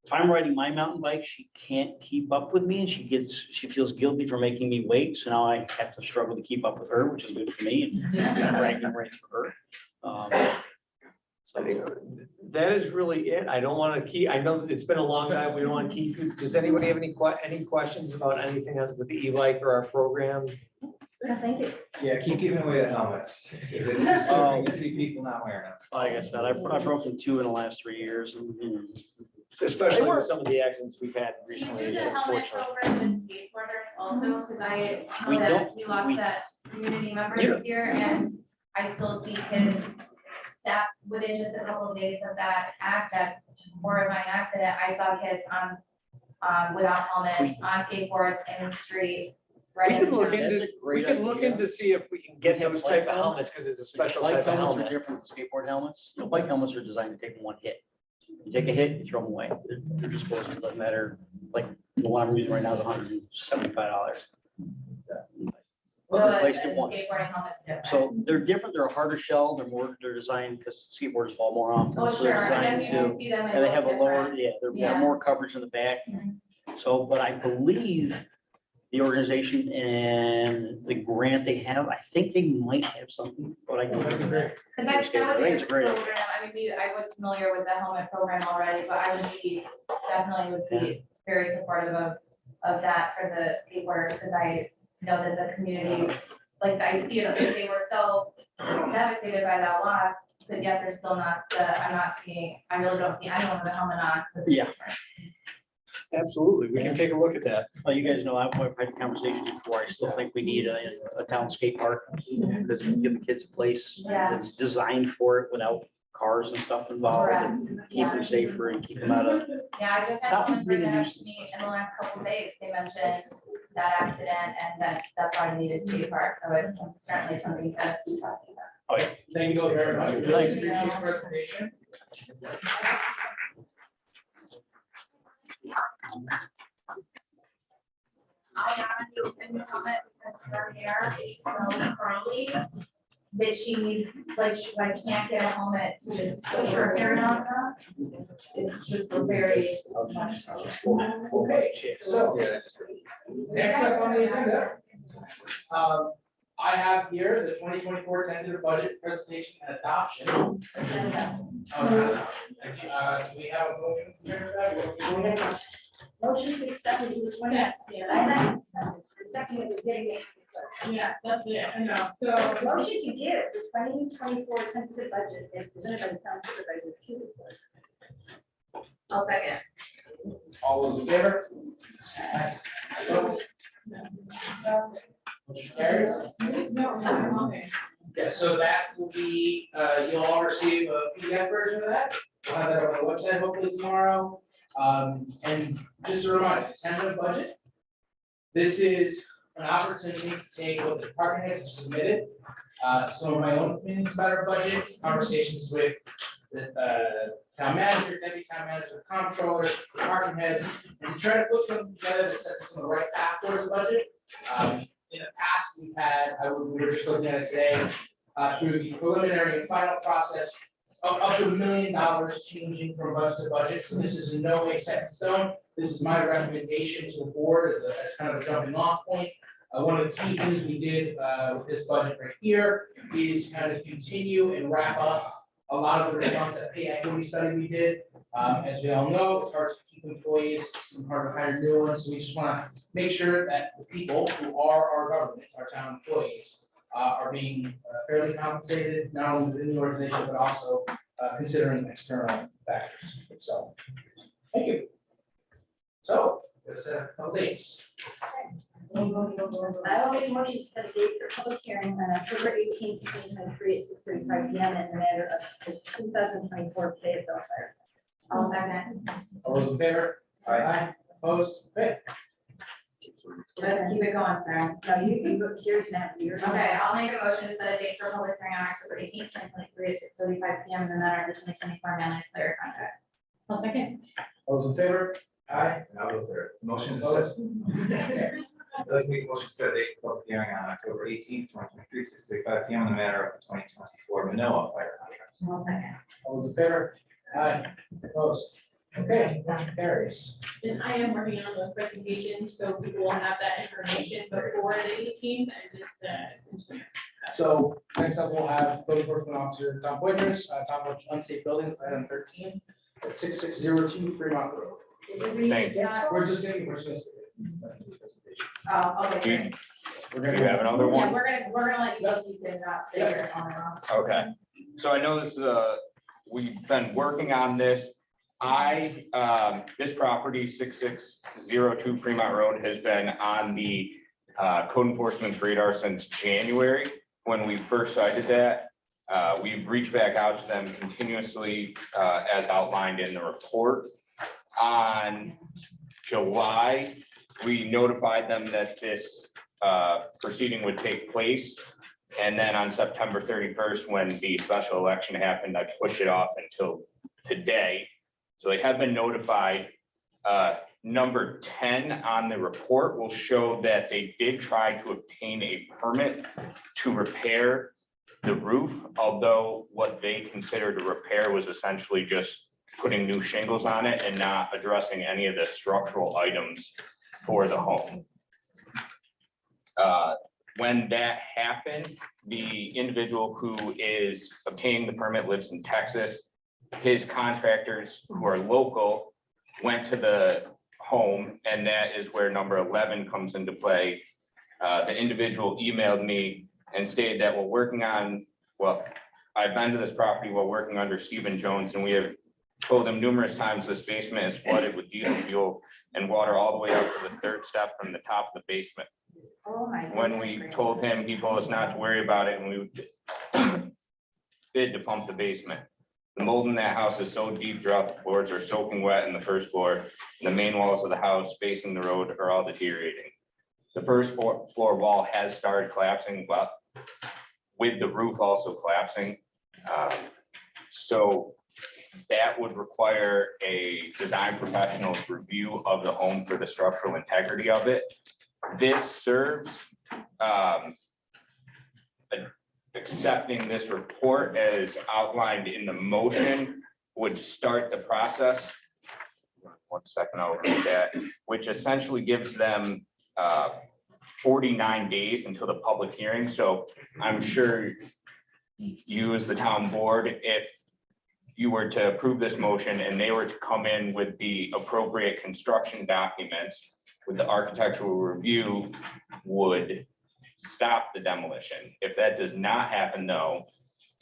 Speaker 17: if I'm riding my mountain bike, she can't keep up with me, and she feels guilty for making me wait. So now I have to struggle to keep up with her, which is good for me, and bragging rights for her.
Speaker 16: I think that is really it. I don't want to keep, I know that it's been a long time. We don't want to keep, does anybody have any questions about anything with the e-bike or our program?
Speaker 10: No, thank you.
Speaker 14: Yeah, keep giving away the helmets. 'Cause it's disturbing to see people not wearing them.
Speaker 17: Like I said, I've broken 2 in the last 3 years, and
Speaker 16: Especially with some of the accidents we've had
Speaker 8: Do you
Speaker 16: recently.
Speaker 8: do the
Speaker 16: It's
Speaker 8: helmet
Speaker 16: unfortunate.
Speaker 8: program with skateboarders also? Because I
Speaker 17: We
Speaker 8: know that
Speaker 17: don't-
Speaker 8: we lost
Speaker 17: we-
Speaker 8: that community member
Speaker 16: Yeah.
Speaker 8: this year, and I still see kids that within just a couple of days of that horrifying accident, I saw kids without helmets, on skateboards in the street. Right
Speaker 16: We
Speaker 8: in
Speaker 16: could
Speaker 8: the
Speaker 16: look
Speaker 8: town.
Speaker 17: That's
Speaker 16: into,
Speaker 17: a great
Speaker 16: we could look
Speaker 17: idea.
Speaker 16: into see if we can get those type of helmets, because it's a special
Speaker 17: Bike
Speaker 16: type of
Speaker 17: helmets are
Speaker 16: helmet.
Speaker 17: different than skateboard helmets. Bike helmets are designed to take one hit. You take a hit, you throw them away. They're disposable, it doesn't matter. Like the one I'm using right now is $175.
Speaker 8: So
Speaker 17: Replaced it
Speaker 8: a
Speaker 17: once.
Speaker 8: skateboarding helmet's different.
Speaker 17: So they're different, they're a harder shell, they're designed because skateboarders fall more often.
Speaker 8: Oh,
Speaker 17: So they're
Speaker 8: sure, I guess
Speaker 17: designed
Speaker 8: you
Speaker 17: to-
Speaker 8: can see them.
Speaker 17: And they have a lower,
Speaker 8: different.
Speaker 17: yeah, they
Speaker 8: Yeah.
Speaker 17: have more coverage in the back. So, but I believe the organization and the grant they have, I think they might have something, but I can.
Speaker 8: Because that would be
Speaker 17: I think
Speaker 8: a
Speaker 17: it's a great idea.
Speaker 8: program, I mean, I was familiar with the helmet program already, but I would be, definitely would be very supportive of that for the skateboarders, because I know that the community, like, I see it, they were so devastated by that loss, but yet they're still not, I really don't see anyone with a helmet on. for the
Speaker 17: Yeah.
Speaker 8: skateboarders.
Speaker 16: Absolutely, we can take a look at that.
Speaker 17: Well, you guys know, I've had conversations before, I still think we need a town skate park, because give the kids a place
Speaker 8: Yeah.
Speaker 17: that's designed for it without cars and stuff involved,
Speaker 8: Correct,
Speaker 17: and keep
Speaker 8: yeah.
Speaker 17: them safer and keep them out of.
Speaker 8: Yeah, I just had
Speaker 17: Stop
Speaker 8: someone bring
Speaker 17: being a
Speaker 8: that up to
Speaker 17: nuisance.
Speaker 8: me in the last couple of days, they mentioned that accident, and that's why we need a skate park, so it's certainly something to keep talking about.
Speaker 17: Oh, yeah.
Speaker 1: Thank you both very much. Really
Speaker 17: Thanks.
Speaker 1: appreciate the presentation.
Speaker 4: I
Speaker 8: making a comment because her hair is so curly that she needs, like, she like can't get a helmet to just push her hair down enough. It's just a very.
Speaker 1: Okay, so next up on the agenda, I have here the 2024 tentative budget presentation and adoption. Oh, not adoption. Do we have a motion for that?
Speaker 10: Motion to accept, which is the 20.
Speaker 5: Yeah.
Speaker 10: I have accepted, the second is getting it.
Speaker 5: Yeah, that's it, I know, so.
Speaker 10: Motion to give the 2024 tentative budget as presented by the town supervisor.
Speaker 8: I'll second.
Speaker 1: All those in favor? Opposed? Motion carries.
Speaker 5: No, okay.
Speaker 1: Yeah, so that will be, you'll all receive a PDF version of that. We'll have that on the website hopefully tomorrow. And just a reminder, the tentative budget. This is an opportunity to take what the department heads have submitted. Some of my own opinions about our budget, conversations with the town manager, deputy town manager, comptroller, department heads, and to try to put something together that sets us on the right path towards the budget. In the past, we've had, we were just looking at it today, through the preliminary and final process, up to $1 million changing from budget to budget. So this is in no way set in stone. This is my recommendation to the board as kind of a jumping off point. One of the key things we did with this budget right here is kind of continue and wrap up a lot of the response to that pay equity study we did. As we all know, it's hard to keep employees, it's hard to hire new ones, so we just want to make sure that the people who are our government, our town employees, are being fairly compensated, not only within the organization, but also considering external factors. So, thank you. So, there's a couple dates.
Speaker 10: I will make a motion to set a date for public hearing on October 18th, 2023 at 6:35 p.m. in the matter of the 2024 Fayetteville Fire.
Speaker 8: I'll second.
Speaker 1: All those in favor? Aye. Opposed? Okay.
Speaker 8: Let's keep it going, Sarah.
Speaker 10: No, you go, yours now, yours.
Speaker 8: Okay, I'll make a motion to set a date for public hearing on October 18th, 2023 at 6:35 p.m. in the matter of the 2024 Manlius Fire contract.
Speaker 5: I'll second.
Speaker 1: All those in favor? Aye.
Speaker 14: And I'll go third. Motion is set. Let's make a motion to set a date for public hearing on October 18th, 2023, 6:35 p.m. in the matter of the 2024 Manoa fire contract.
Speaker 8: I'll second.
Speaker 1: All those in favor? Aye. Opposed? Okay, motion carries.
Speaker 5: And I am working on those presentations, so people will have that information before the 18th and just.
Speaker 1: So next up, we'll have code enforcement officer Tom Boyders, top of unsafe building, item 13, at 6602 Fremont Road.
Speaker 15: Thank you.
Speaker 1: We're just gonna.
Speaker 8: Oh, okay.
Speaker 12: We're gonna have another
Speaker 8: Yeah,
Speaker 12: one.
Speaker 8: we're gonna let you guys keep it up, figure it on our own.
Speaker 12: Okay, so I know this is we've been working on this. This property, 6602 Fremont Road, has been on the code enforcement's radar since January, when we first cited that. We've reached back out to them continuously, as outlined in the report. On July, we notified them that this proceeding would take place. And then on September 31st, when the special election happened, I pushed it off until today. So they have been notified. Number 10 on the report will show that they did try to obtain a permit to repair the roof, although what they considered a repair was essentially just putting new shingles on it and not addressing any of the structural items for the home. When that happened, the individual who is obtaining the permit lives in Texas. His contractors who are local went to the home, and that is where number 11 comes into play. The individual emailed me and stated that we're working on, well, I've been to this property while working under Stephen Jones, and we have told him numerous times this basement is flooded with diesel fuel and water all the way up to the third step from the top of the basement.
Speaker 8: Oh my
Speaker 12: When we told him, he told us not to worry about it, and we bid to pump the basement. The mold in that house is so deep throughout the floors are soaking wet in the first floor. And the main walls of the house facing the road are all deteriorating. The first floor wall has started collapsing, but with the roof also collapsing. So that would require a design professional's review of the home for the structural integrity of it.
Speaker 18: this serves, accepting this report as outlined in the motion would start the process. 1 second, I'll read that, which essentially gives them 49 days until the public hearing. So I'm sure you as the town board, if you were to approve this motion and they were to come in with the appropriate construction documents with the architectural review, would stop the demolition. If that does not happen though,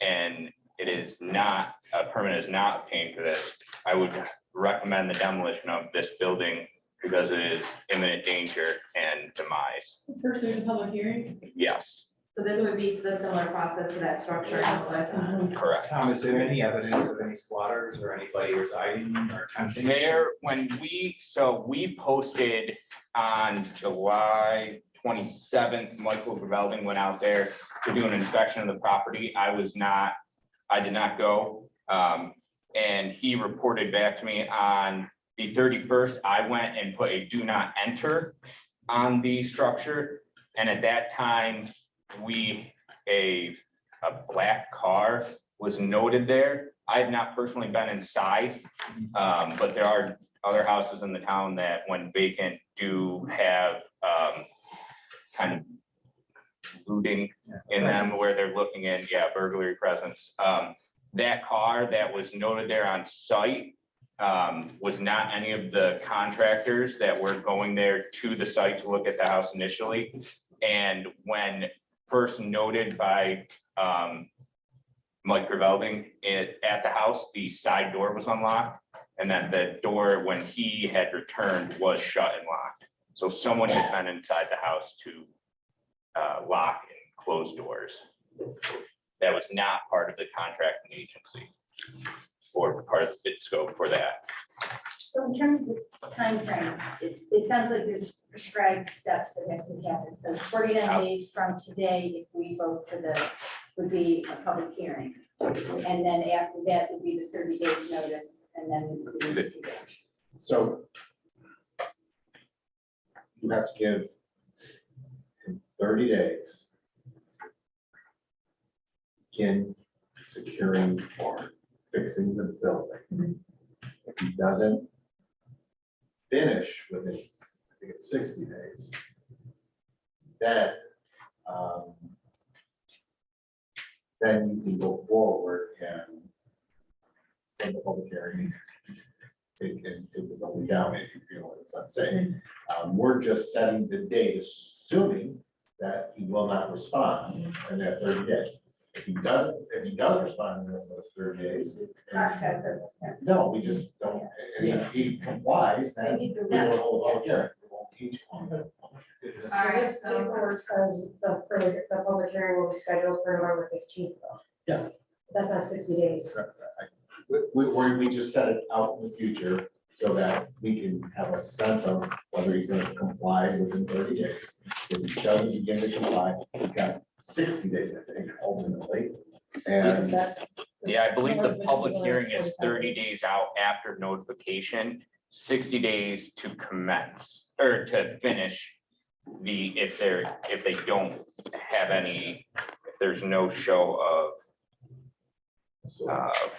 Speaker 18: and it is not, a permit is not obtained for this, I would recommend the demolition of this building because it is imminent danger and demise.
Speaker 5: First, there's a public hearing.
Speaker 18: Yes,
Speaker 8: So this would be the similar process to that structure.
Speaker 18: correct.
Speaker 14: Tom, is there any evidence of any squatters or anybody residing or attempting?
Speaker 18: There, so we posted on July 27th, Michael Gravelding went out there to do an inspection of the property. I did not go. And he reported back to me on the 31st. I went and put a do not enter on the structure. And at that time, a black car was noted there. I have not personally been inside, but there are other houses in the town that when vacant do have kind of looting in them where they're looking in, burglary presence. That car that was noted there on site was not any of the contractors that were going there to the site to look at the house initially. And when first noted by Mike Gravelding at the house, the side door was unlocked. And then the door, when he had returned, was shut and locked. So someone had been inside the house to lock and close doors. That was not part of the contracting agency or part of the bid scope for that.
Speaker 10: So in terms of the timeframe, it sounds like there's prescribed steps that have to happen. So 49 days from today, if we vote for this, would be a public hearing. And then after that would be the 30 days notice and then.
Speaker 19: So you have to give in 30 days begin securing or fixing the building. If he doesn't finish within, I think it's 60 days, then you can go forward and in the public hearing, take the building down if you feel it's unsafe. We're just setting the date, assuming that he will not respond in that 30 days. If he does respond in those 30 days, no, we just don't, and if he complies, then we will hold a public hearing. We won't teach on it.
Speaker 9: So this paperwork says the public hearing will be scheduled for November 15th though.
Speaker 19: Yeah.
Speaker 9: That's not 60 days.
Speaker 19: We just set it out in the future so that we can have a sense of whether he's gonna comply within 30 days. If he doesn't begin to comply, he's got 60 days, I think, ultimately. And
Speaker 18: I believe the public hearing is 30 days out after notification, 60 days to commence or to finish if they don't have any, if there's no show of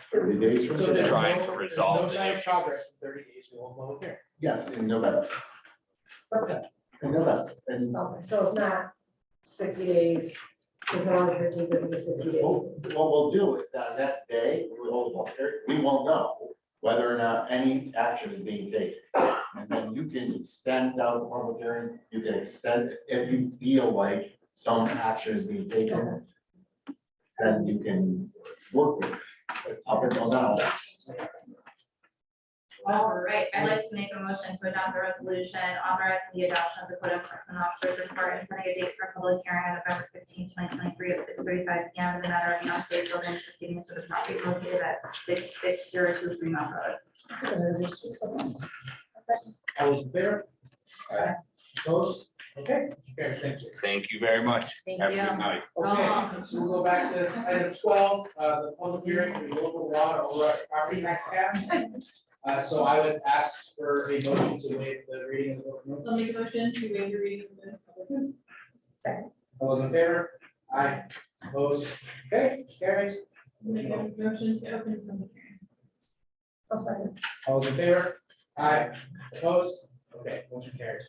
Speaker 19: 30 days from today.
Speaker 18: Trying to resolve
Speaker 1: No
Speaker 18: the
Speaker 1: sign of
Speaker 18: issue.
Speaker 1: progress in 30 days, we won't vote here.
Speaker 19: Yes, in November. Okay, in November. And
Speaker 9: Okay, so it's not 60 days, it's November 15th, it'll be 60 days.
Speaker 19: what we'll do is that that day, we hold a public hearing, we won't know whether or not any action is being taken. And then you can extend out the public hearing, you can extend, if you feel like some action is being taken, then you can work with it. But up until now,
Speaker 8: All right, I'd like to make a motion to adopt the resolution authorizing the adoption of the code enforcement officer's report and setting a date for a public hearing on November 15th, 2023 at 6:35 PM in the matter of unsafe building proceedings for the property located at 6602 Fremont Road.
Speaker 1: All those in favor? Opposed? Okay, thank you.
Speaker 18: Thank you very much.
Speaker 8: Thank
Speaker 18: Have a
Speaker 8: you.
Speaker 18: good night.
Speaker 1: Okay, so we'll go back to item 12, the public hearing for the local law to override property tax cap. So I would ask for a motion to waive the reading of the ordinance.
Speaker 5: I'll make a motion to waive the reading of the public hearing.
Speaker 1: All those in favor? Aye. Opposed? Okay, carries.
Speaker 5: Make a motion to open the public hearing.
Speaker 9: I'll second.
Speaker 1: All those in favor? Aye. Opposed? Okay, motion carries.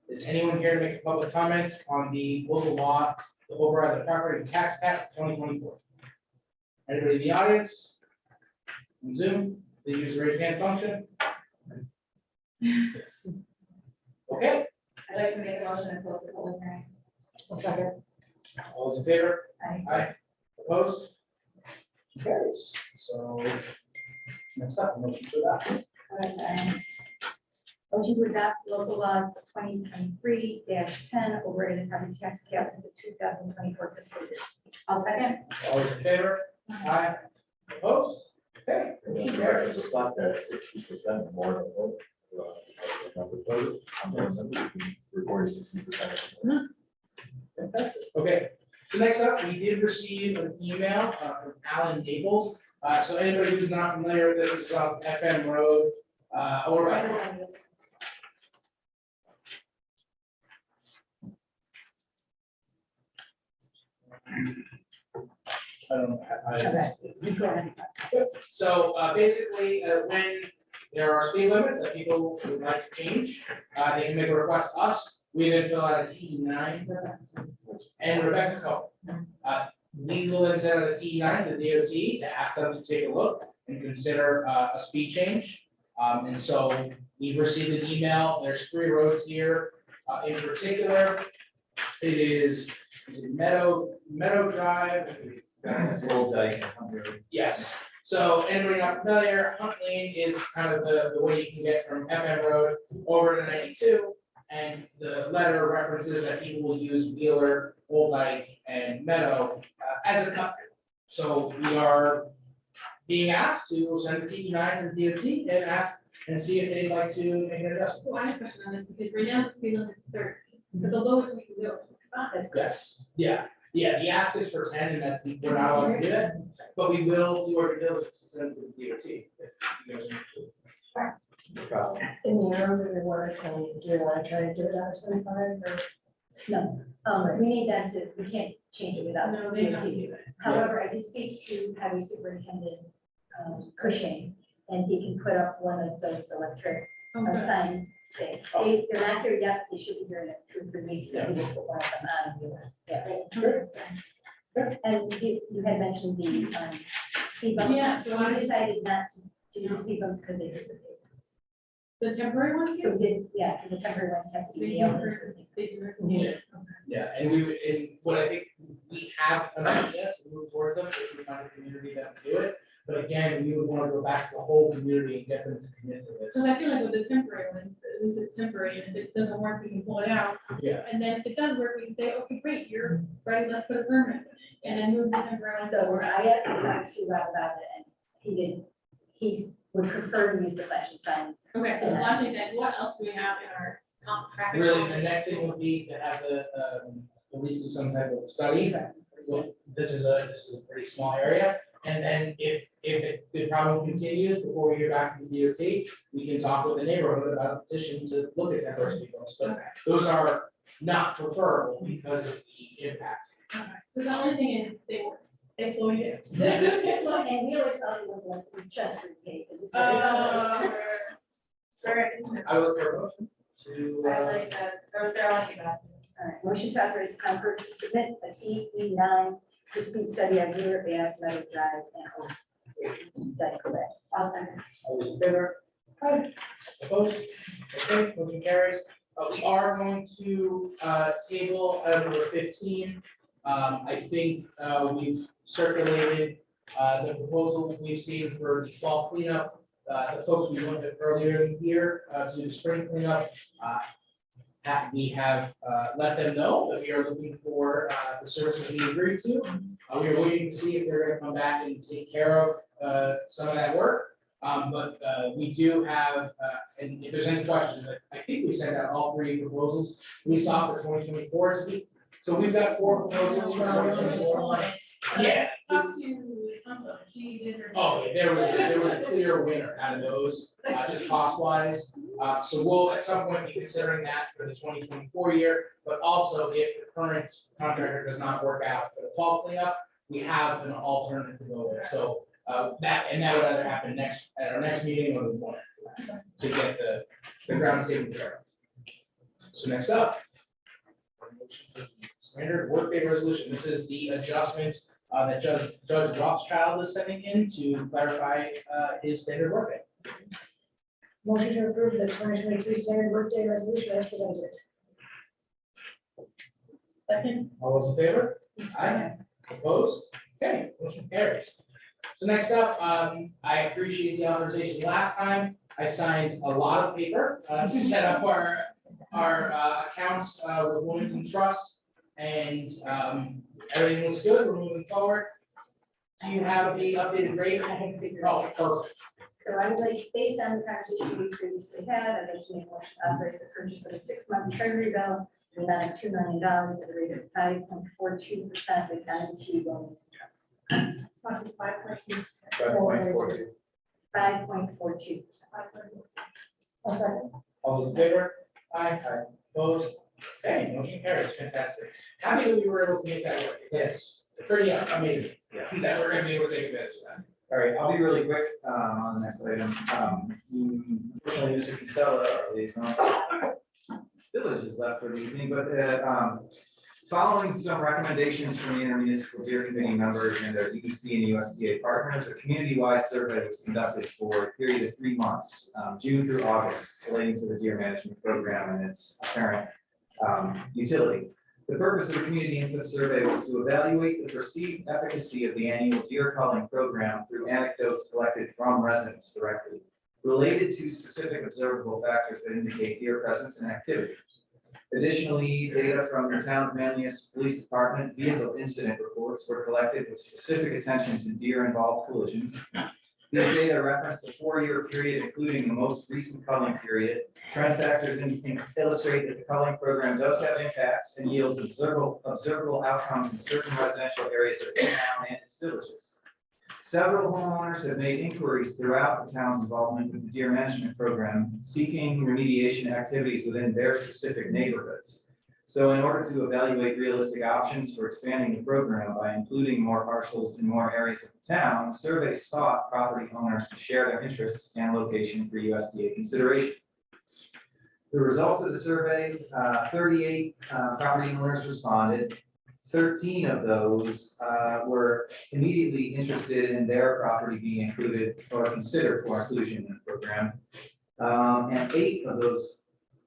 Speaker 1: Is anyone here to make a public comment on the local law to override the property tax cap 2024? Anybody in the audience? On Zoom, please use the raise hand function. Okay,
Speaker 8: I'd like to make a motion to close the public hearing.
Speaker 9: I'll second.
Speaker 1: all those in favor?
Speaker 8: Aye.
Speaker 1: Aye. Opposed? Motion carries. So next up, motion to adopt.
Speaker 10: Motion to adopt local law 2023-10 overriding the property tax cap for the 2024 fiscal year.
Speaker 8: I'll second.
Speaker 1: All those in favor? Aye. Opposed? Okay. motion carries.
Speaker 19: Just thought that 60% more than what, number code, I'm gonna send you can record 60%.
Speaker 1: Fantastic. Okay, so next up, we did receive an email from Alan Naples. So anybody who's not familiar with this is on FM Road, over by. I don't know. So basically, when there are speed limits that people would like to change, they can make a request to us. We then fill out a T9 and Rebecca Coe. We will then send out a T9 to the DOT to ask them to take a look and consider a speed change. And so we've received an email. There's 3 roads here in particular. It is it Meadow Drive. Yes. So anybody not familiar, Hunt Lane is kind of the way you can get from FM Road over to 92. And the letter references that people will use Wheeler, Old Dyke, and Meadow as a cut. So we are being asked to send a T9 to the DOT and ask and see if they'd like to make an adjustment.
Speaker 5: So I have a question on this, because right now the speed limit is 30, but the lowest we can go is 25.
Speaker 1: Yes, yeah, the ask is for 10 and that's, we're not allowed to do it, but we will do our due diligence to send it to the DOT. If you guys want to.
Speaker 9: In the arrow, do we want to try to do it on 25 or?
Speaker 10: No, we need them to, we can't change it without.
Speaker 5: No, they
Speaker 10: DOT.
Speaker 5: don't do that.
Speaker 10: However, I did speak to Highway Superintendent Cushing, and he can put up one of those electric sign things. They're not here yet, they should be here in 2 or 3 weeks, and we will put one of them on. Yeah. And you had mentioned the speed bumps.
Speaker 5: Yeah, so I
Speaker 10: We decided not to do the speed bumps because they did.
Speaker 5: The temporary ones
Speaker 10: So
Speaker 5: here?
Speaker 10: because the temporary ones have to be
Speaker 5: They
Speaker 10: nailed.
Speaker 5: do.
Speaker 1: Yeah. Yeah, and we would, and what I think, we have an idea to move towards them, if we find a community that would do it. But again, we would want to go back to the whole community and get them to commit to
Speaker 5: Because
Speaker 1: this.
Speaker 5: I feel like with the temporary ones, at least it's temporary, and if it doesn't work, we can pull it out.
Speaker 1: Yeah.
Speaker 5: And then if it does work, we can say, okay, great, you're ready, let's put a permit in it, and then move the temporary ones
Speaker 10: So
Speaker 5: forward.
Speaker 10: I had to talk to Rob about it, and he would prefer to use the flashing signs.
Speaker 5: Okay, so flashing signs, what else do we have in our traffic?
Speaker 1: Really, the next thing would be to have the, at least do some type of study. So this is a pretty small area, and then if the problem continues before we hear back from the DOT, we can talk with the neighborhood about a petition to look at temporary speed bumps, but those are not preferable because of the impact.
Speaker 5: Because the only thing is, they slow you down.
Speaker 10: And we always thought it was just repaved. and this way we don't-
Speaker 5: Sorry.
Speaker 1: I look for a motion to,
Speaker 8: I like that, or Sarah, you know.
Speaker 10: All right, motion to authorize the town clerk to submit a TE9 for speed study on Wheeler Ave, Meadow Drive, and Oak Ridge. Study correct.
Speaker 8: I'll second.
Speaker 1: all those in favor? Aye. Opposed? Okay, motion carries. We are going to table item number 15. I think we've circulated the proposal we've seen for the fall cleanup. The folks we looked at earlier in the year to do the spring cleanup. We have let them know that we are looking for the services we agreed to. We are waiting to see if they're gonna come back and take care of some of that work. But we do have, and if there's any questions, I think we sent out all 3 proposals. We saw for 2024 So we've got 4 proposals for 2024. Yeah.
Speaker 5: Talk to, she did her.
Speaker 1: Oh, yeah, there was a clear winner out of those, just cost wise. So we'll at some point be considering that for the 2024 year, but also if the current contractor does not work out for the fall cleanup, we have an alternative to go with. So that would either happen at our next meeting or the one to get the ground taken care of. So next up. Standard workday resolution. This is the adjustment that Judge Rothschild is sending in to clarify his standard workday.
Speaker 9: Motion to approve the 2023 standard workday resolution as presented.
Speaker 5: Second.
Speaker 1: All those in favor? Aye. Opposed? Okay, motion carries. So next up, I appreciate the authorization. Last time, I signed a lot of paper to set up our accounts with Wilmington Trust, and everything looks good. We're moving forward. Do you have the updated rate?
Speaker 10: I had figured
Speaker 1: Oh,
Speaker 10: out.
Speaker 1: perfect.
Speaker 10: So I would like, based on the conversation we previously had, I'd like to make a motion to authorize the purchase of a 6-month treasury bill in the amount of $2 million at the rate of 5.42% with M&T Wilmington Trust.
Speaker 9: 5.42.
Speaker 10: 5.42%.
Speaker 9: I'll second.
Speaker 1: All those in favor? Aye. Opposed? Okay, motion carries. Fantastic. Happy that we were able to make that work. Yes, pretty amazing.
Speaker 14: Yeah.
Speaker 1: That we're gonna be able to take advantage of that.
Speaker 14: All right, I'll be really quick on the next item. Unfortunately, Mr. Casella, our liaison, village is left for the evening, but following some recommendations from the intermunicipal deer committee members and their DEC and USDA partners, a community-wide survey was conducted for a period of 3 months, June through August, relating to the deer management program and its apparent utility. The purpose of the community input survey was to evaluate the perceived efficacy of the annual deer culling program through anecdotes collected from residents directly, related to specific observable factors that indicate deer presence and activity. Additionally, data from the town of Manlius Police Department vehicle incident reports were collected with specific attention to deer-involved collisions. These data reference the 4-year period, including the most recent culling period. Trend factors illustrate that the culling program does have impacts and yields observable outcomes in certain residential areas of the town and its villages. Several homeowners have made inquiries throughout the town's involvement with the deer management program, seeking remediation activities within their specific neighborhoods. So in order to evaluate realistic options for expanding the program by including more parcels in more areas of the town, the survey sought property owners to share their interests and location for USDA consideration. The results of the survey, 38 property owners responded. 13 of those were immediately interested in their property being included or considered for inclusion in the program. And 8 of those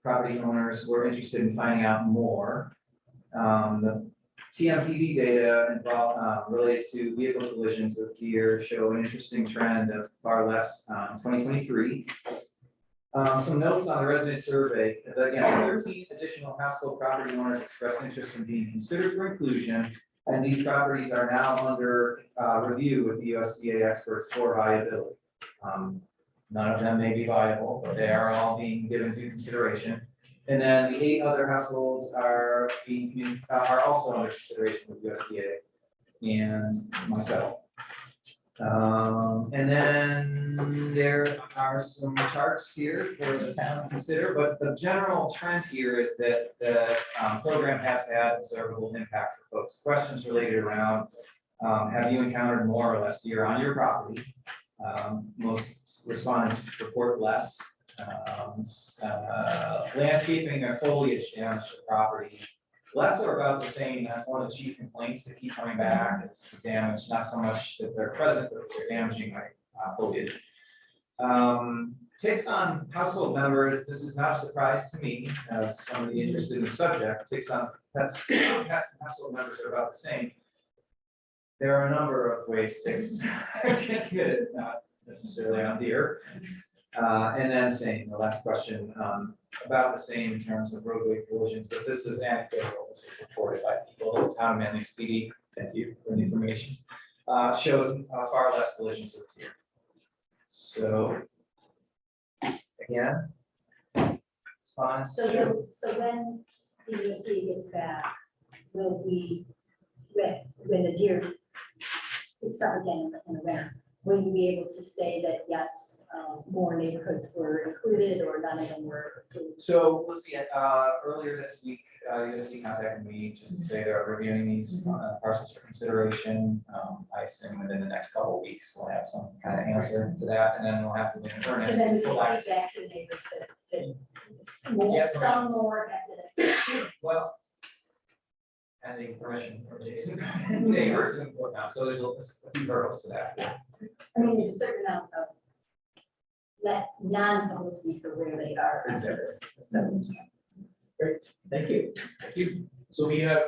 Speaker 14: property owners were interested in finding out more. The TMPD data involved related to vehicle collisions with deer show an interesting trend of far less in 2023. Some notes on the resident survey. Again, 13 additional household property owners expressed interest in being considered for inclusion, and these properties are now under review with the USDA experts for viability. None of them may be viable, but they are all being given due consideration. And then the 8 other households are also under consideration with USDA and myself. And then there are some charts here for the town to consider, but the general trend here is that the program has had observable impact for folks. Questions related around, have you encountered more or less deer on your property? Most respondents report less. Landscaping or foliage damage to the property. Less or about the same. That's one of the chief complaints that keep coming back. It's the damage, not so much that they're present, but they're damaging my foliage. Takes on household members. This is not a surprise to me as somebody interested in the subject. Takes on pets and household members are about the same. There are a number of ways ticks gets good, not necessarily on deer. And then saying the last question, about the same in terms of roadway collisions, but this is anecdotal. This is reported by people. The town of Manlius PD, thank you for the information, shows far less collisions with deer. So again, response.
Speaker 10: So when the USDA gets back will we, when the deer picks up again in the winter, will you be able to say that, yes, more neighborhoods were included or none of them were included?
Speaker 14: So we'll see, earlier this week, USD contacted me just to say they're reviewing these parcels for consideration. I assume within the next couple of weeks, we'll have some kind of answer to that, and then we'll have to.
Speaker 10: So then we can feed back to the neighbors that more,
Speaker 14: Yes,
Speaker 10: some more evidence.
Speaker 14: Well, pending permission from Jason, neighbors and whatnot, so there's a few hurdles to that.
Speaker 10: I mean, there's a certain amount of non-publicity for where they are.
Speaker 14: Exactly.
Speaker 10: So,
Speaker 1: Great, thank you. Thank you. So we have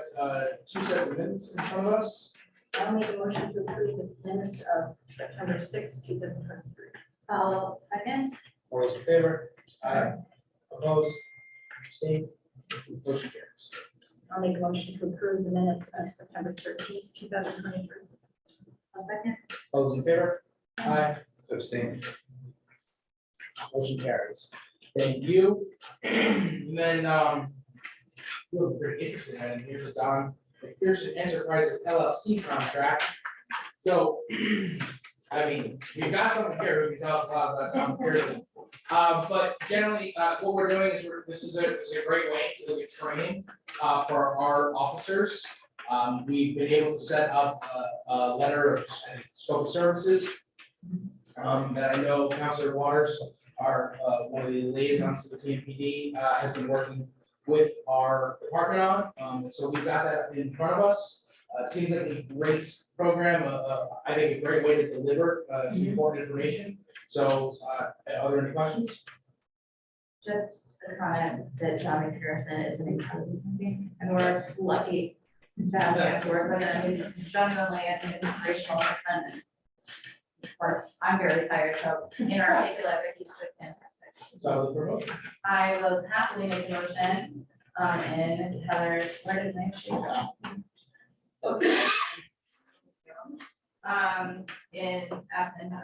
Speaker 1: two sets of minutes in front of us.
Speaker 10: I'll make a motion to approve the minutes of September sixth, 2023.
Speaker 8: Second.
Speaker 1: All those in favor? Aye. Opposed? Abstained? Motion carries.
Speaker 10: I'll make a motion to approve the minutes of September 13th, 2023.
Speaker 8: Second.
Speaker 1: All those in favor? Aye. Abstained? Motion carries. Thank you. And then, we're pretty interested in, it. Here's a Don McPherson Enterprises LLC contract. So, I mean, we've got someone here who can tell us a lot about Don McPherson. But generally, what we're doing is this is a great way to look at training for our officers. We've been able to set up a letter of scope of services that I know Councilor Waters, our one of the liaisons to the TMPD, has been working with our department on. And so we've got that in front of us. It seems like a great program, I think a great way to deliver some important information. So are there any questions?
Speaker 8: Just a comment that John McPherson is an incredible company, and we're lucky to have a chance to work with him. He's genuinely an inspirational person. And I'm very tired, so inarticulate, but he's just fantastic.
Speaker 1: So I look for a motion.
Speaker 8: I will happily make a motion, in Heather's, where did my sheet go? So. In Heather's absence, I'll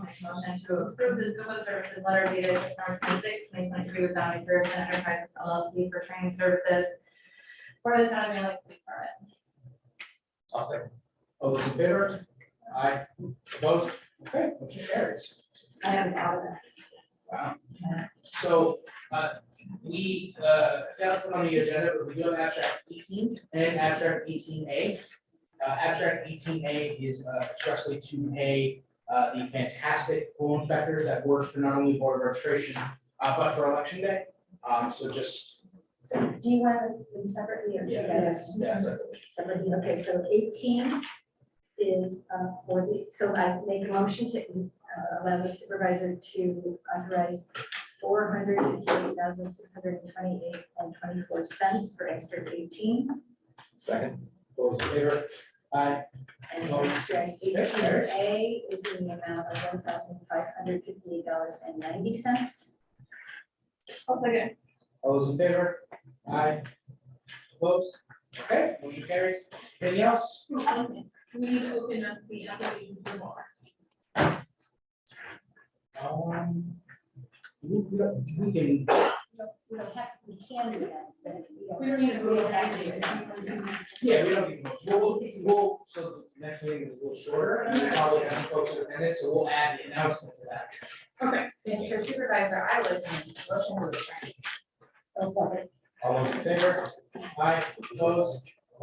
Speaker 8: make a motion to approve the scope of services letter dated September 26, 2023 with Don McPherson Enterprises LLC for training services for the town of Manlius Police Department.
Speaker 14: I'll second.
Speaker 1: All those in favor? Aye. Opposed? Okay, motion carries.
Speaker 8: I have all of that.
Speaker 1: Wow. So, we, failed to put on the agenda, but we do have abstract 18 and abstract 18A. Abstract 18A is expressly to pay the fantastic pool inspectors that work for not only board of registration, but for election day. So just.
Speaker 10: So do you want to do separately or?
Speaker 1: Yes.
Speaker 10: Separately, okay, so 18 is for the, so I make a motion to allow the supervisor to authorize $458,628.24 for extra 18.
Speaker 14: Second.
Speaker 1: All those in favor? Aye.
Speaker 10: And extract 18A is in the amount of $1,558.90.
Speaker 5: I'll second.
Speaker 1: All those in favor? Aye. Opposed? Okay, motion carries. Anything else?
Speaker 5: We need to open up the application for more.
Speaker 1: We can.
Speaker 10: We don't have to, we can do that, but
Speaker 5: We don't need to
Speaker 10: we
Speaker 5: go
Speaker 10: don't have to.
Speaker 1: Yeah, we don't need, we'll, so the next meeting is a little shorter, and we probably have folks in attendance, so we'll add the announcement to that.
Speaker 5: Okay.
Speaker 8: Mr. Supervisor, I would motion to adjourn.
Speaker 10: I'll second.
Speaker 1: All those in favor? Aye, opposed?